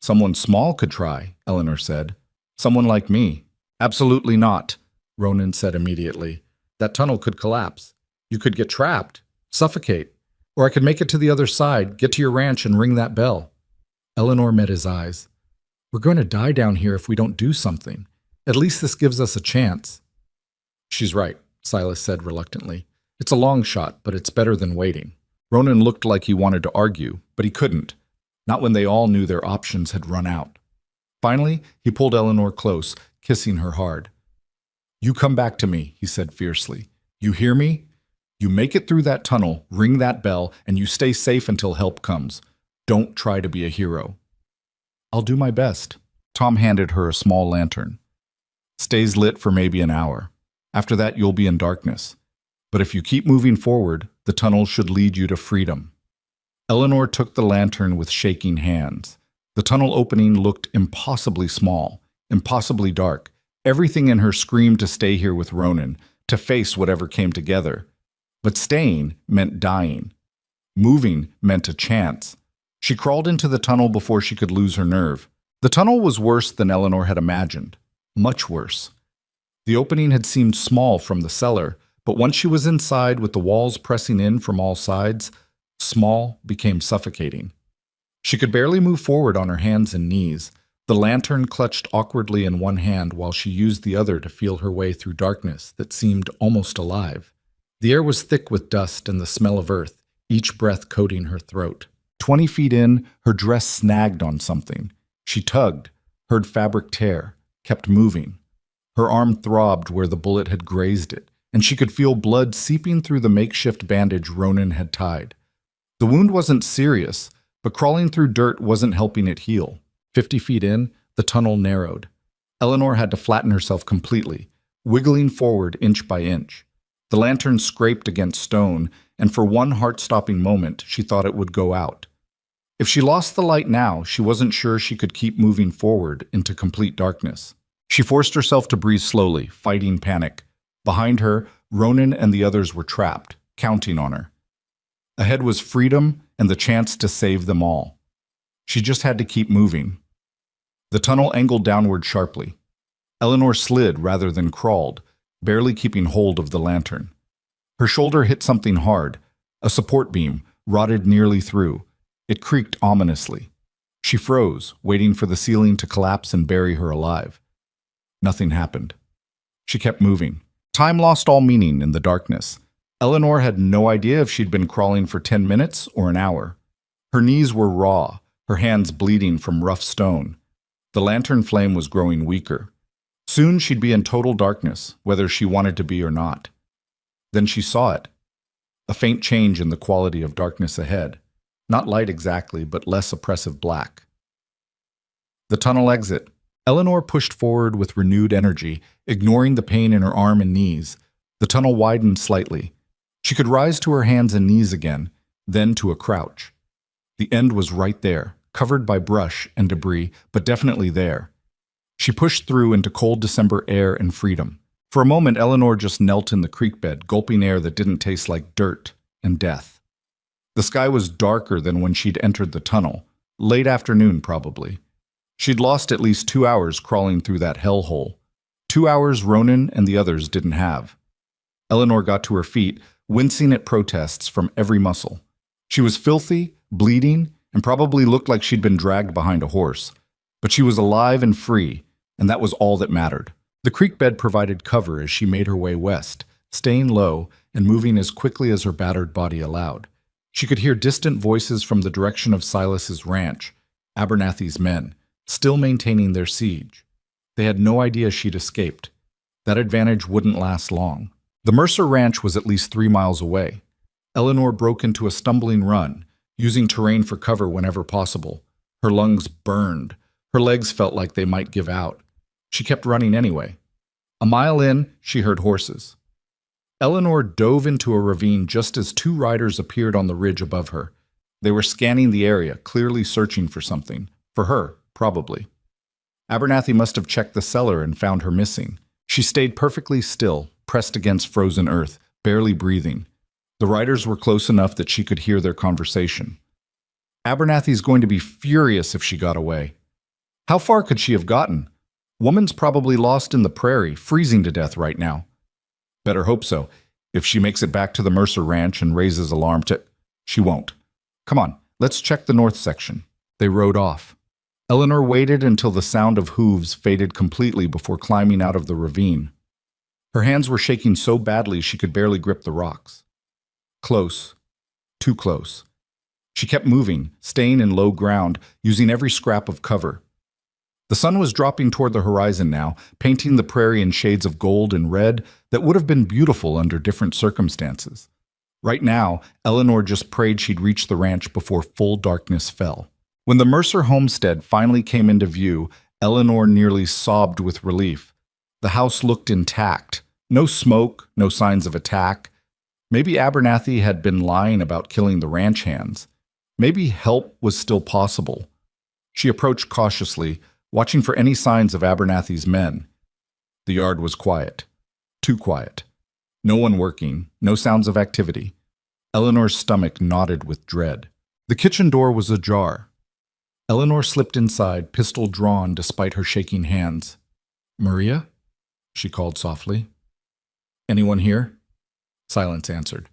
Someone small could try, Eleanor said. Someone like me. Absolutely not, Ronan said immediately. That tunnel could collapse. You could get trapped, suffocate. Or I could make it to the other side, get to your ranch and ring that bell. Eleanor met his eyes. We're going to die down here if we don't do something. At least this gives us a chance. She's right, Silas said reluctantly. It's a long shot, but it's better than waiting. Ronan looked like he wanted to argue, but he couldn't. Not when they all knew their options had run out. Finally, he pulled Eleanor close, kissing her hard. "You come back to me," he said fiercely. "You hear me? You make it through that tunnel, ring that bell, and you stay safe until help comes. Don't try to be a hero." "I'll do my best." Tom handed her a small lantern. "Stays lit for maybe an hour. After that, you'll be in darkness. But if you keep moving forward, the tunnel should lead you to freedom." Eleanor took the lantern with shaking hands. The tunnel opening looked impossibly small, impossibly dark. Everything in her screamed to stay here with Ronan, to face whatever came together. But staying meant dying. Moving meant a chance. She crawled into the tunnel before she could lose her nerve. The tunnel was worse than Eleanor had imagined. Much worse. The opening had seemed small from the cellar, but once she was inside with the walls pressing in from all sides, small became suffocating. She could barely move forward on her hands and knees. The lantern clutched awkwardly in one hand while she used the other to feel her way through darkness that seemed almost alive. The air was thick with dust and the smell of earth, each breath coating her throat. 20 feet in, her dress snagged on something. She tugged, heard fabric tear, kept moving. Her arm throbbed where the bullet had grazed it, and she could feel blood seeping through the makeshift bandage Ronan had tied. The wound wasn't serious, but crawling through dirt wasn't helping it heal. 50 feet in, the tunnel narrowed. Eleanor had to flatten herself completely, wiggling forward inch by inch. The lantern scraped against stone, and for one heart-stopping moment, she thought it would go out. If she lost the light now, she wasn't sure she could keep moving forward into complete darkness. She forced herself to breathe slowly, fighting panic. Behind her, Ronan and the others were trapped, counting on her. Ahead was freedom and the chance to save them all. She just had to keep moving. The tunnel angled downward sharply. Eleanor slid rather than crawled, barely keeping hold of the lantern. Her shoulder hit something hard, a support beam, rotted nearly through. It creaked ominously. She froze, waiting for the ceiling to collapse and bury her alive. Nothing happened. She kept moving. Time lost all meaning in the darkness. Eleanor had no idea if she'd been crawling for 10 minutes or an hour. Her knees were raw, her hands bleeding from rough stone. The lantern flame was growing weaker. Soon she'd be in total darkness, whether she wanted to be or not. Then she saw it. A faint change in the quality of darkness ahead. Not light exactly, but less oppressive black. The tunnel exit. Eleanor pushed forward with renewed energy, ignoring the pain in her arm and knees. The tunnel widened slightly. She could rise to her hands and knees again, then to a crouch. The end was right there, covered by brush and debris, but definitely there. She pushed through into cold December air and freedom. For a moment, Eleanor just knelt in the creek bed, gulping air that didn't taste like dirt and death. The sky was darker than when she'd entered the tunnel, late afternoon probably. She'd lost at least 2 hours crawling through that hellhole. 2 hours Ronan and the others didn't have. Eleanor got to her feet, wincing at protests from every muscle. She was filthy, bleeding, and probably looked like she'd been dragged behind a horse. But she was alive and free, and that was all that mattered. The creek bed provided cover as she made her way west, staying low and moving as quickly as her battered body allowed. She could hear distant voices from the direction of Silas's ranch, Abernathy's men, still maintaining their siege. They had no idea she'd escaped. That advantage wouldn't last long. The Mercer Ranch was at least 3 miles away. Eleanor broke into a stumbling run, using terrain for cover whenever possible. Her lungs burned. Her legs felt like they might give out. She kept running anyway. A mile in, she heard horses. Eleanor dove into a ravine just as 2 riders appeared on the ridge above her. They were scanning the area, clearly searching for something. For her, probably. Abernathy must have checked the cellar and found her missing. She stayed perfectly still, pressed against frozen earth, barely breathing. The riders were close enough that she could hear their conversation. Abernathy's going to be furious if she got away. How far could she have gotten? Woman's probably lost in the prairie, freezing to death right now. Better hope so. If she makes it back to the Mercer Ranch and raises alarm She won't. Come on, let's check the north section. They rode off. Eleanor waited until the sound of hooves faded completely before climbing out of the ravine. Her hands were shaking so badly she could barely grip the rocks. Close. Too close. She kept moving, staying in low ground, using every scrap of cover. The sun was dropping toward the horizon now, painting the prairie in shades of gold and red that would have been beautiful under different circumstances. Right now, Eleanor just prayed she'd reach the ranch before full darkness fell. When the Mercer homestead finally came into view, Eleanor nearly sobbed with relief. The house looked intact. No smoke, no signs of attack. Maybe Abernathy had been lying about killing the ranch hands. Maybe help was still possible. She approached cautiously, watching for any signs of Abernathy's men. The yard was quiet. Too quiet. No one working, no sounds of activity. Eleanor's stomach knotted with dread. The kitchen door was ajar. Eleanor slipped inside, pistol drawn despite her shaking hands. "Maria?" she called softly. "Anyone here?" Silence answered.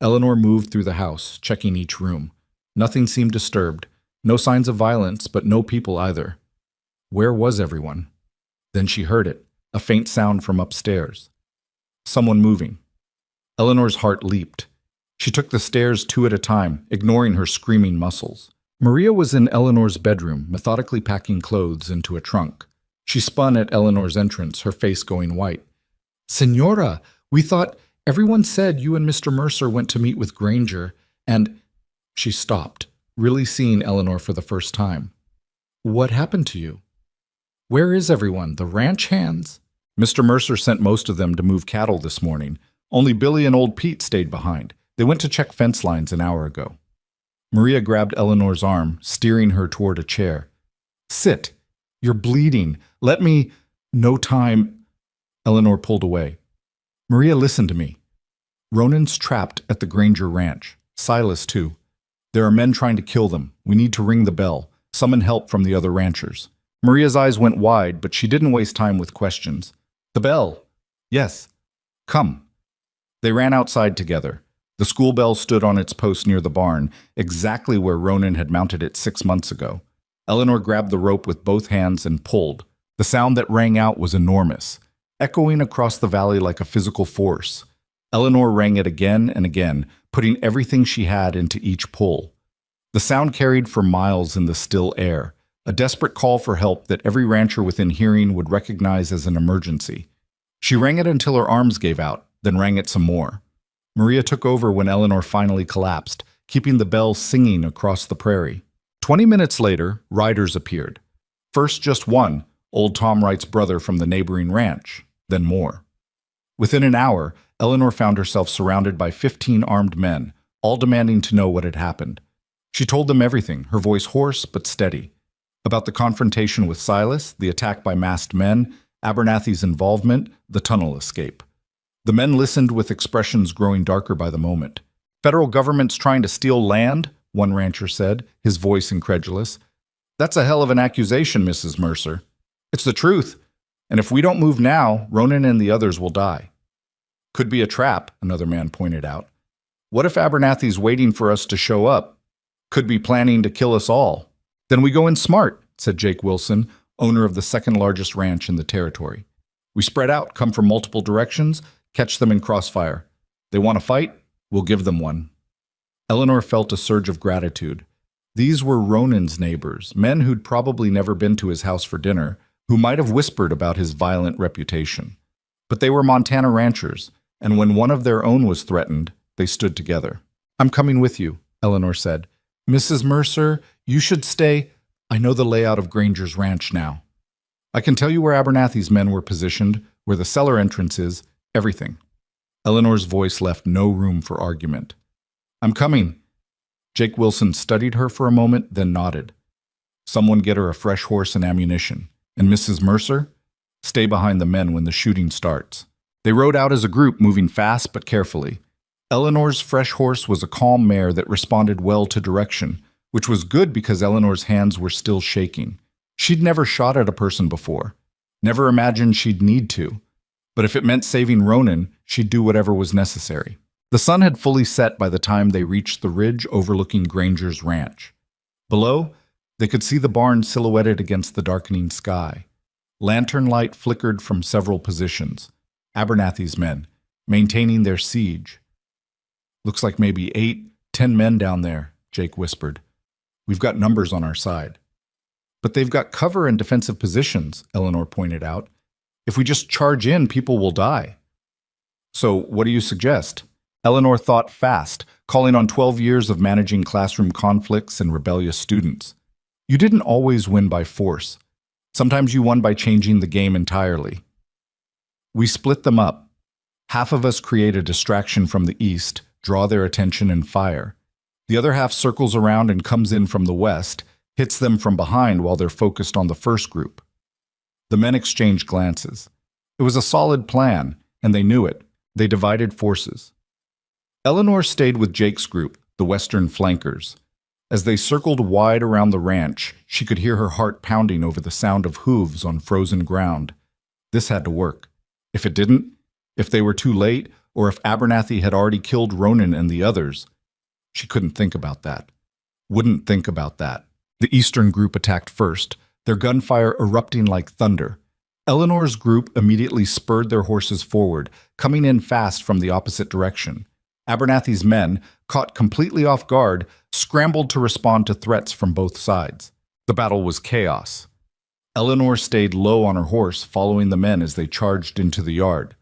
Eleanor moved through the house, checking each room. Nothing seemed disturbed. No signs of violence, but no people either. Where was everyone? Then she heard it, a faint sound from upstairs. Someone moving. Eleanor's heart leaped. She took the stairs 2 at a time, ignoring her screaming muscles. Maria was in Eleanor's bedroom, methodically packing clothes into a trunk. She spun at Eleanor's entrance, her face going white. "Senora, we thought everyone said you and Mr. Mercer went to meet with Granger, and—" She stopped, really seeing Eleanor for the first time. "What happened to you? Where is everyone? The ranch hands?" "Mr. Mercer sent most of them to move cattle this morning. Only Billy and old Pete stayed behind. They went to check fence lines an hour ago." Maria grabbed Eleanor's arm, steering her toward a chair. "Sit. You're bleeding. Let me—" "No time." Eleanor pulled away. "Maria, listen to me. Ronan's trapped at the Granger Ranch. Silas, too. There are men trying to kill them. We need to ring the bell. Summon help from the other ranchers." Maria's eyes went wide, but she didn't waste time with questions. "The bell." "Yes. Come." They ran outside together. The school bell stood on its post near the barn, exactly where Ronan had mounted it 6 months ago. Eleanor grabbed the rope with both hands and pulled. The sound that rang out was enormous, echoing across the valley like a physical force. Eleanor rang it again and again, putting everything she had into each pull. The sound carried for miles in the still air, a desperate call for help that every rancher within hearing would recognize as an emergency. She rang it until her arms gave out, then rang it some more. Maria took over when Eleanor finally collapsed, keeping the bell singing across the prairie. 20 minutes later, riders appeared. First just one, old Tom Wright's brother from the neighboring ranch, then more. Within an hour, Eleanor found herself surrounded by 15 armed men, all demanding to know what had happened. She told them everything, her voice hoarse but steady. About the confrontation with Silas, the attack by masked men, Abernathy's involvement, the tunnel escape. The men listened with expressions growing darker by the moment. "Federal government's trying to steal land," one rancher said, his voice incredulous. "That's a hell of an accusation, Mrs. Mercer." "It's the truth. And if we don't move now, Ronan and the others will die." "Could be a trap," another man pointed out. "What if Abernathy's waiting for us to show up? Could be planning to kill us all." "Then we go in smart," said Jake Wilson, owner of the second largest ranch in the territory. "We spread out, come from multiple directions, catch them in crossfire. They want to fight? We'll give them one." Eleanor felt a surge of gratitude. These were Ronan's neighbors, men who'd probably never been to his house for dinner, who might have whispered about his violent reputation. But they were Montana ranchers, and when one of their own was threatened, they stood together. "I'm coming with you," Eleanor said. "Mrs. Mercer, you should stay. I know the layout of Granger's ranch now. I can tell you where Abernathy's men were positioned, where the cellar entrance is, everything." Eleanor's voice left no room for argument. "I'm coming." Jake Wilson studied her for a moment, then nodded. "Someone get her a fresh horse and ammunition. And Mrs. Mercer? Stay behind the men when the shooting starts." They rode out as a group, moving fast but carefully. Eleanor's fresh horse was a calm mare that responded well to direction, which was good because Eleanor's hands were still shaking. She'd never shot at a person before, never imagined she'd need to. But if it meant saving Ronan, she'd do whatever was necessary. The sun had fully set by the time they reached the ridge overlooking Granger's ranch. Below, they could see the barn silhouetted against the darkening sky. Lantern light flickered from several positions. Abernathy's men, maintaining their siege. "Looks like maybe 8, 10 men down there," Jake whispered. "We've got numbers on our side." But they've got cover and defensive positions, Eleanor pointed out. If we just charge in, people will die. So what do you suggest? Eleanor thought fast, calling on 12 years of managing classroom conflicts and rebellious students. You didn't always win by force. Sometimes you won by changing the game entirely. We split them up. Half of us create a distraction from the east, draw their attention and fire. The other half circles around and comes in from the west, hits them from behind while they're focused on the first group. The men exchanged glances. It was a solid plan, and they knew it. They divided forces. Eleanor stayed with Jake's group, the western flankers. As they circled wide around the ranch, she could hear her heart pounding over the sound of hooves on frozen ground. This had to work. If it didn't, if they were too late, or if Abernathy had already killed Ronan and the others, she couldn't think about that. Wouldn't think about that. The eastern group attacked first, their gunfire erupting like thunder. Eleanor's group immediately spurred their horses forward, coming in fast from the opposite direction. Abernathy's men, caught completely off guard, scrambled to respond to threats from both sides. The battle was chaos. Eleanor stayed low on her horse, following the men as they charged into the yard.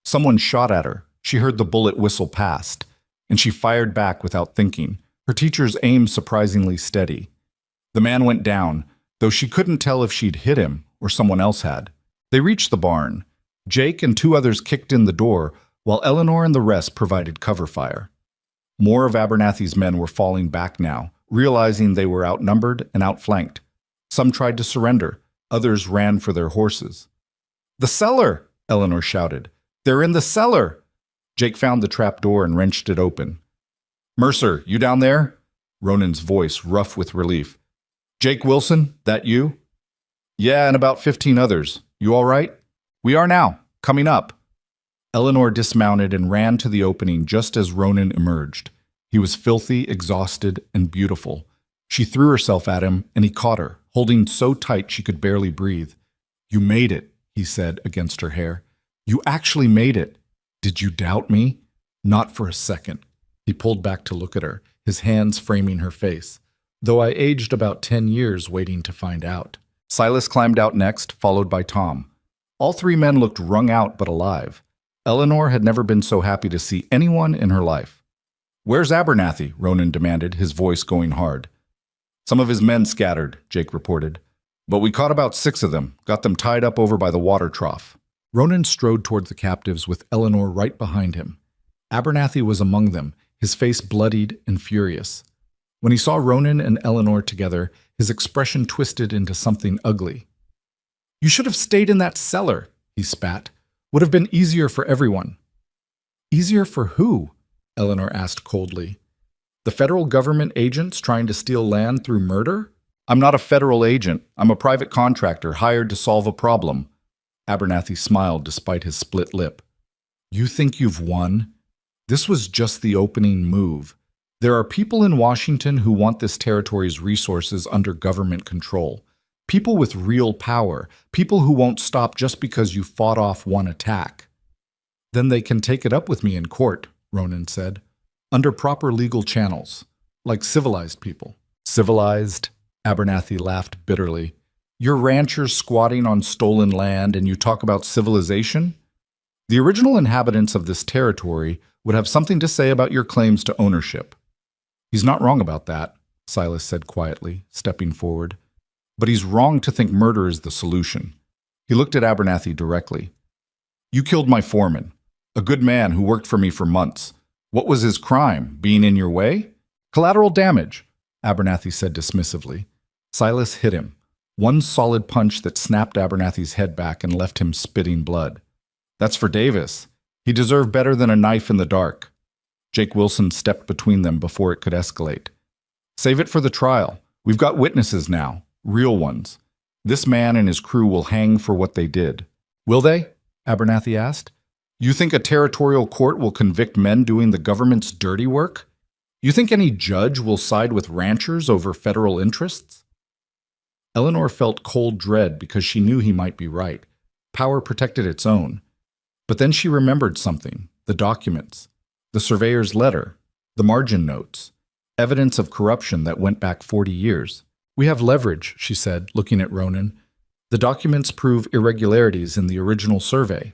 Someone shot at her. She heard the bullet whistle past, and she fired back without thinking, her teacher's aim surprisingly steady. The man went down, though she couldn't tell if she'd hit him or someone else had. They reached the barn. Jake and 2 others kicked in the door, while Eleanor and the rest provided cover fire. More of Abernathy's men were falling back now, realizing they were outnumbered and outflanked. Some tried to surrender, others ran for their horses. "The cellar!" Eleanor shouted. "They're in the cellar!" Jake found the trap door and wrenched it open. "Mercer, you down there?" Ronan's voice rough with relief. "Jake Wilson, that you?" "Yeah, and about 15 others. You all right?" "We are now. Coming up." Eleanor dismounted and ran to the opening just as Ronan emerged. He was filthy, exhausted, and beautiful. She threw herself at him, and he caught her, holding so tight she could barely breathe. "You made it," he said against her hair. "You actually made it. Did you doubt me?" "Not for a second." He pulled back to look at her, his hands framing her face. "Though I aged about 10 years waiting to find out." Silas climbed out next, followed by Tom. All 3 men looked wrung out but alive. Eleanor had never been so happy to see anyone in her life. "Where's Abernathy?" Ronan demanded, his voice going hard. "Some of his men scattered," Jake reported. "But we caught about 6 of them, got them tied up over by the water trough." Ronan strode toward the captives with Eleanor right behind him. Abernathy was among them, his face bloodied and furious. When he saw Ronan and Eleanor together, his expression twisted into something ugly. "You should have stayed in that cellar," he spat. "Would have been easier for everyone." "Easier for who?" Eleanor asked coldly. "The federal government agents trying to steal land through murder?" "I'm not a federal agent. I'm a private contractor hired to solve a problem." Abernathy smiled despite his split lip. "You think you've won? This was just the opening move. There are people in Washington who want this territory's resources under government control. People with real power, people who won't stop just because you fought off one attack." "Then they can take it up with me in court," Ronan said, "under proper legal channels, like civilized people." "Civilized?" Abernathy laughed bitterly. "You're ranchers squatting on stolen land and you talk about civilization? The original inhabitants of this territory would have something to say about your claims to ownership." "He's not wrong about that," Silas said quietly, stepping forward. "But he's wrong to think murder is the solution." He looked at Abernathy directly. "You killed my foreman, a good man who worked for me for months. What was his crime? Being in your way?" "Collateral damage," Abernathy said dismissively. Silas hit him. One solid punch that snapped Abernathy's head back and left him spitting blood. "That's for Davis. He deserved better than a knife in the dark." Jake Wilson stepped between them before it could escalate. "Save it for the trial. We've got witnesses now, real ones. This man and his crew will hang for what they did." "Will they?" Abernathy asked. "You think a territorial court will convict men doing the government's dirty work? You think any judge will side with ranchers over federal interests?" Eleanor felt cold dread because she knew he might be right. Power protected its own. But then she remembered something: the documents, the surveyor's letter, the margin notes, evidence of corruption that went back 40 years. We have leverage, she said, looking at Ronan. The documents prove irregularities in the original survey.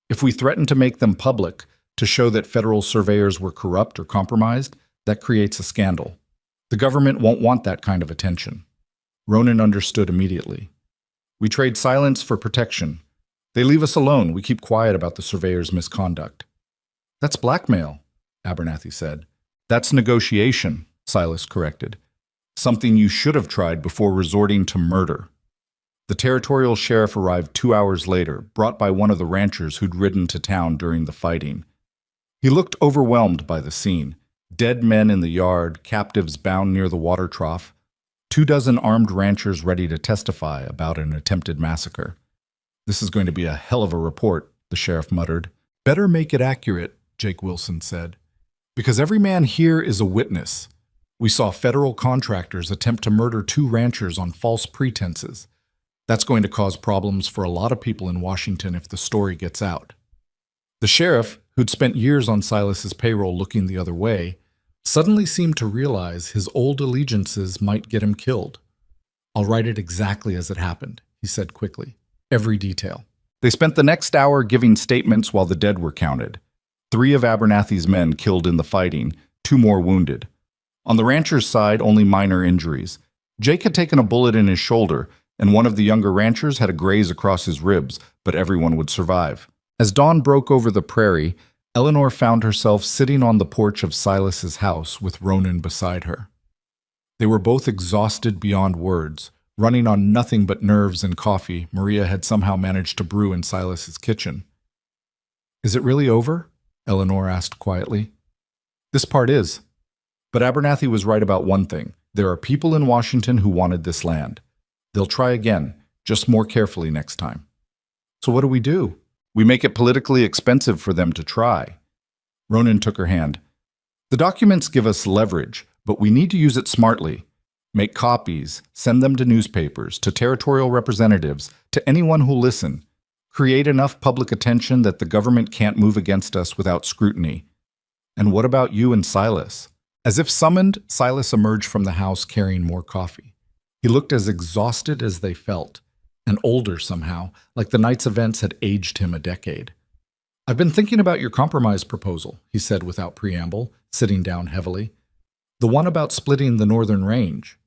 If we threaten to make them public, to show that federal surveyors were corrupt or compromised, that creates a scandal. The government won't want that kind of attention. Ronan understood immediately. We trade silence for protection. They leave us alone. We keep quiet about the surveyor's misconduct. That's blackmail, Abernathy said. That's negotiation, Silas corrected. Something you should have tried before resorting to murder. The territorial sheriff arrived 2 hours later, brought by one of the ranchers who'd ridden to town during the fighting. He looked overwhelmed by the scene. Dead men in the yard, captives bound near the water trough, 24 armed ranchers ready to testify about an attempted massacre. This is going to be a hell of a report, the sheriff muttered. Better make it accurate, Jake Wilson said, because every man here is a witness. We saw federal contractors attempt to murder 2 ranchers on false pretenses. That's going to cause problems for a lot of people in Washington if the story gets out. The sheriff, who'd spent years on Silas's payroll looking the other way, suddenly seemed to realize his old allegiances might get him killed. I'll write it exactly as it happened, he said quickly. Every detail. They spent the next hour giving statements while the dead were counted. 3 of Abernathy's men killed in the fighting, 2 more wounded. On the rancher's side, only minor injuries. Jake had taken a bullet in his shoulder, and one of the younger ranchers had a graze across his ribs, but everyone would survive. As dawn broke over the prairie, Eleanor found herself sitting on the porch of Silas's house with Ronan beside her. They were both exhausted beyond words, running on nothing but nerves and coffee Maria had somehow managed to brew in Silas's kitchen. Is it really over? Eleanor asked quietly. This part is. But Abernathy was right about one thing. There are people in Washington who wanted this land. They'll try again, just more carefully next time. So what do? We make it politically expensive for them to try. Ronan took her hand. The documents give us leverage, but we need to use it smartly. Make copies, send them to newspapers, to territorial representatives, to anyone who'll listen. Create enough public attention that the government can't move against us without scrutiny. And what about you and Silas? As if summoned, Silas emerged from the house carrying more coffee. He looked as exhausted as they felt, and older somehow, like the night's events had aged him a decade. I've been thinking about your compromise proposal, he said without preamble, sitting down heavily. The one about splitting the northern range.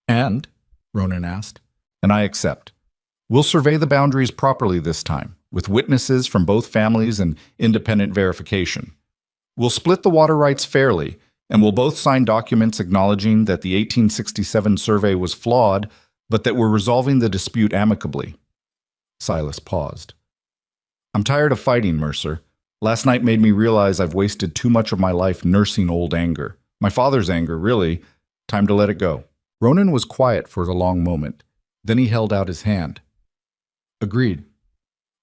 And? Ronan asked. And I accept. We'll survey the boundaries properly this time, with witnesses from both families and independent verification. We'll split the water rights fairly, and we'll both sign documents acknowledging that the 1867 survey was flawed, but that we're resolving the dispute amicably. Silas paused. I'm tired of fighting, Mercer. Last night made me realize I've wasted too much of my life nursing old anger. My father's anger, really. Time to let it go. Ronan was quiet for a long moment. Then he held out his hand. Agreed.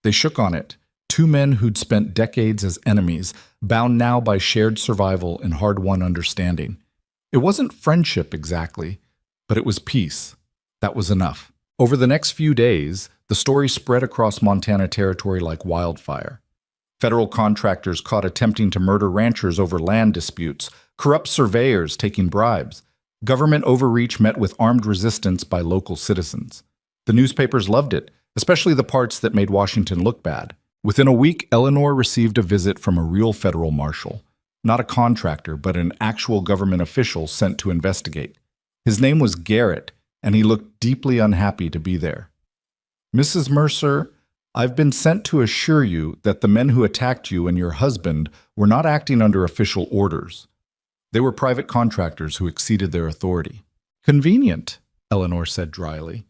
They shook on it. 2 men who'd spent decades as enemies, bound now by shared survival and hard-won understanding. It wasn't friendship exactly, but it was peace. That was enough. Over the next few days, the story spread across Montana territory like wildfire. Federal contractors caught attempting to murder ranchers over land disputes, corrupt surveyors taking bribes. Government overreach met with armed resistance by local citizens. The newspapers loved it, especially the parts that made Washington look bad. Within a week, Eleanor received a visit from a real federal marshal. Not a contractor, but an actual government official sent to investigate. His name was Garrett, and he looked deeply unhappy to be there. Mrs. Mercer, I've been sent to assure you that the men who attacked you and your husband were not acting under official orders. They were private contractors who exceeded their authority. Convenient, Eleanor said dryly.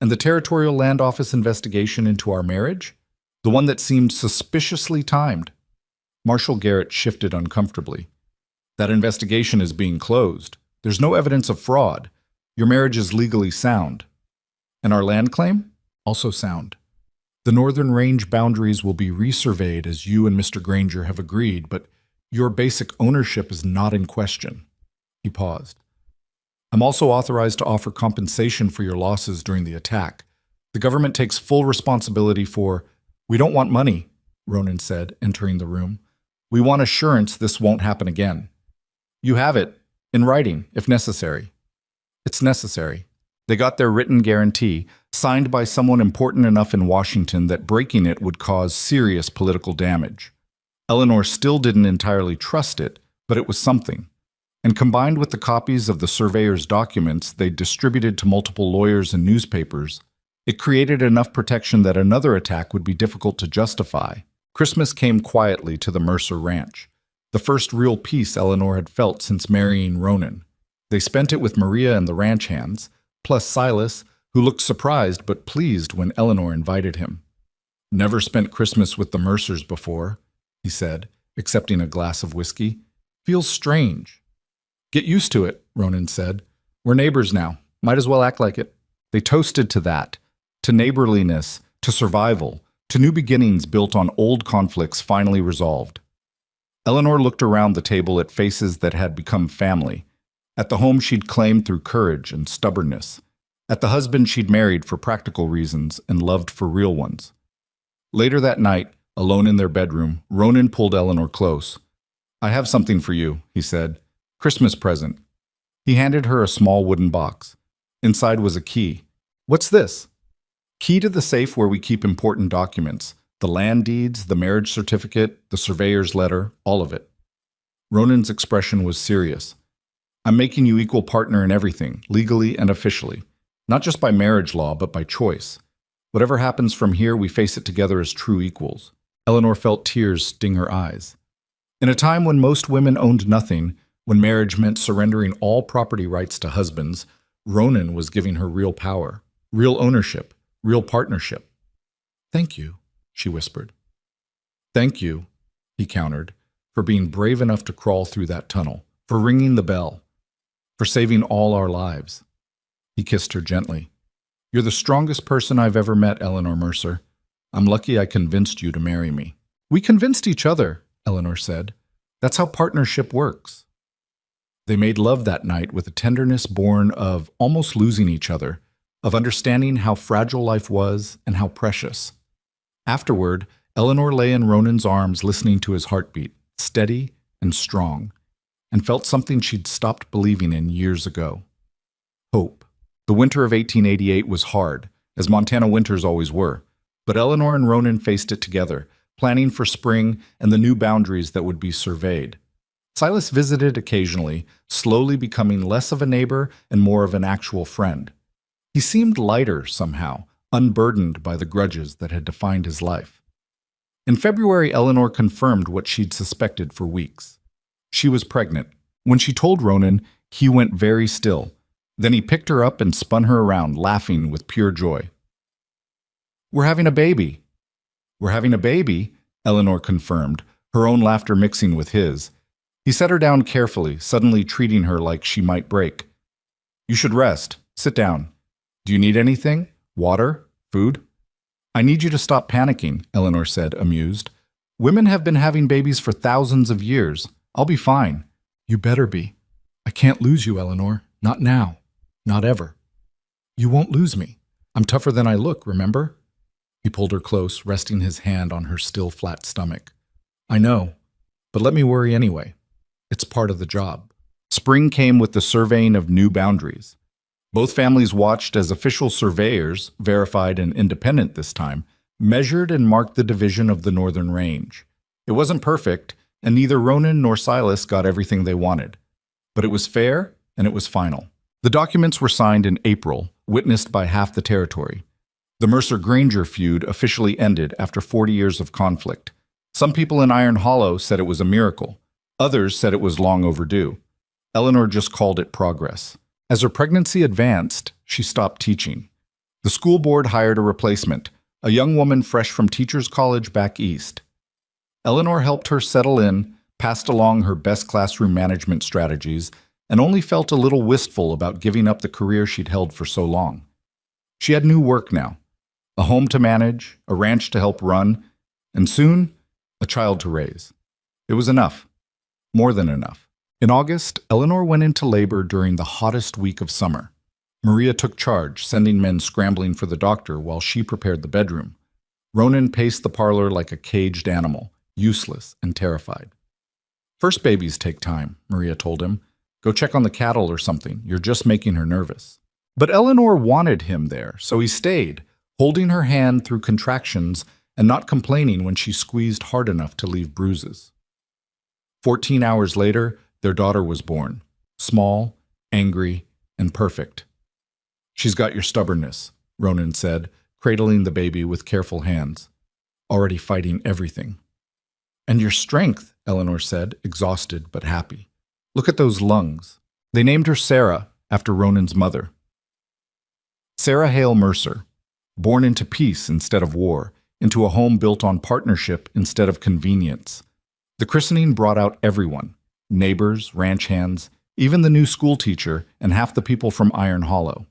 And the Territorial Land Office investigation into our marriage? The one that seemed suspiciously timed. Marshal Garrett shifted uncomfortably. That investigation is being closed. There's no evidence of fraud. Your marriage is legally sound. And our land claim? Also sound. The northern range boundaries will be resurveyed as you and Mr. Granger have agreed, but your basic ownership is not in question. He paused. I'm also authorized to offer compensation for your losses during the attack. The government takes full responsibility for... We don't want money, Ronan said, entering the room. We want assurance this won't happen again. You have it, in writing, if necessary. It's necessary. They got their written guarantee, signed by someone important enough in Washington that breaking it would cause serious political damage. Eleanor still didn't entirely trust it, but it was something. And combined with the copies of the surveyor's documents they distributed to multiple lawyers and newspapers, it created enough protection that another attack would be difficult to justify. Christmas came quietly to the Mercer Ranch, the first real peace Eleanor had felt since marrying Ronan. They spent it with Maria and the ranch hands, plus Silas, who looked surprised but pleased when Eleanor invited him. "Never spent Christmas with the Mercers before," he said, accepting a glass of whiskey. "Feels strange." "Get used to it," Ronan said. "We're neighbors now. Might as well act like it." They toasted to that, to neighborliness, to survival, to new beginnings built on old conflicts finally resolved. Eleanor looked around the table at faces that had become family, at the home she'd claimed through courage and stubbornness, at the husband she'd married for practical reasons and loved for real ones. Later that night, alone in their bedroom, Ronan pulled Eleanor close. "I have something for you," he said. "Christmas present." He handed her a small wooden box. Inside was a key. "What's this?" "Key to the safe where we keep important documents. The land deeds, the marriage certificate, the surveyor's letter, all of it." Ronan's expression was serious. "I'm making you equal partner in everything, legally and officially. Not just by marriage law, but by choice. Whatever happens from here, we face it together as true equals." Eleanor felt tears sting her eyes. In a time when most women owned nothing, when marriage meant surrendering all property rights to husbands, Ronan was giving her real power, real ownership, real partnership. "Thank you," she whispered. "Thank you," he countered, "for being brave enough to crawl through that tunnel, for ringing the bell, for saving all our lives." He kissed her gently. "You're the strongest person I've ever met, Eleanor Mercer. I'm lucky I convinced you to marry me." "We convinced each other," Eleanor said. "That's how partnership works." They made love that night with a tenderness born of almost losing each other, of understanding how fragile life was and how precious. Afterward, Eleanor lay in Ronan's arms listening to his heartbeat, steady and strong, and felt something she'd stopped believing in years ago. Hope. The winter of 1888 was hard, as Montana winters always were, but Eleanor and Ronan faced it together, planning for spring and the new boundaries that would be surveyed. Silas visited occasionally, slowly becoming less of a neighbor and more of an actual friend. He seemed lighter somehow, unburdened by the grudges that had defined his life. In February, Eleanor confirmed what she'd suspected for weeks. She was pregnant. When she told Ronan, he went very still. Then he picked her up and spun her around, laughing with pure joy. "We're having a baby." "We're having a baby," Eleanor confirmed, her own laughter mixing with his. He set her down carefully, suddenly treating her like she might break. "You should rest. Sit down. Do you need anything? Water? Food?" "I need you to stop panicking," Eleanor said, amused. "Women have been having babies for thousands of years. I'll be fine." "You better be. I can't lose you, Eleanor. Not now. Not ever." "You won't lose me. I'm tougher than I look, remember?" He pulled her close, resting his hand on her still flat stomach. "I know, but let me worry anyway. It's part of the job." Spring came with the surveying of new boundaries. Both families watched as official surveyors, verified and independent this time, measured and marked the division of the northern range. It wasn't perfect, and neither Ronan nor Silas got everything they wanted. But it was fair, and it was final. The documents were signed in April, witnessed by half the territory. The Mercer-Granger feud officially ended after 40 years of conflict. Some people in Iron Hollow said it was a miracle. Others said it was long overdue. Eleanor just called it progress. As her pregnancy advanced, she stopped teaching. The school board hired a replacement, a young woman fresh from teachers' college back east. Eleanor helped her settle in, passed along her best classroom management strategies, and only felt a little wistful about giving up the career she'd held for so long. She had new work now, a home to manage, a ranch to help run, and soon, a child to raise. It was enough. More than enough. In August, Eleanor went into labor during the hottest week of summer. Maria took charge, sending men scrambling for the doctor while she prepared the bedroom. Ronan paced the parlor like a caged animal, useless and terrified. "First babies take time," Maria told him. "Go check on the cattle or something. You're just making her nervous." But Eleanor wanted him there, so he stayed, holding her hand through contractions and not complaining when she squeezed hard enough to leave bruises. 14 hours later, their daughter was born, small, angry, and perfect. "She's got your stubbornness," Ronan said, cradling the baby with careful hands, already fighting everything. "And your strength," Eleanor said, exhausted but happy. "Look at those lungs." They named her Sarah, after Ronan's mother. Sarah Hale Mercer, born into peace instead of war, into a home built on partnership instead of convenience. The christening brought out everyone, neighbors, ranch hands, even the new school teacher, and half the people from Iron Hollow.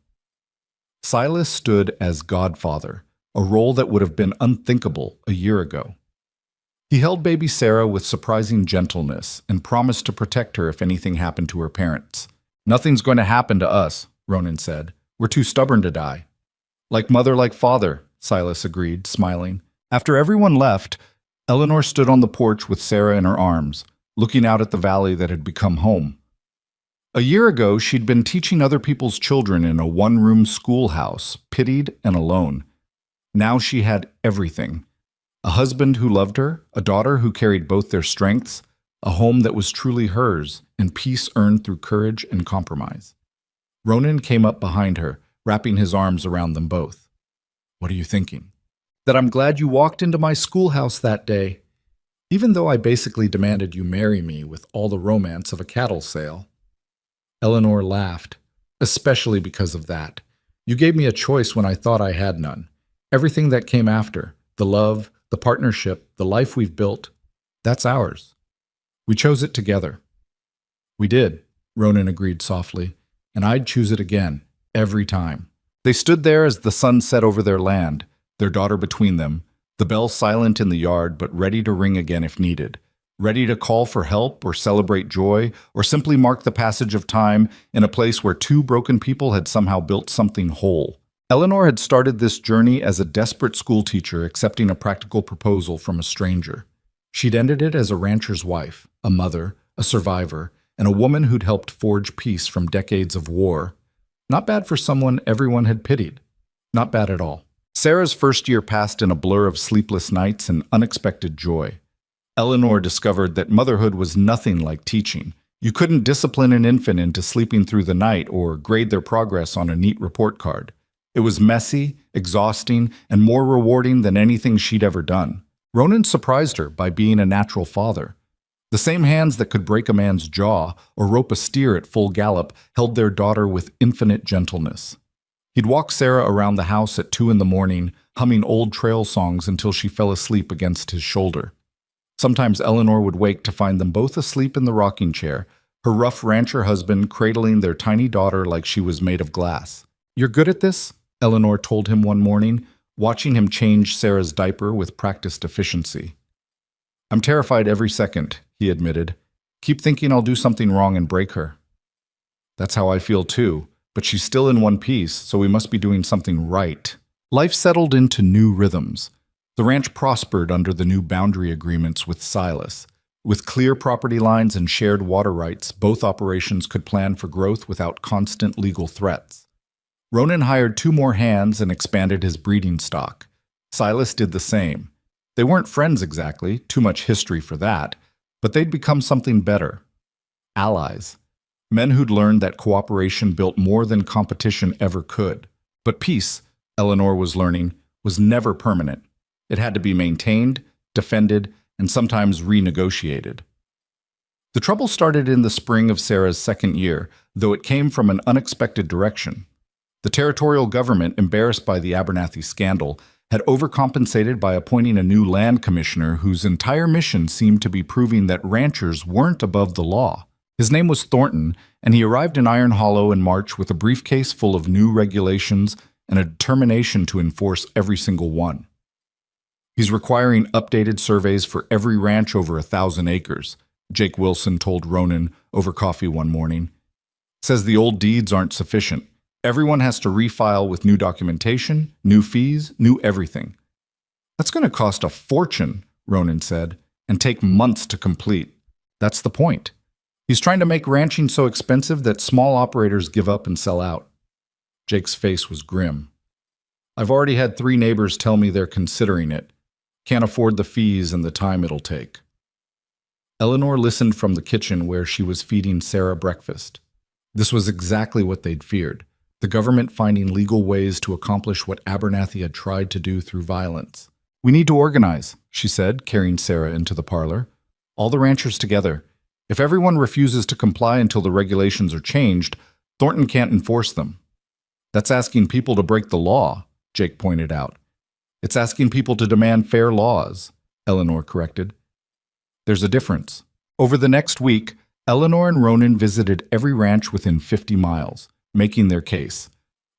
Silas stood as godfather, a role that would have been unthinkable a year ago. He held baby Sarah with surprising gentleness and promised to protect her if anything happened to her parents. "Nothing's going to happen to us," Ronan said. "We're too stubborn to die." "Like mother, like father," Silas agreed, smiling. After everyone left, Eleanor stood on the porch with Sarah in her arms, looking out at the valley that had become home. A year ago, she'd been teaching other people's children in a one-room schoolhouse, pitied and alone. Now she had everything. A husband who loved her, a daughter who carried both their strengths, a home that was truly hers, and peace earned through courage and compromise. Ronan came up behind her, wrapping his arms around them both. "What are you thinking?" "That I'm glad you walked into my schoolhouse that day, even though I basically demanded you marry me with all the romance of a cattle sale." Eleanor laughed, "Especially because of that. You gave me a choice when I thought I had none. Everything that came after, the love, the partnership, the life we've built, that's ours. We chose it together." "We did," Ronan agreed softly, "and I'd choose it again, every time." They stood there as the sun set over their land, their daughter between them, the bell silent in the yard but ready to ring again if needed, ready to call for help or celebrate joy or simply mark the passage of time in a place where two broken people had somehow built something whole. Eleanor had started this journey as a desperate schoolteacher accepting a practical proposal from a stranger. She'd ended it as a rancher's wife, a mother, a survivor, and a woman who'd helped forge peace from decades of war. Not bad for someone everyone had pitied. Not bad at all. Sarah's first year passed in a blur of sleepless nights and unexpected joy. Eleanor discovered that motherhood was nothing like teaching. You couldn't discipline an infant into sleeping through the night or grade their progress on a neat report card. It was messy, exhausting, and more rewarding than anything she'd ever done. Ronan surprised her by being a natural father. The same hands that could break a man's jaw or rope a steer at full gallop held their daughter with infinite gentleness. He'd walk Sarah around the house at 2 a.m, humming old trail songs until she fell asleep against his shoulder. Sometimes Eleanor would wake to find them both asleep in the rocking chair, her rough rancher husband cradling their tiny daughter like she was made of glass. "You're good at this?" Eleanor told him one morning, watching him change Sarah's diaper with practiced efficiency. "I'm terrified every second," he admitted. "Keep thinking I'll do something wrong and break her." "That's how I feel too. But she's still in one piece, so we must be doing something right." Life settled into new rhythms. The ranch prospered under the new boundary agreements with Silas. With clear property lines and shared water rights, both operations could plan for growth without constant legal threats. Ronan hired 2 more hands and expanded his breeding stock. Silas did the same. They weren't friends exactly, too much history for that, but they'd become something better. Allies. Men who'd learned that cooperation built more than competition ever could. But peace, Eleanor was learning, was never permanent. It had to be maintained, defended, and sometimes renegotiated. The trouble started in the spring of Sarah's second year, though it came from an unexpected direction. The territorial government, embarrassed by the Abernathy scandal, had overcompensated by appointing a new land commissioner whose entire mission seemed to be proving that ranchers weren't above the law. His name was Thornton, and he arrived in Iron Hollow in March with a briefcase full of new regulations and a determination to enforce every single one. "He's requiring updated surveys for every ranch over 1,000 acres, Jake Wilson told Ronan over coffee one morning. "Says the old deeds aren't sufficient. Everyone has to refile with new documentation, new fees, new everything." "That's going to cost a fortune," Ronan said, "and take months to complete. That's the point. He's trying to make ranching so expensive that small operators give up and sell out." Jake's face was grim. I've already had 3 neighbors tell me they're considering it. Can't afford the fees and the time it'll take. Eleanor listened from the kitchen where she was feeding Sarah breakfast. This was exactly what they'd feared, the government finding legal ways to accomplish what Abernathy had tried to do through violence. We need to organize, she said, carrying Sarah into the parlor. All the ranchers together. If everyone refuses to comply until the regulations are changed, Thornton can't enforce them. That's asking people to break the law, Jake pointed out. It's asking people to demand fair laws, Eleanor corrected. There's a difference. Over the next week, Eleanor and Ronan visited every ranch within 50 miles, making their case.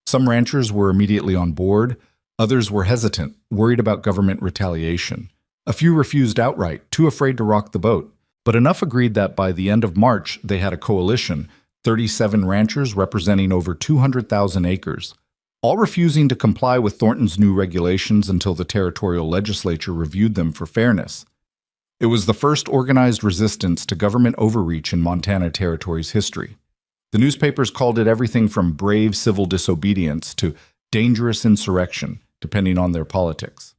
Some ranchers were immediately on board, others were hesitant, worried about government retaliation. A few refused outright, too afraid to rock the boat. But enough agreed that by the end of March, they had a coalition, 37 ranchers representing over 200,000 acres, all refusing to comply with Thornton's new regulations until the territorial legislature reviewed them for fairness. It was the first organized resistance to government overreach in Montana Territory's history. The newspapers called it everything from brave civil disobedience to dangerous insurrection, depending on their politics.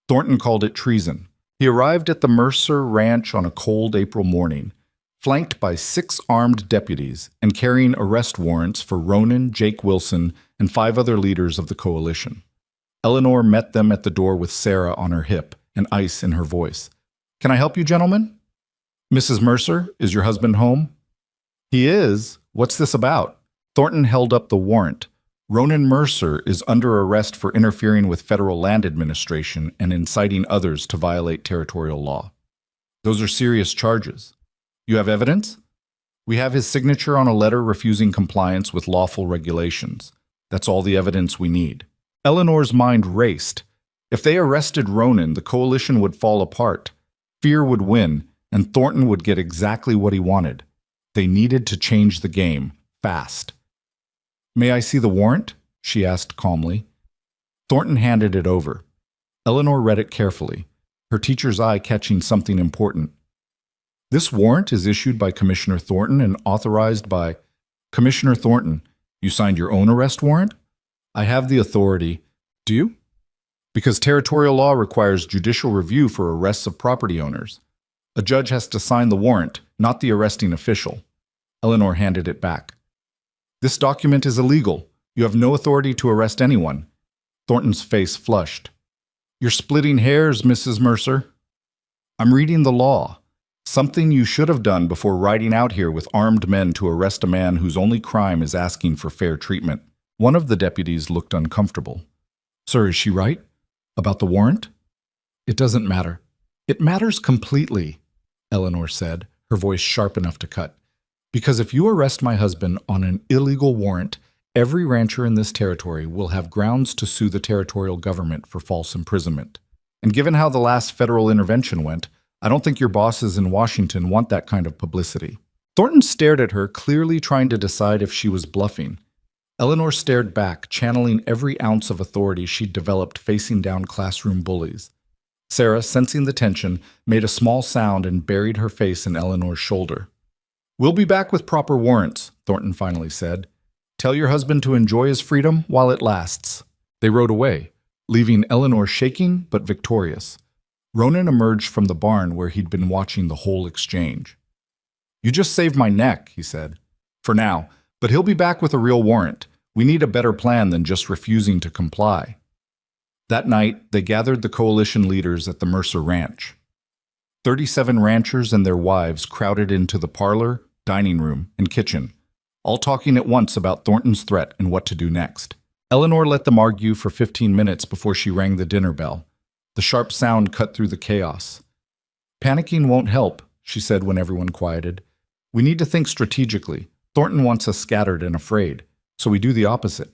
Thornton called it treason. He arrived at the Mercer Ranch on a cold April morning, flanked by 6 armed deputies and carrying arrest warrants for Ronan, Jake Wilson, and 5 other leaders of the coalition. Eleanor met them at the door with Sarah on her hip and ice in her voice. Can I help you, gentlemen? Mrs. Mercer, is your husband home? He is. What's this about? Thornton held up the warrant. Ronan Mercer is under arrest for interfering with federal land administration and inciting others to violate territorial law. Those are serious charges. You have evidence? We have his signature on a letter refusing compliance with lawful regulations. That's all the evidence we need. Eleanor's mind raced. If they arrested Ronan, the coalition would fall apart. Fear would win, and Thornton would get exactly what he wanted. They needed to change the game, fast. May I see the warrant? She asked calmly. Thornton handed it over. Eleanor read it carefully, her teacher's eye catching something important. This warrant is issued by Commissioner Thornton and authorized by Commissioner Thornton. You signed your own arrest warrant? I have the authority. Do you? Because territorial law requires judicial review for arrests of property owners. A judge has to sign the warrant, not the arresting official. Eleanor handed it back. This document is illegal. You have no authority to arrest anyone. Thornton's face flushed. You're splitting hairs, Mrs. Mercer. I'm reading the law. Something you should have done before riding out here with armed men to arrest a man whose only crime is asking for fair treatment. One of the deputies looked uncomfortable. Sir, is she right? About the warrant? It doesn't matter. It matters completely, Eleanor said, her voice sharp enough to cut. Because if you arrest my husband on an illegal warrant, every rancher in this territory will have grounds to sue the territorial government for false imprisonment. And given how the last federal intervention went, I don't think your bosses in Washington want that kind of publicity. Thornton stared at her, clearly trying to decide if she was bluffing. Eleanor stared back, channeling every ounce of authority she'd developed facing down classroom bullies. Sarah, sensing the tension, made a small sound and buried her face in Eleanor's shoulder. We'll be back with proper warrants, Thornton finally said. Tell your husband to enjoy his freedom while it lasts. They rode away, leaving Eleanor shaking but victorious. Ronan emerged from the barn where he'd been watching the whole exchange. You just saved my neck, he said. For now, but he'll be back with a real warrant. We need a better plan than just refusing to comply. That night, they gathered the coalition leaders at the Mercer Ranch. 37 ranchers and their wives crowded into the parlor, dining room, and kitchen, all talking at once about Thornton's threat and what to do next. Eleanor let them argue for 15 minutes before she rang the dinner bell. The sharp sound cut through the chaos. Panicking won't help, she said when everyone quieted. We need to think strategically. Thornton wants us scattered and afraid, so we do the opposite.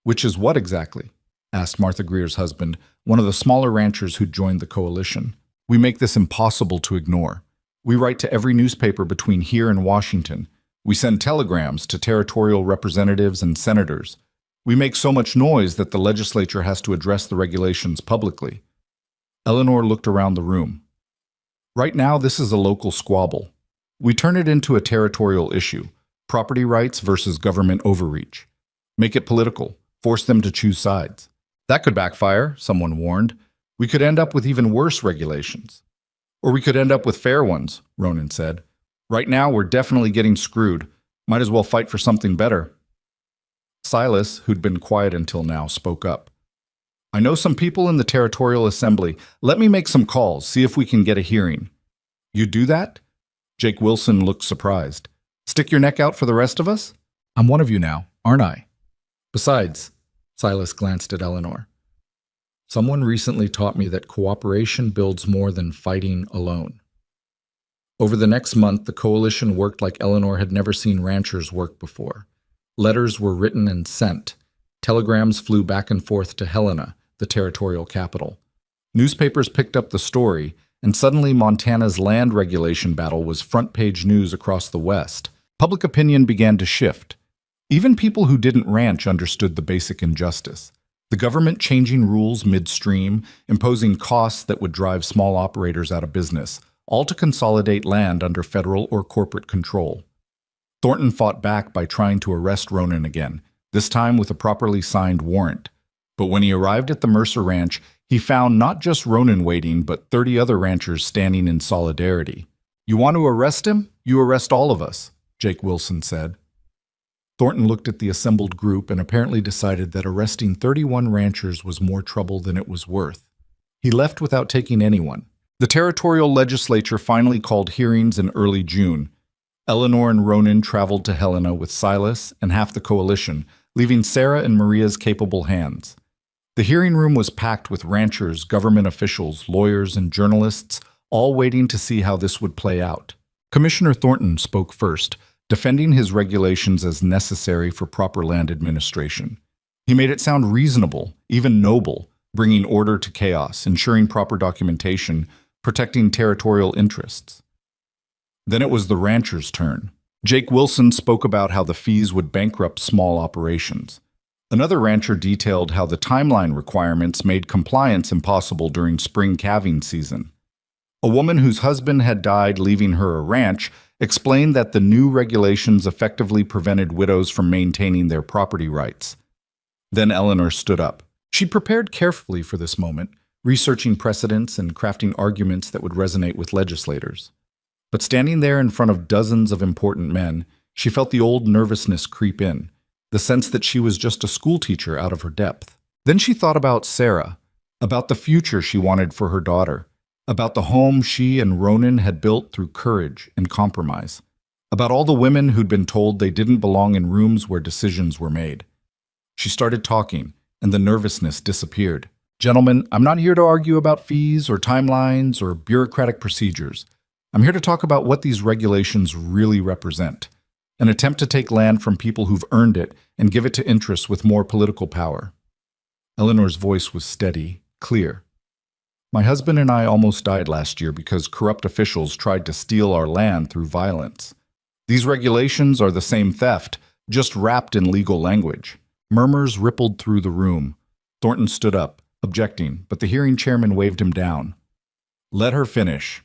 Which is what exactly? Asked Martha Greer's husband, one of the smaller ranchers who'd joined the coalition. We make this impossible to ignore. We write to every newspaper between here and Washington. We send telegrams to territorial representatives and senators. We make so much noise that the legislature has to address the regulations publicly. Eleanor looked around the room. Right now, this is a local squabble. We turn it into a territorial issue, property rights versus government overreach. Make it political. Force them to choose sides. That could backfire, someone warned. We could end up with even worse regulations. Or we could end up with fair ones, Ronan said. Right now, we're definitely getting screwed. Might as well fight for something better. Silas, who'd been quiet until now, spoke up. I know some people in the Territorial Assembly. Let me make some calls, see if we can get a hearing. You do that? Jake Wilson looked surprised. Stick your neck out for the rest of us? I'm one of you now, aren't I? Besides, Silas glanced at Eleanor. Someone recently taught me that cooperation builds more than fighting alone. Over the next month, the coalition worked like Eleanor had never seen ranchers work before. Letters were written and sent. Telegrams flew back and forth to Helena, the territorial capital. Newspapers picked up the story, and suddenly Montana's land regulation battle was front-page news across the West. Public opinion began to shift. Even people who didn't ranch understood the basic injustice. The government changing rules midstream, imposing costs that would drive small operators out of business, all to consolidate land under federal or corporate control. Thornton fought back by trying to arrest Ronan again, this time with a properly signed warrant. But when he arrived at the Mercer Ranch, he found not just Ronan waiting, but 30 other ranchers standing in solidarity. You want to arrest him? You arrest all of us, Jake Wilson said. Thornton looked at the assembled group and apparently decided that arresting 31 ranchers was more trouble than it was worth. He left without taking anyone. The territorial legislature finally called hearings in early June. Eleanor and Ronan traveled to Helena with Silas and half the coalition, leaving Sarah in Maria's capable hands. The hearing room was packed with ranchers, government officials, lawyers, and journalists, all waiting to see how this would play out. Commissioner Thornton spoke first, defending his regulations as necessary for proper land administration. He made it sound reasonable, even noble, bringing order to chaos, ensuring proper documentation, protecting territorial interests. Then it was the ranchers' turn. Jake Wilson spoke about how the fees would bankrupt small operations. Another rancher detailed how the timeline requirements made compliance impossible during spring calving season. A woman whose husband had died leaving her a ranch explained that the new regulations effectively prevented widows from maintaining their property rights. Then Eleanor stood up. She prepared carefully for this moment, researching precedents and crafting arguments that would resonate with legislators. But standing there in front of dozens of important men, she felt the old nervousness creep in, the sense that she was just a schoolteacher out of her depth. Then she thought about Sarah, about the future she wanted for her daughter, about the home she and Ronan had built through courage and compromise, about all the women who'd been told they didn't belong in rooms where decisions were made. She started talking, and the nervousness disappeared. Gentlemen, I'm not here to argue about fees or timelines or bureaucratic procedures. I'm here to talk about what these regulations really represent. An attempt to take land from people who've earned it and give it to interests with more political power. Eleanor's voice was steady, clear. My husband and I almost died last year because corrupt officials tried to steal our land through violence. These regulations are the same theft, just wrapped in legal language. Murmurs rippled through the room. Thornton stood up, objecting, but the hearing chairman waved him down. Let her finish.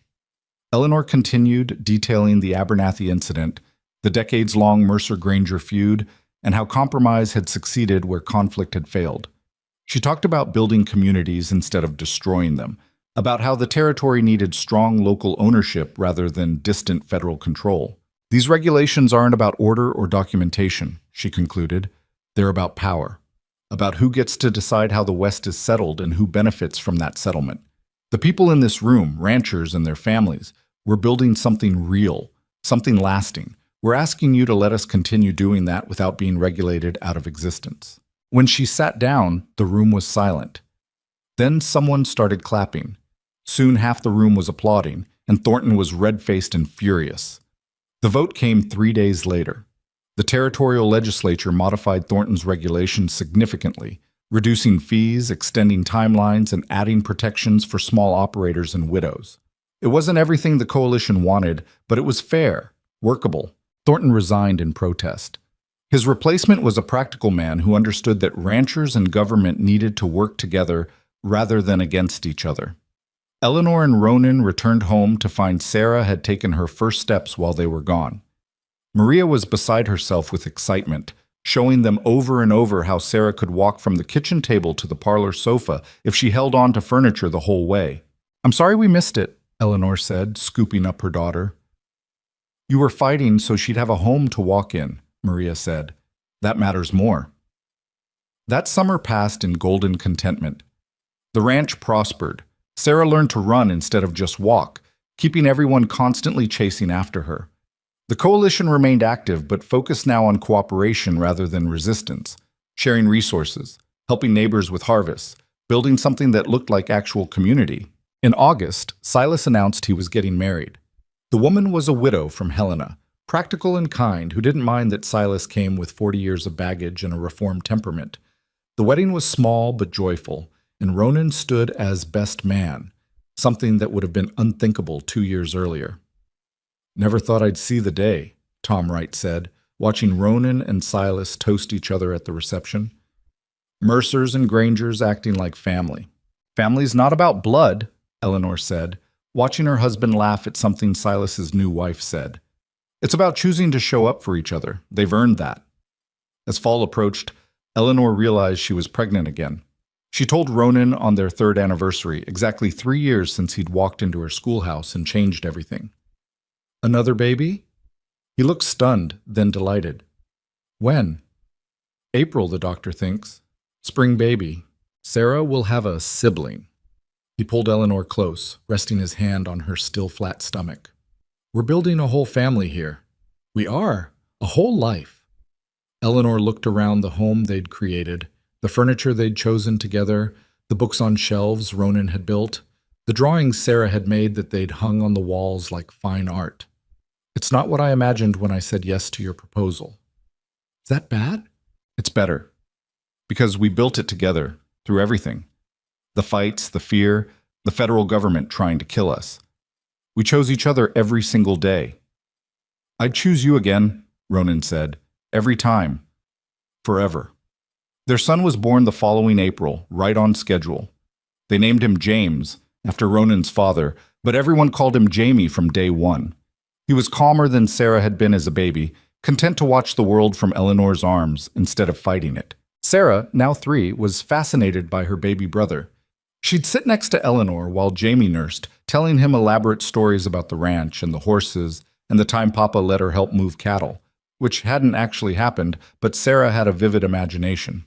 Eleanor continued, detailing the Abernathy incident, the decades-long Mercer-Granger feud, and how compromise had succeeded where conflict had failed. She talked about building communities instead of destroying them, about how the territory needed strong local ownership rather than distant federal control. These regulations aren't about order or documentation, she concluded. They're about power, about who gets to decide how the West is settled and who benefits from that settlement. The people in this room, ranchers and their families, we're building something real, something lasting. We're asking you to let us continue doing that without being regulated out of existence. When she sat down, the room was silent. Then someone started clapping. Soon half the room was applauding, and Thornton was red-faced and furious. The vote came 3 days later. The territorial legislature modified Thornton's regulations significantly, reducing fees, extending timelines, and adding protections for small operators and widows. It wasn't everything the coalition wanted, but it was fair, workable. Thornton resigned in protest. His replacement was a practical man who understood that ranchers and government needed to work together rather than against each other. Eleanor and Ronan returned home to find Sarah had taken her first steps while they were gone. Maria was beside herself with excitement, showing them over and over how Sarah could walk from the kitchen table to the parlor sofa if she held on to furniture the whole way. "I'm sorry we missed it," Eleanor said, scooping up her daughter. "You were fighting so she'd have a home to walk in," Maria said. "That matters more." That summer passed in golden contentment. The ranch prospered. Sarah learned to run instead of just walk, keeping everyone constantly chasing after her. The coalition remained active, but focused now on cooperation rather than resistance, sharing resources, helping neighbors with harvests, building something that looked like actual community. In August, Silas announced he was getting married. The woman was a widow from Helena, practical and kind, who didn't mind that Silas came with 40 years of baggage and a reformed temperament. The wedding was small but joyful, and Ronan stood as best man, something that would have been unthinkable 2 years earlier. "Never thought I'd see the day," Tom Wright said, watching Ronan and Silas toast each other at the reception. Mercers and Grangers acting like family. "Family's not about blood," Eleanor said, watching her husband laugh at something Silas's new wife said. "It's about choosing to show up for each other. They've earned that." As fall approached, Eleanor realized she was pregnant again. She told Ronan on their 3rd anniversary, exactly 3 years since he'd walked into her schoolhouse and changed everything. "Another baby?" He looked stunned, then delighted. "When?" "April, the doctor thinks. Spring baby. Sarah will have a sibling." He pulled Eleanor close, resting his hand on her still flat stomach. "We're building a whole family here." "We are. A whole life." Eleanor looked around the home they'd created, the furniture they'd chosen together, the books on shelves Ronan had built, the drawings Sarah had made that they'd hung on the walls like fine art. "It's not what I imagined when I said yes to your proposal." "Is that bad?" "It's better. Because we built it together, through everything. The fights, the fear, the federal government trying to kill us. We chose each other every single day." "I'd choose you again," Ronan said. "Every time. Forever." Their son was born the following April, right on schedule. They named him James, after Ronan's father, but everyone called him Jamie from day one. He was calmer than Sarah had been as a baby, content to watch the world from Eleanor's arms instead of fighting it. Sarah, now 3, was fascinated by her baby brother. She'd sit next to Eleanor while Jamie nursed, telling him elaborate stories about the ranch and the horses and the time Papa let her help move cattle, which hadn't actually happened, but Sarah had a vivid imagination.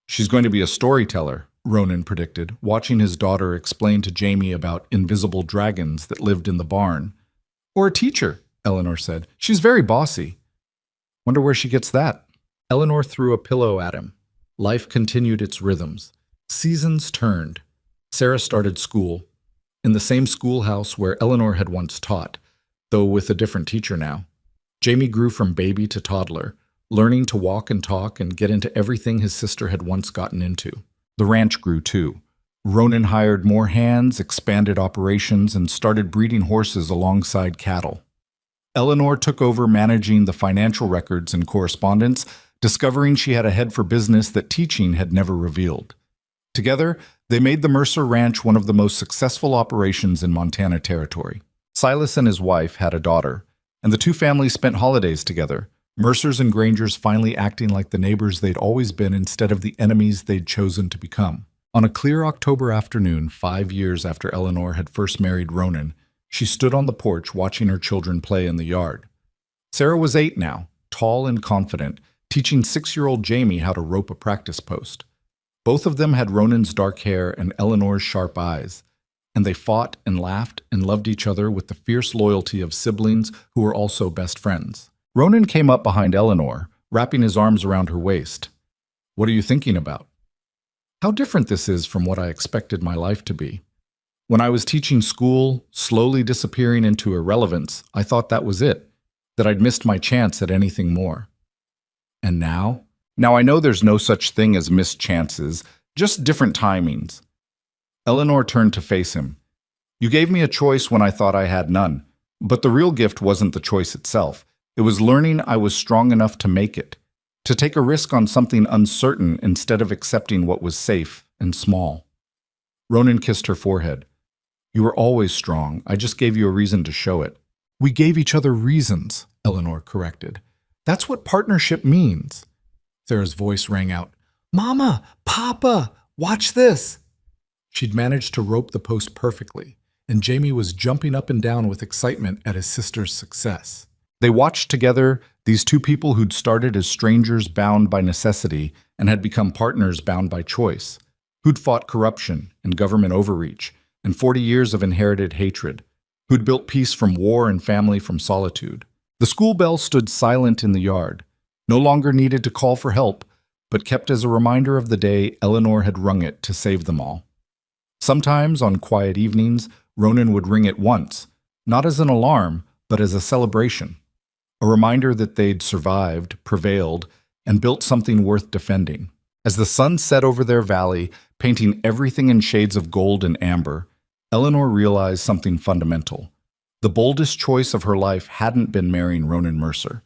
"She's going to be a storyteller," Ronan predicted, watching his daughter explain to Jamie about invisible dragons that lived in the barn. "Or a teacher," Eleanor said. "She's very bossy." "Wonder where she gets that." Eleanor threw a pillow at him. Life continued its rhythms. Seasons turned. Sarah started school, in the same schoolhouse where Eleanor had once taught, though with a different teacher now. Jamie grew from baby to toddler, learning to walk and talk and get into everything his sister had once gotten into. The ranch grew too. Ronan hired more hands, expanded operations, and started breeding horses alongside cattle. Eleanor took over managing the financial records and correspondence, discovering she had a head for business that teaching had never revealed. Together, they made the Mercer Ranch one of the most successful operations in Montana Territory. Silas and his wife had a daughter, and the two families spent holidays together, Mercers and Grangers finally acting like the neighbors they'd always been instead of the enemies they'd chosen to become. On a clear October afternoon, 5 years after Eleanor had first married Ronan, she stood on the porch watching her children play in the yard. Sarah was 8 now, tall and confident, teaching 6-year-old Jamie how to rope a practice post. Both of them had Ronan's dark hair and Eleanor's sharp eyes, and they fought and laughed and loved each other with the fierce loyalty of siblings who were also best friends. Ronan came up behind Eleanor, wrapping his arms around her waist. "What are you thinking about?" "How different this is from what I expected my life to be. When I was teaching school, slowly disappearing into irrelevance, I thought that was it, that I'd missed my chance at anything more. And now? Now I know there's no such thing as missed chances, just different timings." Eleanor turned to face him. "You gave me a choice when I thought I had none, but the real gift wasn't the choice itself. It was learning I was strong enough to make it, to take a risk on something uncertain instead of accepting what was safe and small." Ronan kissed her forehead. "You were always strong. I just gave you a reason to show it." "We gave each other reasons," Eleanor corrected. "That's what partnership means." Sarah's voice rang out. Mama! Papa! Watch this! She'd managed to rope the post perfectly, and Jamie was jumping up and down with excitement at his sister's success. They watched together, these two people who'd started as strangers bound by necessity and had become partners bound by choice, who'd fought corruption and government overreach and 40 years of inherited hatred, who'd built peace from war and family from solitude. The school bell stood silent in the yard, no longer needed to call for help, but kept as a reminder of the day Eleanor had rung it to save them all. Sometimes, on quiet evenings, Ronan would ring it once, not as an alarm, but as a celebration, a reminder that they'd survived, prevailed, and built something worth defending. As the sun set over their valley, painting everything in shades of gold and amber, Eleanor realized something fundamental. The boldest choice of her life hadn't been marrying Ronan Mercer.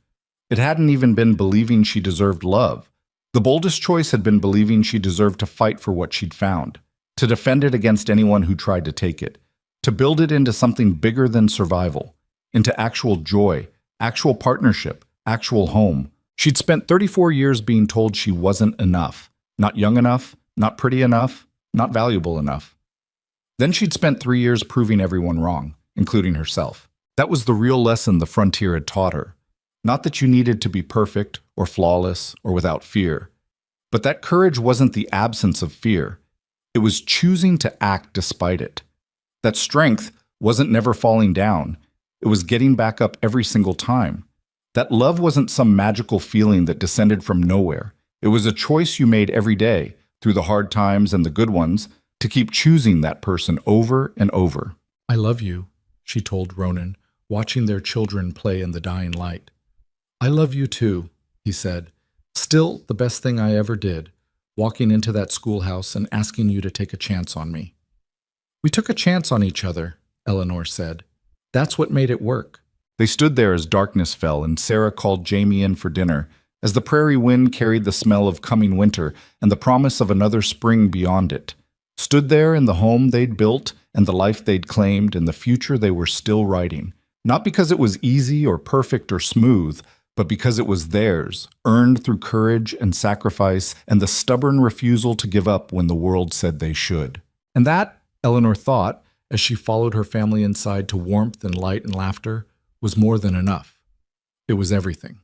It hadn't even been believing she deserved love. The boldest choice had been believing she deserved to fight for what she'd found, to defend it against anyone who tried to take it, to build it into something bigger than survival, into actual joy, actual partnership, actual home. She'd spent 34 years being told she wasn't enough, not young enough, not pretty enough, not valuable enough. Then she'd spent 3 years proving everyone wrong, including herself. That was the real lesson the frontier had taught her. Not that you needed to be perfect or flawless or without fear, but that courage wasn't the absence of fear. It was choosing to act despite it. That strength wasn't never falling down. It was getting back up every single time. That love wasn't some magical feeling that descended from nowhere. It was a choice you made every day, through the hard times and the good ones, to keep choosing that person over and over. I love you, she told Ronan, watching their children play in the dying light. I love you too, he said. Still the best thing I ever did, walking into that schoolhouse and asking you to take a chance on me. We took a chance on each other, Eleanor said. That's what made it work. They stood there as darkness fell and Sarah called Jamie in for dinner, as the prairie wind carried the smell of coming winter and the promise of another spring beyond it. Stood there in the home they'd built and the life they'd claimed and the future they were still writing. Not because it was easy or perfect or smooth, but because it was theirs, earned through courage and sacrifice and the stubborn refusal to give up when the world said they should. And that, Eleanor thought, as she followed her family inside to warmth and light and laughter, was more than enough. It was everything.